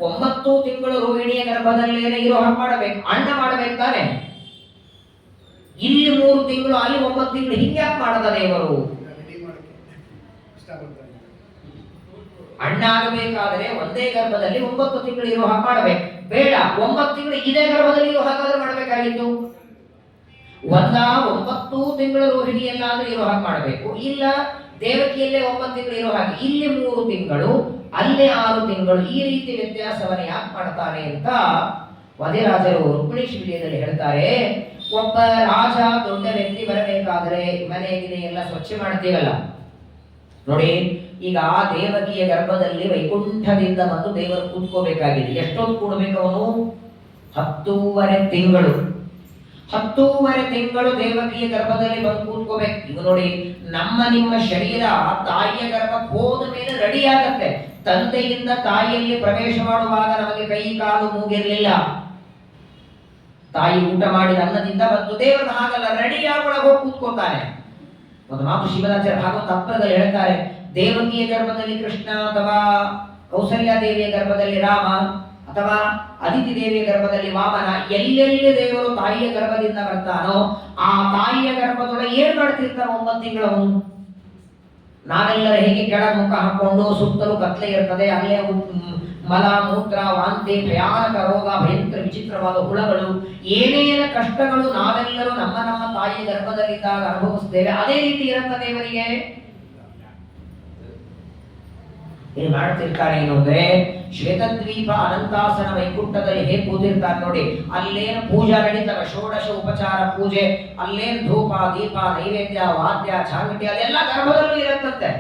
9 ತಿಂಗಳು ರೋಹಿಣಿಯ ಗರ್ಭದಲ್ಲೇನೆ ಇರೋ ಹಾಗೆ ಮಾಡಬೇಕು, ಅಣ್ಣ ಮಾಡಬೇಕು ತಾನೆ. ಇಲ್ಲಿ 3 ತಿಂಗಳು, ಅಲ್ಲಿ 9 ತಿಂಗಳು, ಹಿಂಗ್ಯಾಕೆ ಮಾಡದ ದೇವರು? ಅಣ್ಣ ಆಗಬೇಕಾದರೆ ಒಂದೇ ಗರ್ಭದಲ್ಲಿ 9 ತಿಂಗಳು ಇರೋ ಹಾಗೆ ಮಾಡಬೇಕು. ಬೇಡ, 9 ತಿಂಗಳು ಇದೇ ಗರ್ಭದಲ್ಲಿ ಇರೋ ಹಾಗಾದ್ರೆ ಮಾಡಬೇಕಾಗಿತ್ತು. 9 ತಿಂಗಳು ರೋಹಿಣಿಯಲ್ಲಾದ್ರೂ ಇರೋ ಹಾಗೆ ಮಾಡಬೇಕು, ಇಲ್ಲ ದೇವಕಿಯಲ್ಲೇ 9 ತಿಂಗಳು ಇರೋ ಹಾಗೆ. ಇಲ್ಲಿ 3 ತಿಂಗಳು, ಅಲ್ಲೇ 6 ತಿಂಗಳು, ಈ ರೀತಿ ವ್ಯತ್ಯಾಸವನ್ನು ಯಾಕೆ ಮಾಡ್ತಾನೆ ಅಂತ ವಾದಿರಾಜರು ರುಕ್ಮಿಣೀಶ್ ವಿಜಯದಲ್ಲಿ ಹೇಳ್ತಾರೆ. ಒಬ್ಬ ರಾಜ, ದೊಡ್ಡ ವ್ಯಕ್ತಿ ಬರಬೇಕಾದ್ರೆ ಮನೆಗಿದೆ ಎಲ್ಲ ಸ್ವಚ್ಛ ಮಾಡ್ತೀವಲ್ಲ ನೋಡಿ. ಈಗ ಆ ದೇವಕಿಯ ಗರ್ಭದಲ್ಲಿ ವೈಕುಂಠದಿಂದ ಬಂದು ದೇವರು ಕೂತ್ಕೋಬೇಕಾಗಿದೆ. ಎಷ್ಟೊತ್ತು ಕೂಡಬೇಕು ಅವನು? 10.5 ತಿಂಗಳು. 10.5 ತಿಂಗಳು ದೇವಕಿಯ ಗರ್ಭದಲ್ಲಿ ಬಂದು ಕೂತ್ಕೋಬೇಕು. ಈಗ ನೋಡಿ, ನಿಮ್ಮ ಶರೀರ ತಾಯಿಯ ಗರ್ಭಕ್ಕೆ ಹೋದ ಮೇಲೆ ರೆಡಿ ಆಗತ್ತೆ. ತಂದೆಯಿಂದ ತಾಯಿಯಲ್ಲಿ ಪ್ರವೇಶ ಮಾಡುವಾಗ ನಮಗೆ ಕೈ ಕಾಲು ಮೂಗಿರ್ಲಿಲ್ಲ. ತಾಯಿ ಊಟ ಮಾಡಿದ ಅನ್ನದಿಂದ ಬಂತು. ದೇವರ ಹಾಗಲ್ಲ, ರೆಡಿಯಾಗಿ ಒಳಗೆ ಹೋಗಿ ಕೂತ್ಕೋತಾನೆ. ಒಂದು ಮಾತು ಶಿವರಾಚಾರ್ಯ ಭಾಗವತ ತತ್ವದಲ್ಲಿ ಹೇಳ್ತಾರೆ, ದೇವಕಿಯ ಗರ್ಭದಲ್ಲಿ ಕೃಷ್ಣ, ಅಥವಾ ಕೌಸಲ್ಯ ದೇವಿಯ ಗರ್ಭದಲ್ಲಿ ರಾಮ, ಅಥವಾ ಅದಿತಿ ದೇವಿಯ ಗರ್ಭದಲ್ಲಿ ವಾಮನ, ಎಲ್ಲೆಲ್ಲಿ ದೇವರು ತಾಯಿಯ ಗರ್ಭದಿಂದ ಬರ್ತಾನೋ ಆ ತಾಯಿಯ ಗರ್ಭದೊಳಗೆ ಏನ್ ಮಾಡ್ತಿರ್ತಾನೋ 9 ತಿಂಗಳು. ನಾವೆಲ್ಲರ ಹೇಗೆ ಕೆಳಗೆ ಮುಖ ಹಾಕೊಂಡು ಸುತ್ತಲೂ ಕತ್ಲೆ ಇರ್ತದೆ, ಅಲ್ಲೇ ಮಲ ಮೂತ್ರ ವಾಂತಿ, ಭಯಾನಕ ರೋಗ, ಭಯಂಕರ ವಿಚಿತ್ರವಾದ ಹುಳಗಳು, ಏನೇನ ಕಷ್ಟಗಳು ನಾವೆಲ್ಲರೂ ನಮ್ಮ ತಾಯಿಯ ಏನ್ ಮಾಡ್ತಿರ್ತಾನೆ ಏನು ಅಂದ್ರೆ, ಶ್ವೇತದ್ವೀಪ ಅನಂತಾಸನ ವೈಕುಂಠದಲ್ಲಿ ಹೇಗೆ ಕೂತಿರ್ತಾರೆ ನೋಡಿ, ಅಲ್ಲೇನು ಪೂಜಾ ನಡೀತವೆ, ಷೋಡಶ ಉಪಚಾರ ಪೂಜೆ, ಅಲ್ಲೇನು ಧೂಪ ದೀಪ ನೈವೇದ್ಯ ವಾದ್ಯ ಚಾಂಗಟಿ ಅದೆಲ್ಲ ಗರ್ಭದಲ್ಲೂ ಇರುತ್ತಂತೆ.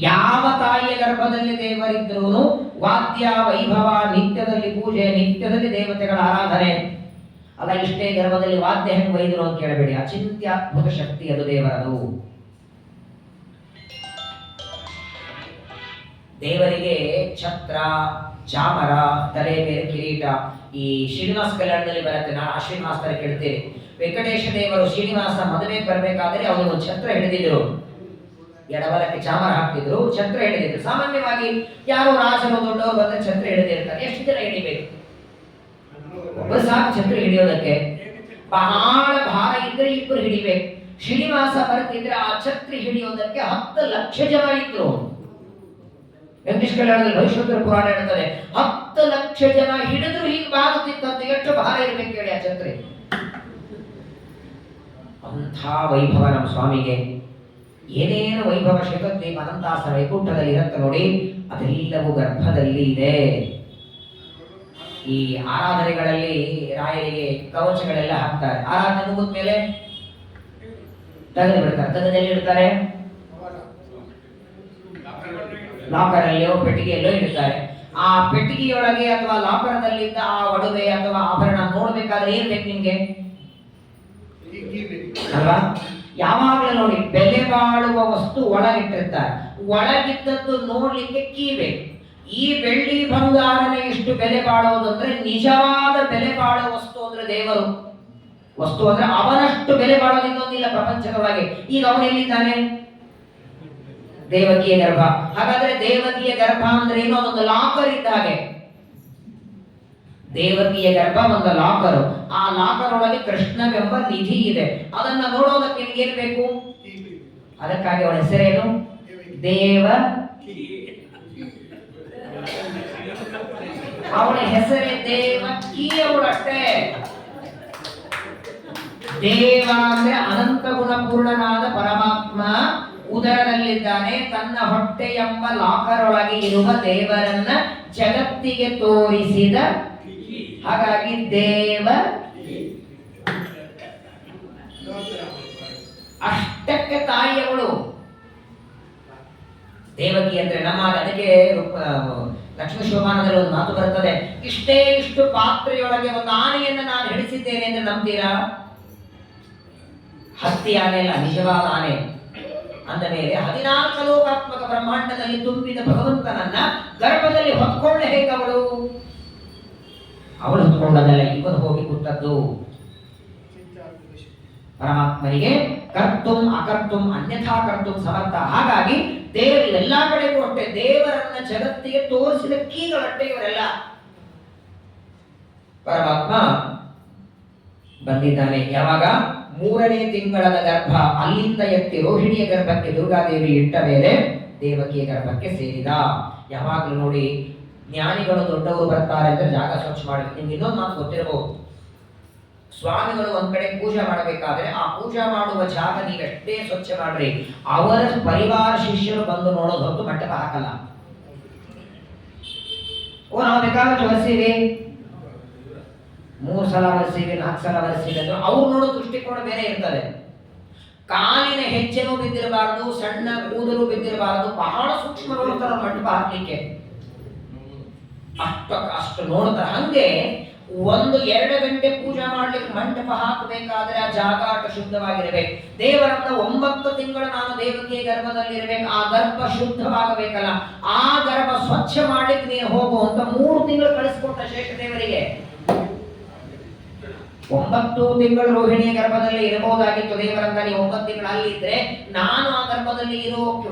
ಯಾವ ತಾಯಿಯ ಗರ್ಭದಲ್ಲಿ ದೇವರಿದ್ರೂ ವಾದ್ಯ ವೈಭವ, ನಿತ್ಯದಲ್ಲಿ ಪೂಜೆ, ನಿತ್ಯದಲ್ಲಿ ದೇವತೆಗಳ ಆರಾಧನೆ. ಅಲ್ಲ, ಇಷ್ಟೇ ಗರ್ಭದಲ್ಲಿ ವಾದ್ಯ ಹೆಂಗ್ ವೈದ್ರು ಅಂತ ಕೇಳಬೇಡಿ, ಅಚಿಂತ್ಯ ಅದ್ಭುತ ಶಕ್ತಿ ಅದು ದೇವರದು. ದೇವರಿಗೆ ಛತ್ರ, ಚಾಮರ, ತಲೆ ಮೇಲೆ ಕಿರೀಟ. ಈ ಶ್ರೀನಿವಾಸ ಕಲ್ಯಾಣದಲ್ಲಿ ಬರುತ್ತೆ, ನಾನು ಅಶ್ವಿನ್ ಮಾಸ್ತರ ಕೇಳ್ತೇವೆ. ವೆಂಕಟೇಶ ದೇವರು ಶ್ರೀನಿವಾಸ ಮದುವೆಗೆ ಬರಬೇಕಾದ್ರೆ ಅವನಿಗೆ ಒಂದು ಛತ್ರ ಹಿಡಿದಿದ್ರು, ಎಡಬಲಕ್ಕೆ ಚಾಮರ ಹಾಕ್ತಿದ್ರು, ಛತ್ರ ಹಿಡಿದಿದ್ರು. ಸಾಮಾನ್ಯವಾಗಿ ಯಾರೋ ರಾಜರು ದೊಡ್ಡವರು ಬಂದ್ರೆ ಛತ್ರ ಹಿಡಿದಿರ್ತಾರೆ, ಎಷ್ಟು ಜನ ಹಿಡಿಬೇಕು? ಒಬ್ಬರು ಸಾಕು ಛತ್ರ ಹಿಡಿಯೋದಕ್ಕೆ. ಬಹಳ ಭಾರ ಇದ್ರೆ ಇಬ್ಬರು ಹಿಡಿಬೇಕು. ಶ್ರೀನಿವಾಸ ಬರ್ತಿದ್ರೆ ಆ ಛತ್ರಿ ಹಿಡಿಯೋದಕ್ಕೆ 10 ಲಕ್ಷ ಜನ ಇದ್ರು. ವೆಂಕಟೇಶ ಕಲ್ಯಾಣದಲ್ಲಿ ಭವಿಷ್ಯೋತ್ತರ ಪುರಾಣ ಹೇಳ್ತದೆ, 10 ಲಕ್ಷ ಜನ ಹಿಡಿದ್ರು ಹೀಗೆ ಬಾಗುತ್ತಿತ್ತಂತೆ. ಎಷ್ಟು ಭಾರ ಇರ್ಬೇಕು ಹೇಳಿ ಆ ಛತ್ರಿ. ಅಂಥ ವೈಭವ ನಮ್ಮ ಸ್ವಾಮಿಗೆ. ಏನೇನು ವೈಭವ ಶ್ವೇತದ್ವೀಪ ಅನಂತಾಸನ ವೈಕುಂಠದಲ್ಲಿ ಇರುತ್ತೆ ನೋಡಿ, ಅದೆಲ್ಲವೂ ಗರ್ಭದಲ್ಲಿ ಇದೆ. ಈ ಆರಾಧನೆಗಳಲ್ಲಿ ರಾಯರಿಗೆ ಕವಚಗಳೆಲ್ಲ ಹಾಕ್ತಾರೆ. ಆರಾಧನೆ ಮುಗಿದ ಮೇಲೆ ತೆಗೆದು ಬಿಡ್ತಾರೆ. ತೆಗೆದಲ್ಲಿ ಇಡ್ತಾರೆ, ಲಾಕರ್ ಅಲ್ಲಿಯೋ ಪೆಟ್ಟಿಗೆಯಲ್ಲೋ ಇಡ್ತಾರೆ. ಆ ಪೆಟ್ಟಿಗೆಯೊಳಗೆ ಅಥವಾ ಲಾಕರದಲ್ಲಿದ್ದ ಆ ಒಡವೆ ಅಥವಾ ಆಭರಣ ನೋಡ್ಬೇಕಾದ್ರೆ ಏನ್ ಬೇಕು ನಿಮ್ಗೆ ಅಲ್ವಾ? ಯಾವಾಗಲೂ ನೋಡಿ, ಬೆಲೆ ಬಾಳುವ ವಸ್ತು ಒಳಗಿಟ್ಟಿರ್ತಾರೆ, ಒಳಗಿದ್ದದ್ದು ನೋಡ್ಲಿಕ್ಕೆ ಕೀ ಬೇಕು. ಈ ಬೆಳ್ಳಿ ಬಂಗಾರನೇ ಇಷ್ಟು ಬೆಲೆ ಬಾಳೋದಂದ್ರೆ ನಿಜವಾದ ಬೆಲೆ ಬಾಳುವ ವಸ್ತು ಅಂದ್ರೆ ದೇವರು. ವಸ್ತು ಅಂದ್ರೆ ಅವನಷ್ಟು ಬೆಲೆ ಬಾಳೋದು ಇನ್ನೊಂದಿಲ್ಲ ಪ್ರಪಂಚದೊಳಗೆ. ಈಗ ಅವನೆಲ್ಲಿದ್ದಾನೆ? ದೇವಕಿಯ ಗರ್ಭ. ಹಾಗಾದ್ರೆ ದೇವಕಿಯ ಗರ್ಭ ಅಂದ್ರೆ ಏನೋ ಒಂದು ಲಾಕರ್ ಇದ್ದ ಹಾಗೆ. ದೇವಕಿಯ ಗರ್ಭ ಒಂದು ಲಾಕರ್. ಆ ಲಾಕರ್ ಒಳಗೆ ಕೃಷ್ಣವೆಂಬ ನಿಧಿ ಇದೆ. ಅದನ್ನ ನೋಡೋದಕ್ಕೆ ನಿಮ್ಗೇನು ಬೇಕು? ಅದಕ್ಕಾಗಿ ಅವಳ ಹೆಸರೇನು? ದೇವ. ಅವಳ ಹೆಸರೇ ದೇವಕಿ. ಅವಳಷ್ಟೇ. ದೇವ ಅಂದ್ರೆ ಅನಂತ ಗುಣಪೂರ್ಣನಾದ ಪರಮಾತ್ಮ ಉದರದಲ್ಲಿದ್ದಾನೆ. ತನ್ನ ಹೊಟ್ಟೆ ಎಂಬ ಲಾಕರ್ ಒಳಗೆ ಇರುವ ದೇವರನ್ನ ಜಗತ್ತಿಗೆ ತೋರಿಸಿದ. ಹಾಗಾಗಿ ದೇವ. ಅಷ್ಟಕ್ಕೆ ತಾಯಿಯವಳು ದೇವಕಿ ಅಂದ್ರೆ ನಮ್ಮ. ಅದಕ್ಕೆ ಲಕ್ಷ್ಮೀ ಶೋಭಾನದಲ್ಲಿ ಒಂದು ಮಾತು ಬರ್ತದೆ, ಇಷ್ಟೇ ಇಷ್ಟು ಪಾತ್ರೆಯೊಳಗೆ ಒಂದು ಆನೆಯನ್ನು ನಾನು ಹಿಡಿಸಿದ್ದೇನೆ ಅಂದ್ರೆ ನಂಬ್ತೀರಾ? ಹತ್ತಿ ಆನೆ ಅಲ್ಲ, ನಿಜವಾದ ಆನೆ. ಅಂದ ಮೇಲೆ 14 ಲೋಕಾತ್ಮಕ ಬ್ರಹ್ಮಾಂಡದಲ್ಲಿ ತುಂಬಿದ ಭಗವಂತನನ್ನ ಗರ್ಭದಲ್ಲಿ ಹೊತ್ಕೊಂಡ ಹೇಗೆ ಅವಳು ಹೊತ್ಕೊಂಡದಲ್ಲ, ಇವನು ಹೋಗಿ ಕೂತದ್ದು. ಪರಮಾತ್ಮನಿಗೆ ಕರ್ತುಂ ಅಕರ್ತುಂ ಅನ್ಯಥಾ ಕರ್ತುಂ ಸಮರ್ಥ. ಹಾಗಾಗಿ ದೇವರು ಎಲ್ಲಾ ಕಡೆಗೂ ಅಷ್ಟೇ ದೇವರನ್ನ ಜಗತ್ತಿಗೆ ತೋರಿಸಿದ ಕೀಗಳಷ್ಟೇ ಇವರೆಲ್ಲ. ಪರಮಾತ್ಮ ಬಂದಿದ್ದಾನೆ ಯಾವಾಗ? 3ನೇ ತಿಂಗಳದ ಗರ್ಭ ಅಲ್ಲಿಂದ ಎತ್ತಿ ರೋಹಿಣಿಯ ಗರ್ಭಕ್ಕೆ ದುರ್ಗಾದೇವಿ ಇಟ್ಟ ಮೇಲೆ ದೇವಕಿಯ ಗರ್ಭಕ್ಕೆ ಸೇರಿದ. ಯಾವಾಗಲೂ ನೋಡಿ, ಜ್ಞಾನಿಗಳು ದೊಡ್ಡವರು ಬರ್ತಾರೆ ಅಂದ್ರೆ ಜಾಗ ಸ್ವಚ್ಛ ಮಾಡಬೇಕು. ನಿಮ್ಗೆ ಇನ್ನೊಂದು ಮಾತು ಗೊತ್ತಿರಬಹುದು, ಸ್ವಾಮಿಗಳು ಒಂದ್ ಕಡೆ ಪೂಜೆ ಮಾಡಬೇಕಾದ್ರೆ ಆ ಪೂಜಾ ಮಾಡುವ ಜಾಗ ನೀವೆಷ್ಟೇ ಸ್ವಚ್ಛ ಮಾಡ್ರಿ, ಅವರ ಪರಿವಾರ ಶಿಷ್ಯರು ಬಂದು ನೋಡೋದು ಹೊತ್ತು ಮಂಟಪ ಹಾಕಲ್ಲ. ನಾವು ಬೇಕಾದಷ್ಟು ಒರೆಸಿವಿ, 3 ಸಲ ಒರೆಸಿವಿ, 4 ಸಲ ಒರೆಸಿವಿ ಅಂದ್ರೆ ಅವ್ರು ನೋಡೋ ದೃಷ್ಟಿಕೋನ ಬೇರೆ ಇರ್ತದೆ. ಕಾಲಿನ ಹೆಜ್ಜೆನೂ ಬಿದ್ದಿರಬಾರ್ದು, ಸಣ್ಣ ಕೂದಲು ಬಿದ್ದಿರಬಾರ್ದು, ಬಹಳ ಸೂಕ್ಷ್ಮ ನೋಡ್ತಾರ ಮಂಟಪ ಹಾಕ್ಲಿಕ್ಕೆ. ಅಷ್ಟು ನೋಡ್ತಾರೆ. ಹಂಗೆ 1-2 ಗಂಟೆ ಪೂಜೆ ಮಾಡ್ಲಿಕ್ಕೆ ಮಂಟಪ ಹಾಕಬೇಕಾದ್ರೆ ಆ ಜಾಗ ಅಷ್ಟು ಶುದ್ಧವಾಗಿರ್ಬೇಕು. ದೇವರನ್ನ 9 ತಿಂಗಳು ನಾನು ದೇವಕಿಯ ಗರ್ಭದಲ್ಲಿ ಇರ್ಬೇಕು, ಆ ಗರ್ಭ ಶುದ್ಧವಾಗಬೇಕಲ್ಲ. ಆ ಗರ್ಭ ಸ್ವಚ್ಛ ಮಾಡ್ಲಿಕ್ಕೆ ನೀನು ಹೋಗು ಅಂತ 3 ತಿಂಗಳು ಕಳಿಸ್ಕೊಟ್ಟ ಶೇಷದೇವರಿಗೆ. 9 ತಿಂಗಳು ರೋಹಿಣಿಯ ಗರ್ಭದಲ್ಲಿ ಇರಬಹುದಾಗಿತ್ತು ದೇವರಂತ. ನೀವು 9 ತಿಂಗಳು ಅಲ್ಲಿ ಇದ್ರೆ ನಾನು ಆ ಗರ್ಭದಲ್ಲಿ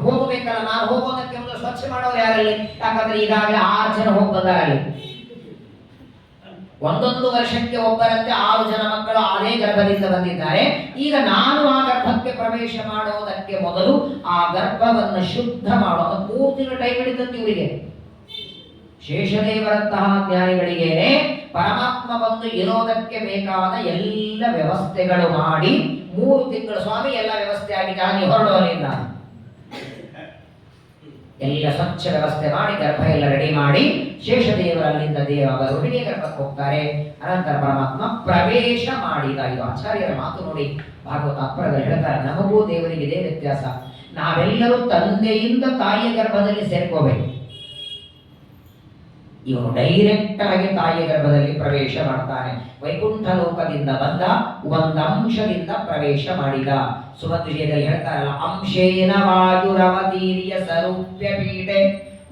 ಹೋಗಬೇಕಲ್ಲ. ನಾನು ಹೋಗೋದಕ್ಕೆ ಒಂದು ಸ್ವಚ್ಛ ಮಾಡೋರು ಯಾರಲ್ಲಿ? ಯಾಕಂದ್ರೆ ಈಗಾಗಲೇ 6 ಜನ ಹೋಗಿ ಬಂದಾರಲ್ಲಿ. 1 ವರ್ಷಕ್ಕೆ ಒಬ್ಬರಂತೆ 6 ಜನ ಮಕ್ಕಳು ಅದೇ ಗರ್ಭದಿಂದ ಬಂದಿದ್ದಾರೆ. ಈಗ ನಾನು ಆ ಗರ್ಭಕ್ಕೆ ಪ್ರವೇಶ ಮಾಡೋದಕ್ಕೆ ಮೊದಲು ಆ ಗರ್ಭವನ್ನು ಶುದ್ಧ ಮಾಡೋದು 3 ತಿಂಗಳು ಟೈಮ್ ಹಿಡಿದಂತೆ ಇವರಿಗೆ. ಶೇಷದೇವರಂತಹ ಜ್ಞಾನಿಗಳಿಗೇನೆ ಪರಮಾತ್ಮ ಬಂದು ಇರೋದಕ್ಕೆ ಬೇಕಾದ ಎಲ್ಲ ವ್ಯವಸ್ಥೆಗಳು ಮಾಡಿ 3 ತಿಂಗಳು ಸ್ವಾಮಿ ಎಲ್ಲ ವ್ಯವಸ್ಥೆ ಆಗಿದೆ, ಆಗಿ ಹೊರಡೋರಿಲ್ಲ. ಎಲ್ಲ ಸ್ವಚ್ಛ ವ್ಯವಸ್ಥೆ ಮಾಡಿ ಗರ್ಭ ಎಲ್ಲ ರೆಡಿ ಮಾಡಿ ಶೇಷದೇವರಲ್ಲಿಂದ ರೋಹಿಣಿಯ ಗರ್ಭಕ್ಕೆ ಹೋಗ್ತಾರೆ. ಅನಂತರ ಪರಮಾತ್ಮ ಪ್ರವೇಶ ಮಾಡಿದ. ಇದು ಆಚಾರ್ಯರ ಮಾತು ನೋಡಿ, ಭಾಗವತ ಅಪ್ಪರದಲ್ಲಿ ಹೇಳ್ತಾರೆ, ನಮಗೂ ದೇವರಿಗೆ ಇದೇ ವ್ಯತ್ಯಾಸ. ನಾವೆಲ್ಲರೂ ತಂದೆಯಿಂದ ತಾಯಿಯ ಗರ್ಭದಲ್ಲಿ ಸೇರ್ಕೋಬೇಕು. ಇವನು ಡೈರೆಕ್ಟ್ ಆಗಿ ತಾಯಿಯ ಗರ್ಭದಲ್ಲಿ ಪ್ರವೇಶ ಮಾಡ್ತಾನೆ. ವೈಕುಂಠ ಲೋಕದಿಂದ ಬಂದ ಒಂದಂಶದಿಂದ ಪ್ರವೇಶ ಮಾಡಿದ. ಸುಮಧ್ವಿಜಯದಲ್ಲಿ ಹೇಳ್ತಾರಲ್ಲ, ಅಂಶೇನ ವಾಯುರವತೀರ್ಯ ಸರೂಪ್ಯ ಪೀಠೆ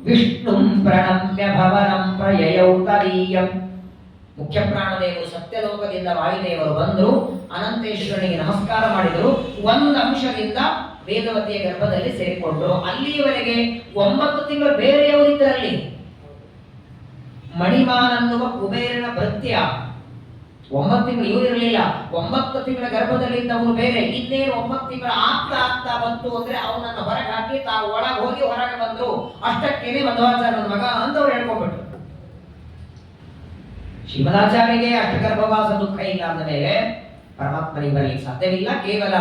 ವಿಷ್ಣುಂ ಪ್ರಣಮ್ಯ ಭವನಂ ಪ್ರಯಯೌ ತದೀಯಂ. ಮುಖ್ಯ ಪ್ರಾಣದೇವರು ಸತ್ಯಲೋಕದಿಂದ ವಾಯುದೇವರು ಬಂದರು, ಅನಂತೇಶ್ವರನಿಗೆ ನಮಸ್ಕಾರ ಮಾಡಿದರು. ಒಂದಂಶದಿಂದ ವೇದವತಿಯ ಗರ್ಭದಲ್ಲಿ ಸೇರಿಕೊಂಡರು. ಅಲ್ಲಿಯವರೆಗೆ 9 ತಿಂಗಳು ಬೇರೆಯವರಿದ್ದರಲ್ಲಿ. ಮಣಿಮಾನನ್ನುವ ಕುಬೇರನ ಭೃತ್ಯ 9 ತಿಂಗಳು ಇವರು ಇರಲಿಲ್ಲ. 9 ತಿಂಗಳ ಗರ್ಭದಲ್ಲಿದ್ದವನು ಬೇರೆ. ಇನ್ನೇನು 9 ತಿಂಗಳ ಆಗ್ತಾ ಬಂತು ಅಂದ್ರೆ ಅವನನ್ನು ಹೊರಗೆ ಹಾಕಿ ತಾವು ಒಳಗೆ ಹೋಗಿ ಹೊರಗೆ ಬಂದ್ರು. ಅಷ್ಟಕ್ಕೇನೆ ಮಧ್ವಾಚಾರ್ಯನ ಮಗ ಅಂತವ್ರು ಹೇಳ್ಕೊಂಡ್ಬಿಟ್ರು. ಶ್ರೀಮದಾಚಾರ್ಯರಿಗೆ ಅಷ್ಟ ಗರ್ಭವಾಸ ದುಃಖ ಇಲ್ಲ ಅಂದ ಮೇಲೆ ಪರಮಾತ್ಮನಿಗೆ ಬರಲಿಕ್ಕೆ ಸಾಧ್ಯವಿಲ್ಲ. ಕೇವಲ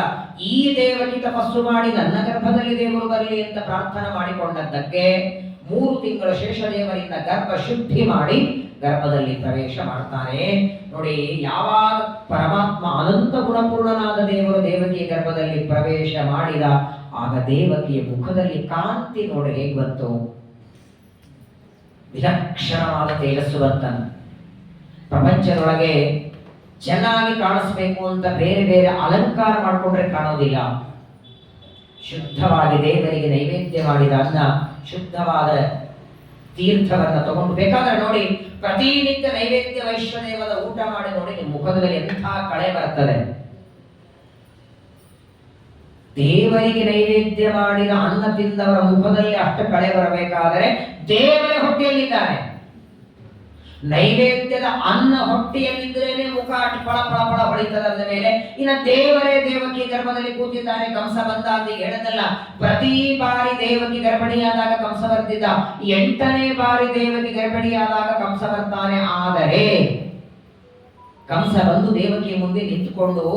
ಈ ದೇವಕಿ ತಪಸ್ಸು ಮಾಡಿ ನನ್ನ ಗರ್ಭದಲ್ಲಿ ದೇವರು ಬರಲಿ ಅಂತ ಪ್ರಾರ್ಥನೆ ಮಾಡಿಕೊಂಡದ್ದಕ್ಕೆ 3 ತಿಂಗಳ ಶೇಷದೇವರಿಂದ ಗರ್ಭ ಶುದ್ಧಿ ಮಾಡಿ ಗರ್ಭದಲ್ಲಿ ಪ್ರವೇಶ ಮಾಡ್ತಾನೆ. ನೋಡಿ, ಯಾವಾಗ ಪರಮಾತ್ಮ ಅನಂತ ಗುಣಪೂರ್ಣನಾದ ದೇವರು ದೇವಕಿಯ ಗರ್ಭದಲ್ಲಿ ಪ್ರವೇಶ ಮಾಡಿದ, ಆಗ ದೇವಕಿಯ ಮುಖದಲ್ಲಿ ಕಾಂತಿ ನೋಡಿ ಹೇಗೆ ಬಂತು. ವಿಲಕ್ಷಣವಾದ ತೇಜಸ್ಸು ಬಂತನು. ಪ್ರಪಂಚದೊಳಗೆ ಚೆನ್ನಾಗಿ ಕಾಣಿಸ್ಬೇಕು ಅಂತ ಬೇರೆ ಬೇರೆ ಅಲಂಕಾರ ಮಾಡಿಕೊಂಡ್ರೆ ಕಾಣೋದಿಲ್ಲ. ಶುದ್ಧವಾಗಿ ದೇವರಿಗೆ ನೈವೇದ್ಯ ಮಾಡಿದ ಅನ್ನ, ಶುದ್ಧವಾದ ತೀರ್ಥವನ್ನ ತಗೊಂಡು ಬೇಕಾದ್ರೆ ನೋಡಿ, ಪ್ರತಿನಿತ್ಯ ನೈವೇದ್ಯ ವೈಶ್ವದೇವದ ಊಟ ಮಾಡಿ ನೋಡಿ, ನಿಮ್ಮ ಮುಖದ ಮೇಲೆ ಎಂಥ ಕಳೆ ಬರ್ತದೆ. ದೇವರಿಗೆ ನೈವೇದ್ಯ ಮಾಡಿದ ಅನ್ನ ತಿಂದವರ ಮುಖದಲ್ಲಿ ಅಷ್ಟು ಕಳೆ ಬರಬೇಕಾದರೆ ದೇವರ ಹೊಟ್ಟೆಯಲ್ಲಿದ್ದಾನೆ. ನೈವೇದ್ಯದ ಅನ್ನ ಹೊಟ್ಟೆಯಲ್ಲಿದ್ದರೇನೆ ಮುಖ ಅಷ್ಟು ಫಳ ಫಳ ಫಳ ಹೊಳಿತದಂದ ಮೇಲೆ ಇನ್ನ ದೇವರೇ ದೇವಕಿ ಗರ್ಭದಲ್ಲಿ ಕೂತಿದ್ದಾನೆ. ಕಂಸ ಬಂದ ಅಂತ ಹೇಳದಲ್ಲ. ಪ್ರತಿ ಬಾರಿ ದೇವಕಿ ಗರ್ಭಿಣಿಯಾದಾಗ ಕಂಸ ಬರ್ತಿದ್ದ. 8ನೇ ಬಾರಿ ದೇವಕಿ ಗರ್ಭಿಣಿಯಾದಾಗ ಕಂಸ ಬರ್ತಾನೆ. ಆದರೆ ಕಂಸ ಬಂದು ದೇವಕಿಯ ಮುಂದೆ ನಿಂತುಕೊಂಡು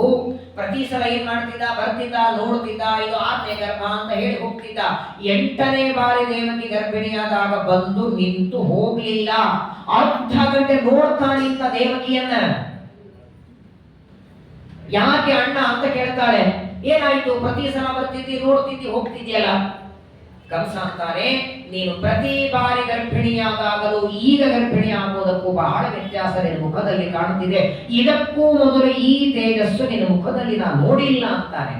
ಪ್ರತಿ ಸಲ ಏನ್ ಮಾಡ್ತಿದ್ದ, ಬರ್ತಿದ್ದ, ನೋಡ್ತಿದ್ದ, ಇದು 6ನೇ ಗರ್ಭ ಅಂತ ಹೇಳಿ ಹೋಗ್ತಿದ್ದ. 8ನೇ ಬಾರಿ ದೇವಕಿ ಗರ್ಭಿಣಿಯಾದಾಗ ಬಂದು ನಿಂತು ಹೋಗ್ಲಿಲ್ಲ. ಅರ್ಧ ಗಂಟೆ ನೋಡ್ತಾನಿಂತ ದೇವಕಿಯನ್ನ. ಯಾಕೆ ಅಣ್ಣ ಅಂತ ಕೇಳ್ತಾಳೆ. ಏನಾಯ್ತು, ಪ್ರತಿ ಸಲ ಬರ್ತಿದ್ದಿ, ನೋಡ್ತಿದ್ದಿ, ಹೋಗ್ತಿದ್ಯಲ್ಲ. ಕಂಸ ಅಂತಾನೆ, ನೀನು ಪ್ರತಿ ಬಾರಿ ಗರ್ಭಿಣಿಯಾದಾಗಲೂ ಈಗ ಗರ್ಭಿಣಿ ಆಗೋದಕ್ಕೂ ಬಹಳ ವ್ಯತ್ಯಾಸ ನಿನ್ನ ಮುಖದಲ್ಲಿ ಕಾಣುತ್ತಿದೆ. ಇದಕ್ಕೂ ಮೊದಲು ಈ ತೇಜಸ್ಸು ನಿನ್ನ ಮುಖದಲ್ಲಿ ನಾನು ನೋಡಿಲ್ಲ ಅಂತಾನೆ.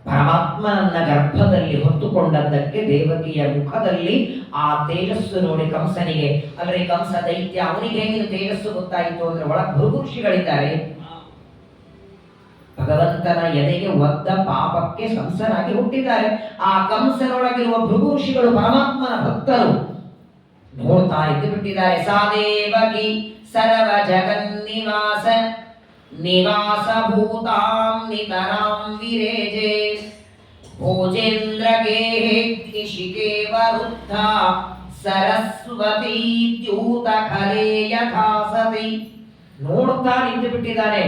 ಪರಮಾತ್ಮನನ್ನ ಗರ್ಭದಲ್ಲಿ ಹೊತ್ತುಕೊಂಡದ್ದಕ್ಕೆ ದೇವಕಿಯ ಮುಖದಲ್ಲಿ ಆ ತೇಜಸ್ಸು ನೋಡಿ ಕಂಸನಿಗೆ, ಅಂದ್ರೆ ಕಂಸ ದೈತ್ಯ, ಅವನಿಗೆ ಹೇಗೆ ತೇಜಸ್ಸು ಗೊತ್ತಾಯಿತು ಅಂದ್ರೆ ಒಳಗೆ ಭೃಗುಋಷಿಗಳಿದ್ದಾರೆ. ಭಗವಂತನ ಎದೆಗೆ ಒದ್ದ ಪಾಪಕ್ಕೆ ಕಂಸನಾಗಿ ಹುಟ್ಟಿದ್ದಾರೆ. ಆ ಕಂಸನೊಳಗಿರುವ ಭೃಗುಋಷಿಗಳು ಪರಮಾತ್ಮನ ಭಕ್ತರು. ನೋಡ್ತಾ ಇದ್ದು ಬಿಟ್ಟಿದ್ದಾರೆ. ಸಾದೇವಕಿ ಸರ್ವ ಜಗನ್ನಿವಾಸ ನಿವಾಸ ಭೂತಾಂ ನಿತರಾಂ ವಿರೇಜೆ ಭೋಜೇಂದ್ರ ಗೇಹೇಗ್ನಿಶಿಕೆ ವರುದ್ಧ ಸರಸ್ವತಿ ದ್ಯೂತ ಖಲೆ ಯಥಾಸತಿ. ನೋಡ್ತಾ ನಿಂತು ಬಿಟ್ಟಿದ್ದಾನೆ.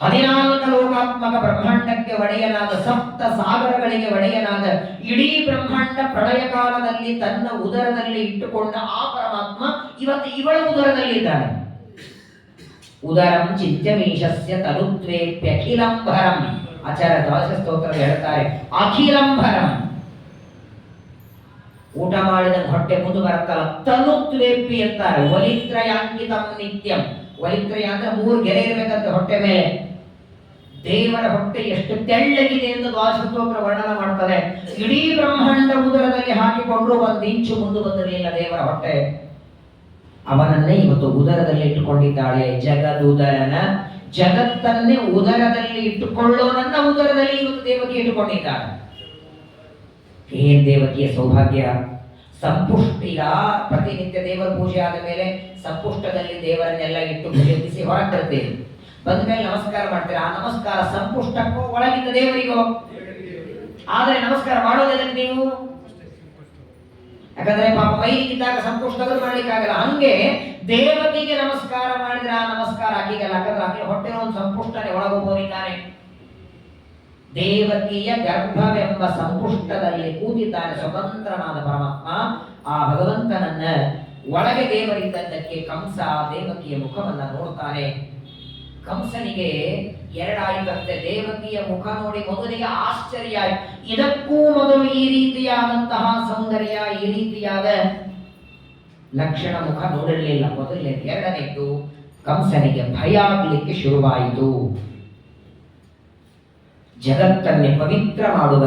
14 ಲೋಕಾತ್ಮಕ ಬ್ರಹ್ಮಾಂಡಕ್ಕೆ ಒಡೆಯನಾದ, 7 ಸಾಗರಗಳಿಗೆ ಒಡೆಯನಾದ, ಇಡೀ ಬ್ರಹ್ಮಾಂಡ ಪ್ರಳಯ ಕಾಲದಲ್ಲಿ ತನ್ನ ಉದರದಲ್ಲಿ ಇಟ್ಟುಕೊಂಡ ಆ ಪರಮಾತ್ಮ ಇವತ್ತು ಇವಳ ಉದರದಲ್ಲಿ ಇದ್ದಾನೆ. ಉದರಂ ಚಿಂತ್ಯಮೀಶಸ್ಯ ತನುತ್ವೇಪ್ಯಖಿಲಂಭರಂ. ಆಚಾರ್ಯ ದ್ವಾದಶ ಸ್ತೋತ್ರ ಹೇಳ್ತಾರೆ, ಅಖಿಲಂಭರಂ. ಊಟ ಮಾಡಿದ ಹೊಟ್ಟೆ ಮುಂದೆ ಬರುತ್ತಲ್ಲ, ತನುತ್ವೇಪಿ ಅಂತಾರೆ. ವಲಿತ್ರಯಾಂಕಿತಂ ನಿತ್ಯಂ. ವಲಿತ್ರಯ ಅಂದ್ರೆ 3 ಗೆರೆ ಇರಬೇಕಂತ ಹೊಟ್ಟೆ ಮೇಲೆ. ದೇವರ ಹೊಟ್ಟೆ ಎಷ್ಟು ತೆಳ್ಳಗಿದೆ ಎಂದು ದ್ವಾದಶ ಸ್ತೋತ್ರ ವರ್ಣನ ಮಾಡ್ತಾರೆ. ಇಡೀ ಬ್ರಹ್ಮಾಂಡ ಉದರದಲ್ಲಿ ಹಾಕಿಕೊಂಡ್ರು 1 ಇಂಚು ಮುಂದೆ ಬಂದಿರಲಿಲ್ಲ ದೇವರ ಹೊಟ್ಟೆ. ಅವನನ್ನೇ ಇವತ್ತು ಉದರದಲ್ಲಿ ಇಟ್ಟುಕೊಂಡಿದ್ದಾಳೆ. ಜಗದುದರನ, ಜಗತ್ತನ್ನೇ ಉದರದಲ್ಲಿ ಇಟ್ಟುಕೊಳ್ಳೋನನ್ನ ಉದರದಲ್ಲಿ ಇವತ್ತು ದೇವಕಿ ಇಟ್ಟುಕೊಂಡಿದ್ದಾಳೆ. ಏನ್ ದೇವಕಿಯ ಸೌಭಾಗ್ಯ. ಸಂಪುಷ್ಟಿಗ ಪ್ರತಿನಿತ್ಯ ದೇವರ ಪೂಜೆ ಆದ ಮೇಲೆ ಸಂಪುಷ್ಟದಲ್ಲಿ ದೇವರನ್ನೆಲ್ಲ ಇಟ್ಟು ಪೂಜಿಸಿ ಹೊರಗೆ ತರ್ತೇವೆ. ಬಂದ ಮೇಲೆ ನಮಸ್ಕಾರ ಮಾಡ್ತೀರಾ. ಆ ನಮಸ್ಕಾರ ಸಂಪುಷ್ಟಕ್ಕೋ ಒಳಗಿದ್ದ ದೇವರಿಗೋ. ಆದರೆ ನಮಸ್ಕಾರ ಮಾಡೋದಕ್ಕೆ ನೀವು, ಯಾಕಂದ್ರೆ ಪಾಪ ಮೈಲಿಗಿದ್ದಾಗ ಸಂಪುಷ್ಟಗಳು ಮಾಡ್ಲಿಕ್ಕಾಗಲ್ಲ. ಹಂಗೆ ದೇವಕಿಗೆ ನಮಸ್ಕಾರ ಮಾಡಿದ್ರೆ ಆ ನಮಸ್ಕಾರ ಆಕಿಗಲ್ಲ. ಯಾಕಂದ್ರೆ ಆಕೆ ಹೊಟ್ಟೆ ಒಂದು ಸಂಪುಷ್ಟನೇ ಒಳಗೋಗಿದ್ದಾನೆ. ದೇವಕಿಯ ಗರ್ಭವೆಂಬ ಸಂಪುಷ್ಟದಲ್ಲಿ ಕೂತಿದ್ದಾನೆ ಸ್ವತಂತ್ರನಾದ ಪರಮಾತ್ಮ. ಆ ಭಗವಂತನನ್ನ ಒಳಗೆ ದೇವರಿದ್ದದ್ದಕ್ಕೆ ಕಂಸ ದೇವಕಿಯ ಮುಖವನ್ನ ನೋಡ್ತಾನೆ. ಕಂಸನಿಗೆ ಎರಡಾಯಿತಂತೆ. ದೇವಕಿಯ ಮುಖ ನೋಡಿ ಮೊದಲಿಗೆ ಆಶ್ಚರ್ಯ ಆಯ್ತು. ಇದಕ್ಕೂ ಮೊದಲು ಈ ರೀತಿಯಾದಂತಹ ಸೌಂದರ್ಯ, ಈ ರೀತಿಯಾದ ಲಕ್ಷಣ ಮುಖ ನೋಡಿರಲಿಲ್ಲ ಮೊದಲನೇ. ಎರಡನೇದ್ದು, ಕಂಸನಿಗೆ ಭಯ ಆಗಲಿಕ್ಕೆ ಶುರುವಾಯಿತು. ಜಗತ್ತನ್ನೇ ಪವಿತ್ರ ಮಾಡುವ,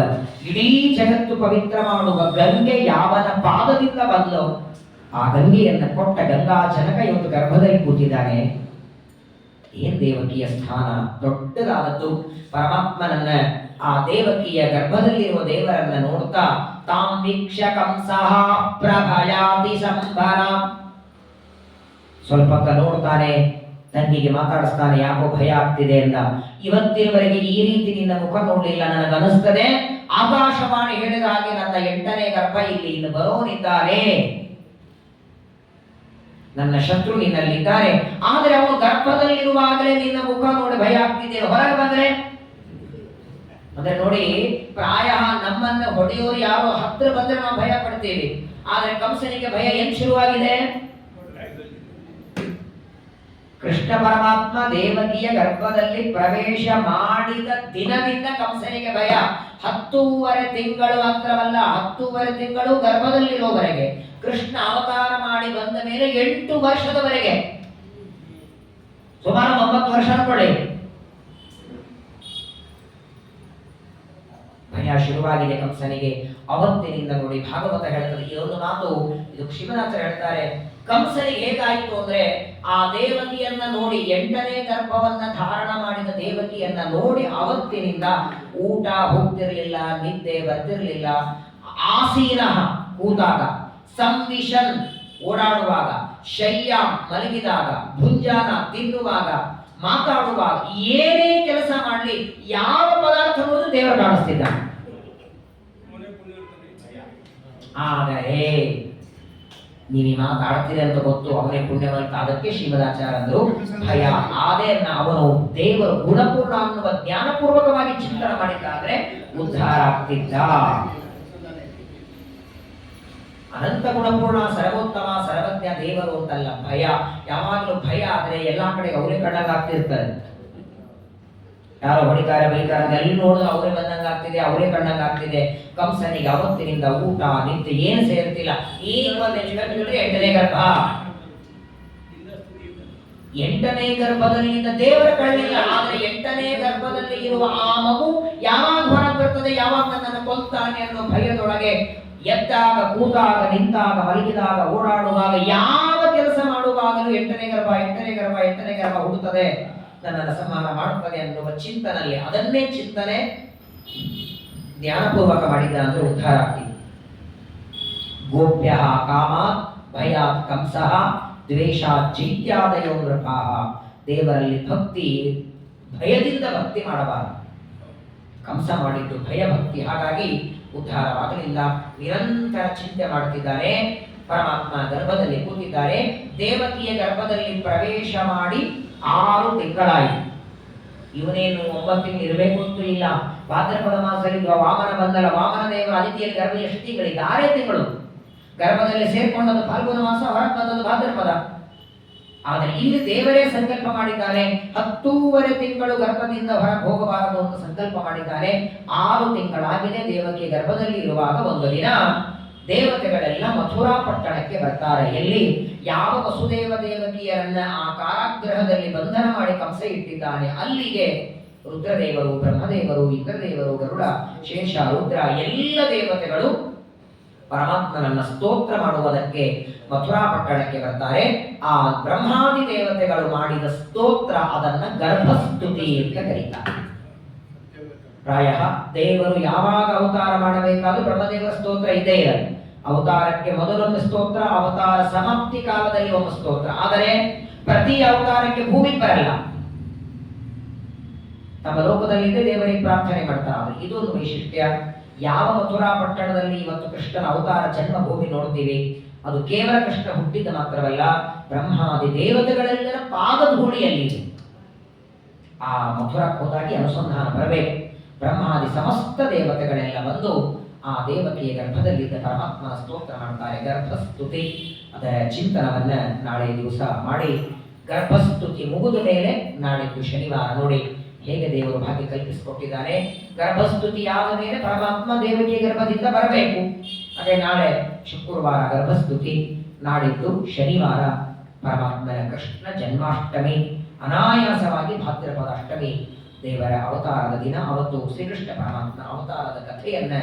ಇಡೀ ಜಗತ್ತು ಪವಿತ್ರ ಮಾಡುವ ಗಂಗೆ ಯಾವನ ಪಾದದಿಂದ ಬಂದೋ ಆ ಗಂಗೆಯನ್ನು ಕೊಟ್ಟ ಗಂಗಾ ಜನಕ ಇವತ್ತು ಗರ್ಭದಲ್ಲಿ ಕೂತಿದ್ದಾನೆ. ಏನ್ ದೇವಕಿಯ ಸ್ಥಾನ ದೊಡ್ಡದಾದದ್ದು. ಪರಮಾತ್ಮನನ್ನ, ಆ ದೇವಕಿಯ ಗರ್ಭದಲ್ಲಿರುವ ದೇವರನ್ನ ನೋಡ್ತಾ ತಾಂ ವೀಕ್ಷ ಕಂಸಃ ಪ್ರಭಯಾತಿ ಸಂಭರ. ಸ್ವಲ್ಪ ನೋಡ್ತಾನೆ, ತಂಗಿಗೆ ಮಾತಾಡಿಸ್ತಾನೆ, ಯಾಕೋ ಭಯ ಆಗ್ತಿದೆ ಅಂತ. ಇವತ್ತಿನವರೆಗೆ ಈ ರೀತಿ ನಿನ್ನ ಮುಖ ನೋಡ್ಲಿಲ್ಲ, ನನಗನಿಸ್ತದೆ ಆಕಾಶವಾಣಿ ಹೇಳಿದ ಹಾಗೆ ನನ್ನ 8ನೇ ಗರ್ಭ ಇಲ್ಲಿ ಇನ್ನು ಬರೋನಿದ್ದಾರೆ, ನನ್ನ ಶತ್ರು ನಿನ್ನಲ್ಲಿದ್ದಾರೆ. ಆದರೆ ಅವನು ಗರ್ಭದಲ್ಲಿರುವಾಗಲೇ ನಿನ್ನ ಮುಖ ನೋಡಿ ಭಯ ಆಗ್ತಿದೆ, ಹೊರಗೆ ಬಂದ್ರೆ ಅಂದ್ರೆ ನೋಡಿ, ಪ್ರಾಯ ನಮ್ಮನ್ನ ಹೊಡೆಯೋರು ಯಾರೋ ಹತ್ರ ಬಂದ್ರೆ ನಾವು ಭಯ ಪಡ್ತೇವೆ. ಆದ್ರೆ ಕಂಸನಿಗೆ ಭಯ ಏನ್ ಶುರುವಾಗಿದೆ? ಕೃಷ್ಣ ಪರಮಾತ್ಮ ದೇವಕಿಯ ಗರ್ಭದಲ್ಲಿ ಪ್ರವೇಶ ಮಾಡಿದ ದಿನದಿಂದ ಕಂಸನಿಗೆ ಭಯ. 10.5 ತಿಂಗಳು ಮಾತ್ರವಲ್ಲ, 10.5 ತಿಂಗಳು ಗರ್ಭದಲ್ಲಿರೋವರೆಗೆ, ಕೃಷ್ಣ ಅವತಾರ ಮಾಡಿ ಬಂದ ಮೇಲೆ 8 ವರ್ಷದವರೆಗೆ, ಸುಮಾರು 9 ವರ್ಷ ಅನ್ಕೊಳ್ಳಿ, ಭಯ ಶುರುವಾಗಿದೆ ಕಂಸನಿಗೆ. ಅವತ್ತಿನಿಂದ ನೋಡಿ ಭಾಗವತ ಹೇಳ್ತದೆ ಈ ಒಂದು ಮಾತು. ಇದು ಶಿವನಾಥರು ಹೇಳ್ತಾರೆ, ಕಂಸನಿಗೆ ಹೇಗಾಯಿತು ಅಂದ್ರೆ, ಆ ದೇವಕಿಯನ್ನ ನೋಡಿ, 8ನೇ ಗರ್ಭವನ್ನ ಧಾರಣ ಮಾಡಿದ ದೇವಕಿಯನ್ನ ನೋಡಿ ಅವತ್ತಿನಿಂದ ಊಟ ಹೋಗ್ತಿರ್ಲಿಲ್ಲ, ನಿದ್ದೆ ಬರ್ತಿರ್ಲಿಲ್ಲ. ಆಸೀನ ಕೂತಾಗ, ಸಂವಿಶನ್ ಓಡಾಡುವಾಗ, ಶಯ್ಯ ಮಲಗಿದಾಗ, ಭುಂಜಾನ ತಿನ್ನುವಾಗ, ಮಾತಾಡುವಾಗ, ಏನೇ ಕೆಲಸ ಮಾಡಲಿ ಯಾವ ಪದಾರ್ಥ ಅನ್ನೋದು ದೇವರು ಕಾಣಿಸ್ತಿದ್ದ. ಆದರೆ ನೀನು ಮಾತಾಡ್ತೀರಿ ಅಂತ ಗೊತ್ತು, ಅವನೇ ಪುಣ್ಯವಂತ. ಅದಕ್ಕೆ ಶ್ರೀಮದಾಚಾರ್ಯ ಅಂದ್ರು, ಭಯ ಆದೇ ಅವನು ದೇವರು ಗುಣಪೂರ್ಣ ಅನ್ನುವ ಜ್ಞಾನಪೂರ್ವಕವಾಗಿ ಚಿಂತನೆ ಮಾಡಿದ್ದಾದ್ರೆ ಉದ್ಧಾರ ಆಗ್ತಿದ್ದ. ಅನಂತ ಗುಣಪೂರ್ಣ, ಸರ್ವೋತ್ತಮ, ಸರ್ವಜ್ಞ ದೇವರು ಅಂತಲ್ಲ. ಭಯ ಯಾವಾಗಲೂ ಭಯ ಆದ್ರೆ ಎಲ್ಲಾ ಕಡೆ ಅವರೇ ಕಣ್ಣಂಗಾಗ್ತಿರ್ತಾರೆ. ಯಾರೋ ಹೊಡಿತಾರೆ, ಬೈತಾರೆ, ಎಲ್ಲಿ ನೋಡಿದ್ರು ಅವರೇ ಬಂದಂಗ ಆಗ್ತಿದೆ, ಅವರೇ ಕಣ್ಣಂಗಾಗ್ತಿದೆ. ಕಂಸನಿಗೆ ಅವತ್ತಿನಿಂದ ಊಟ ನಿದ್ದೆ ಏನು ಸೇರ್ತಿಲ್ಲ. ಈಗ ಒಂದು 8ನೇ ಗರ್ಭ, 8ನೇ ಗರ್ಭದಲ್ಲಿಂದ ದೇವರ ಕಳ್ಳಿಲ್ಲ. ಆದ್ರೆ 8ನೇ ಗರ್ಭದಲ್ಲಿ ಇರುವ ಆ ಮಗು ಯಾವಾಗ ಹೊರಗೆ ಬರ್ತದೆ, ಯಾವಾಗ ನನ್ನನ್ನು ಕೊಲ್ತಾನೆ ಅನ್ನೋ ಭಯದೊಳಗೆ ಎದ್ದಾಗ, ಕೂತಾಗ, ನಿಂತಾಗ, ಮಲಗಿದಾಗ, ಓಡಾಡುವಾಗ, ಯಾವ ಕೆಲಸ ಮಾಡುವಾಗಲೂ 8ನೇ ಗರ್ಭ, 8ನೇ ಗರ್ಭ, 8ನೇ ಗರ್ಭ ಹುಡುತ್ತದೆ, ನನ್ನನ್ನು ಸಂಹಾರ ಮಾಡುತ್ತದೆ ಅನ್ನುವ ಚಿಂತನಲ್ಲಿ, ಅದನ್ನೇ ಚಿಂತನೆ ಜ್ಞಾನಪೂರ್ವಕ ಮಾಡಿದ್ದ ಅಂದ್ರೆ ಉದ್ಧಾರ ಆಗ್ತಿದೆ. ಗೋಪ್ಯ ಕಾಮಾತ್ ಭಯಾತ್ ಕಂಸಃ ದ್ವೇಷಾತ್ ಚೈತ್ಯಾದಯೋ ನೃಪಾಃ. ದೇವರಲ್ಲಿ ಭಕ್ತಿ, ಭಯದಿಂದ ಭಕ್ತಿ ಮಾಡಬಾರದು. ಕಂಸ ಮಾಡಿದ್ದು ಭಯ ಭಕ್ತಿ, ಹಾಗಾಗಿ ಉದ್ಧಾರವಾಗಲಿಲ್ಲ. ನಿರಂತರ ಚಿಂತೆ ಮಾಡುತ್ತಿದ್ದಾರೆ. ಪರಮಾತ್ಮ ಗರ್ಭದಲ್ಲಿ ಕೂತಿದ್ದಾರೆ. ದೇವಕಿಯ ಗರ್ಭದಲ್ಲಿ ಪ್ರವೇಶ ಮಾಡಿ 6 ತಿಂಗಳಾಯಿತು. ಇವನೇನು 9 ತಿಂಗಳು ಇರಬೇಕು ಅಂತೂ ಇಲ್ಲ. ಭಾದ್ರಪದ ಮಾಸದಲ್ಲಿ ವಾಮನ ಬಂದಲ್ಲ, ವಾಮನ ದೇವರ ಅದಿತಿಯಲ್ಲಿ ಗರ್ಭ ಎಷ್ಟು ತಿಂಗಳಿಗೆ? 6 ತಿಂಗಳು ಗರ್ಭದಲ್ಲಿ ಸೇರ್ಕೊಂಡದ್ದು ಫಾಲ್ಗುಣ ಮಾಸ, ಹೊರಗೆ ಬಂದದ್ದು ಭಾದ್ರಪದ. ಆದರೆ ಇಲ್ಲಿ ದೇವರೇ ಸಂಕಲ್ಪ ಮಾಡಿದ್ದಾರೆ, 10.5 ತಿಂಗಳು ಗರ್ಭದಿಂದ ಹೊರಗೆ ಹೋಗಬಾರದು ಅಂತ ಸಂಕಲ್ಪ ಮಾಡಿದ್ದಾರೆ. 6 ತಿಂಗಳಾಗಿದೆ. ದೇವಕಿಯ ಗರ್ಭದಲ್ಲಿ ಇರುವಾಗ ಒಂದು ದಿನ ದೇವತೆಗಳೆಲ್ಲ ಮಥುರಾ ಪಟ್ಟಣಕ್ಕೆ ಬರ್ತಾರೆ. ಎಲ್ಲಿ? ಯಾವ ವಸುದೇವ ದೇವಕಿಯರನ್ನ ಆ ಕಾರಾಗೃಹದಲ್ಲಿ ಬಂಧನ ಮಾಡಿ ಕಂಸ ಇಟ್ಟಿದ್ದಾನೆ, ಅಲ್ಲಿಗೆ ರುದ್ರದೇವರು, ಬ್ರಹ್ಮದೇವರು, ಇಂದ್ರದೇವರು, ಗರುಡ, ಶೇಷ, ರುದ್ರ ಎಲ್ಲ ದೇವತೆಗಳು ಪರಮಾತ್ಮನನ್ನ ಸ್ತೋತ್ರ ಮಾಡುವುದಕ್ಕೆ ಮಥುರಾ ಪಟ್ಟಣಕ್ಕೆ ಬರ್ತಾರೆ. ಆ ಬ್ರಹ್ಮಾದಿ ದೇವತೆಗಳು ಮಾಡಿದ ಸ್ತೋತ್ರ, ಅದನ್ನ ಗರ್ಭಸ್ತುತಿ ಅಂತ ಕರೀತಾರೆ. ಪ್ರಾಯ ದೇವರು ಯಾವಾಗ ಅವತಾರ ಮಾಡಬೇಕಾದ್ರೂ ಬ್ರಹ್ಮದೇವರ ಸ್ತೋತ್ರ ಇದ್ದೇ ಇರಲ್ಲ. ಅವತಾರಕ್ಕೆ ಮೊದಲೊಂದು ಸ್ತೋತ್ರ, ಅವತಾರ ಸಮಾಪ್ತಿ ಕಾಲದಲ್ಲಿ ಒಂದು ಸ್ತೋತ್ರ. ಆದರೆ ಪ್ರತಿ ಅವತಾರಕ್ಕೆ ಭೂಮಿಗೆ ಬರಲ್ಲ, ತಮ್ಮ ಲೋಕದಲ್ಲಿದ್ದೇ ದೇವರಿಗೆ ಪ್ರಾರ್ಥನೆ ಮಾಡ್ತಾರೆ. ಇದೊಂದು ವೈಶಿಷ್ಟ್ಯ. ಯಾವ ಮಥುರಾ ಪಟ್ಟಣದಲ್ಲಿ ಇವತ್ತು ಕೃಷ್ಣನ ಅವತಾರ ಜನ್ಮಭೂಮಿ ನೋಡ್ತೀವಿ, ಅದು ಕೇವಲ ಕೃಷ್ಣ ಹುಟ್ಟಿದ ಮಾತ್ರವಲ್ಲ, ಬ್ರಹ್ಮಾದಿ ದೇವತೆಗಳೆಲ್ಲರ ಪಾದಧೂಳಿಯಲ್ಲಿ ಆ ಮಥುರಾಕ್ಕೆ ಹೋದಾಗಿ ಅನುಸಂಧಾನ ಬರಬೇಕು. ಬ್ರಹ್ಮಾದಿ ಸಮಸ್ತ ದೇವತೆಗಳೆಲ್ಲ ಬಂದು ಆ ದೇವಕಿಯ ಗರ್ಭದಲ್ಲಿದ್ದ ಪರಮಾತ್ಮನ ಸ್ತೋತ್ರ ಮಾಡ್ತಾರೆ. ಗರ್ಭಸ್ತುತಿ ಅದರ ಚಿಂತನವನ್ನ ನಾಳೆ ದಿವಸ ಮಾಡಿ, ಗರ್ಭಸ್ತುತಿ ಮುಗಿದ ಮೇಲೆ ನಾಳಿದ್ದು ಶನಿವಾರ ನೋಡಿ ಹೇಗೆ ದೇವರು ಭಾಗ್ಯ ಕಲ್ಪಿಸಿಕೊಟ್ಟಿದ್ದಾನೆ. ಗರ್ಭಸ್ತುತಿಯಾದ ಮೇಲೆ ಪರಮಾತ್ಮ ದೇವಕಿಯ ಗರ್ಭದಿಂದ ಬರಬೇಕು. ಅದೇ ನಾಳೆ ಶುಕ್ರವಾರ ಗರ್ಭಸ್ತುತಿ, ನಾಡಿದ್ದು ಶನಿವಾರ ಪರಮಾತ್ಮನ ಕೃಷ್ಣ ಜನ್ಮಾಷ್ಟಮಿ, ಅನಾಯಾಸವಾಗಿ ಭಾದ್ರಪದ ಅಷ್ಟಮಿ ದೇವರ ಅವತಾರದ ದಿನ. ಅವತ್ತು ಶ್ರೀಕೃಷ್ಣ ಪರಮಾತ್ಮ ಅವತಾರದ ಕಥೆಯನ್ನ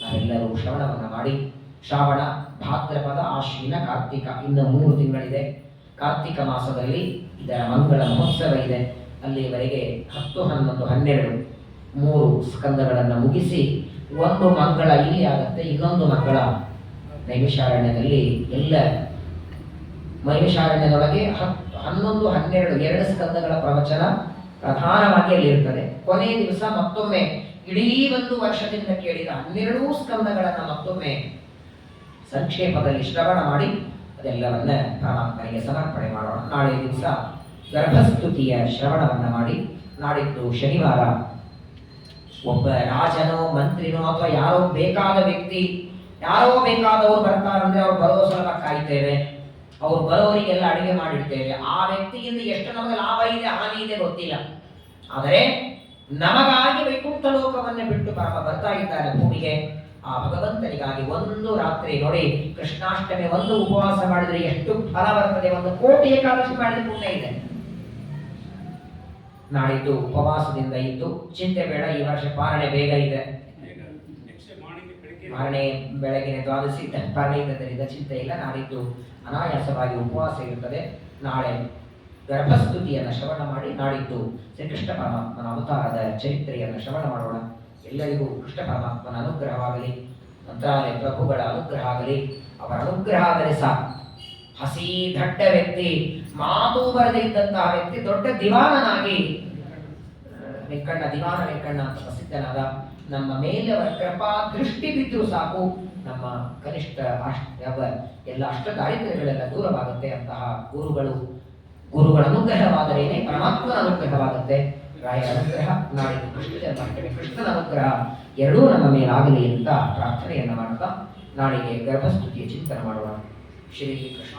ನಾವೆಲ್ಲರೂ ಶ್ರವಣವನ್ನು ಮಾಡಿ, ಶ್ರಾವಣ, ಭಾದ್ರಪದ, ಆಶ್ವಿನ, ಕಾರ್ತಿಕ ಇನ್ನು 3 ತಿಂಗಳಿದೆ. ಕಾರ್ತಿಕ ಮಾಸದಲ್ಲಿ ಇದರ ಮಂಗಳ ಮಹೋತ್ಸವ ಇದೆ. ಅಲ್ಲಿವರೆಗೆ 10, 11, 12 3 ಸ್ಕಂದಗಳನ್ನು ಮುಗಿಸಿ ಒಂದು ಮಂಗಳ ಇಲ್ಲಿ ಆಗುತ್ತೆ, ಇನ್ನೊಂದು ಮಂಗಳ ನೈಮಿಷಾರಣ್ಯದಲ್ಲಿ. ಎಲ್ಲ ನೈಮಿಷಾರಣ್ಯದೊಳಗೆ 11, 12 2 ಸ್ಕಂದಗಳ ಪ್ರವಚನ ಪ್ರಧಾನವಾಗಿ ಅಲ್ಲಿ ಇರ್ತದೆ. ಕೊನೆಯ ದಿವಸ ಮತ್ತೊಮ್ಮೆ ಇಡೀ ಒಂದು ವರ್ಷದಿಂದ ಕೇಳಿದ 12 ಸ್ಕಂದಗಳನ್ನು ಮತ್ತೊಮ್ಮೆ ಸಂಕ್ಷೇಪದಲ್ಲಿ ಶ್ರವಣ ಮಾಡಿ ಅದೆಲ್ಲವನ್ನ ಪರಮಾತ್ಮನಿಗೆ ಸಮರ್ಪಣೆ ಮಾಡೋಣ. ನಾಳೆ ದಿವಸ ಗರ್ಭಸ್ತುತಿಯ ಶ್ರವಣವನ್ನ ಮಾಡಿ, ನಾಡಿದ್ದು ಶನಿವಾರ ಒಬ್ಬ ರಾಜನೋ ಮಂತ್ರಿನೋ ಅಥವಾ ಯಾರೋ ಬೇಕಾದ ವ್ಯಕ್ತಿ, ಯಾರೋ ಬೇಕಾದವರು ಬರ್ತಾರಂದ್ರೆ ಅವ್ರು ಬರೋ ಸಲ ಕಾಯ್ತೇವೆ, ಅವ್ರು ಬರೋರಿಗೆಲ್ಲ ಅಡಿಗೆ ಮಾಡಿಡ್ತೇವೆ. ಆ ವ್ಯಕ್ತಿಯಿಂದ ಎಷ್ಟು ನಮಗೆ ಲಾಭ ಇದೆ ಹಾನಿ ಇದೆ ಗೊತ್ತಿಲ್ಲ, ಆದರೆ ನಮಗಾಗಿ ವೈಕುಂಠ ಲೋಕವನ್ನೇ ಬಿಟ್ಟು ಪರಮ ಬರ್ತಾ ಇದ್ದಾರೆ ಭೂಮಿಗೆ. ಆ ಭಗವಂತನಿಗಾಗಿ ಒಂದು ರಾತ್ರಿ ನೋಡಿ, ಕೃಷ್ಣಾಷ್ಟಮಿ ಒಂದು ಉಪವಾಸ ಮಾಡಿದ್ರೆ ಎಷ್ಟು ಫಲ ಬರ್ತದೆ. 1 ಕೋಟಿ ಏಕಾದಶಿ ಮಾಡಿದ ಪುಣ್ಯ ಇದೆ. ನಾಡಿದ್ದು ಉಪವಾಸದಿಂದ ಇದ್ದು ಚಿಂತೆ ಬೇಡ. ಈ ವರ್ಷ ಪಾರಣೆ ಬೇಗ ಇದೆ. ಪಾರಣೆ ಬೆಳಗಿನ ದ್ವಾದಶಿ ಪಾರಣೆ ಇದ್ದರಿಂದ ಚಿಂತೆ ಇಲ್ಲ. ನಾಡಿದ್ದು ಅನಾಯಾಸವಾಗಿ ಉಪವಾಸ ಇರುತ್ತದೆ. ನಾಳೆ ಗರ್ಭಸ್ತುತಿಯನ್ನು ಶ್ರವಣ ಮಾಡಿ, ನಾಡಿದ್ದು ಶ್ರೀಕೃಷ್ಣ ಪರಮಾತ್ಮನ ಅವತಾರದ ಚರಿತ್ರೆಯನ್ನು ಶ್ರವಣ ಮಾಡೋಣ. ಎಲ್ಲರಿಗೂ ಕೃಷ್ಣ ಪರಮಾತ್ಮನ ಅನುಗ್ರಹವಾಗಲಿ, ಮಂತ್ರಾಲಯ ಪ್ರಭುಗಳ ಅನುಗ್ರಹ ಆಗಲಿ. ಅವರ ಅನುಗ್ರಹ ಆದರೆ ಸಾಕು. ಹಸಿ ದಡ್ಡ ವ್ಯಕ್ತಿ, ಮಾತು ಬರದೇ ಇದ್ದಂತಹ ವ್ಯಕ್ತಿ ದೊಡ್ಡ ದಿವಾನನಾಗಿ, ವೆಂಕಣ್ಣ ದಿವಾನ ವೆಂಕಣ್ಣ ಅಂತ ಪ್ರಸಿದ್ಧನಾದ, ನಮ್ಮ ಮೇಲೆ ಅವರ ಕೃಪಾ ದೃಷ್ಟಿ ಬಿದ್ದರೂ ಸಾಕು, ನಮ್ಮ ಕನಿಷ್ಠ ಎಲ್ಲ ಅಷ್ಟ ದಾರಿದ್ರ್ಯಗಳೆಲ್ಲ ದೂರವಾಗುತ್ತೆ. ಅಂತಹ ಗುರುಗಳ ಅನುಗ್ರಹವಾದರೇನೆ ಪರಮಾತ್ಮನ ಅನುಗ್ರಹವಾಗುತ್ತೆ. ರಾಯರ ಅನುಗ್ರಹ, ನಾಡಿದ್ದು ಕೃಷ್ಣ ಜನ್ಮಾಷ್ಟಮಿ, ಕೃಷ್ಣನ ಅನುಗ್ರಹ ಎರಡೂ ನಮ್ಮ ಮೇಲಾಗಲಿ ಅಂತ ಪ್ರಾರ್ಥನೆಯನ್ನು ಮಾಡ್ತಾ ನಾಳೆಗೆ ಗರ್ಭಸ್ತುತಿಯ ಚಿಂತನೆ ಮಾಡೋಣ. ಶ್ರೀ ಕೃಷ್ಣ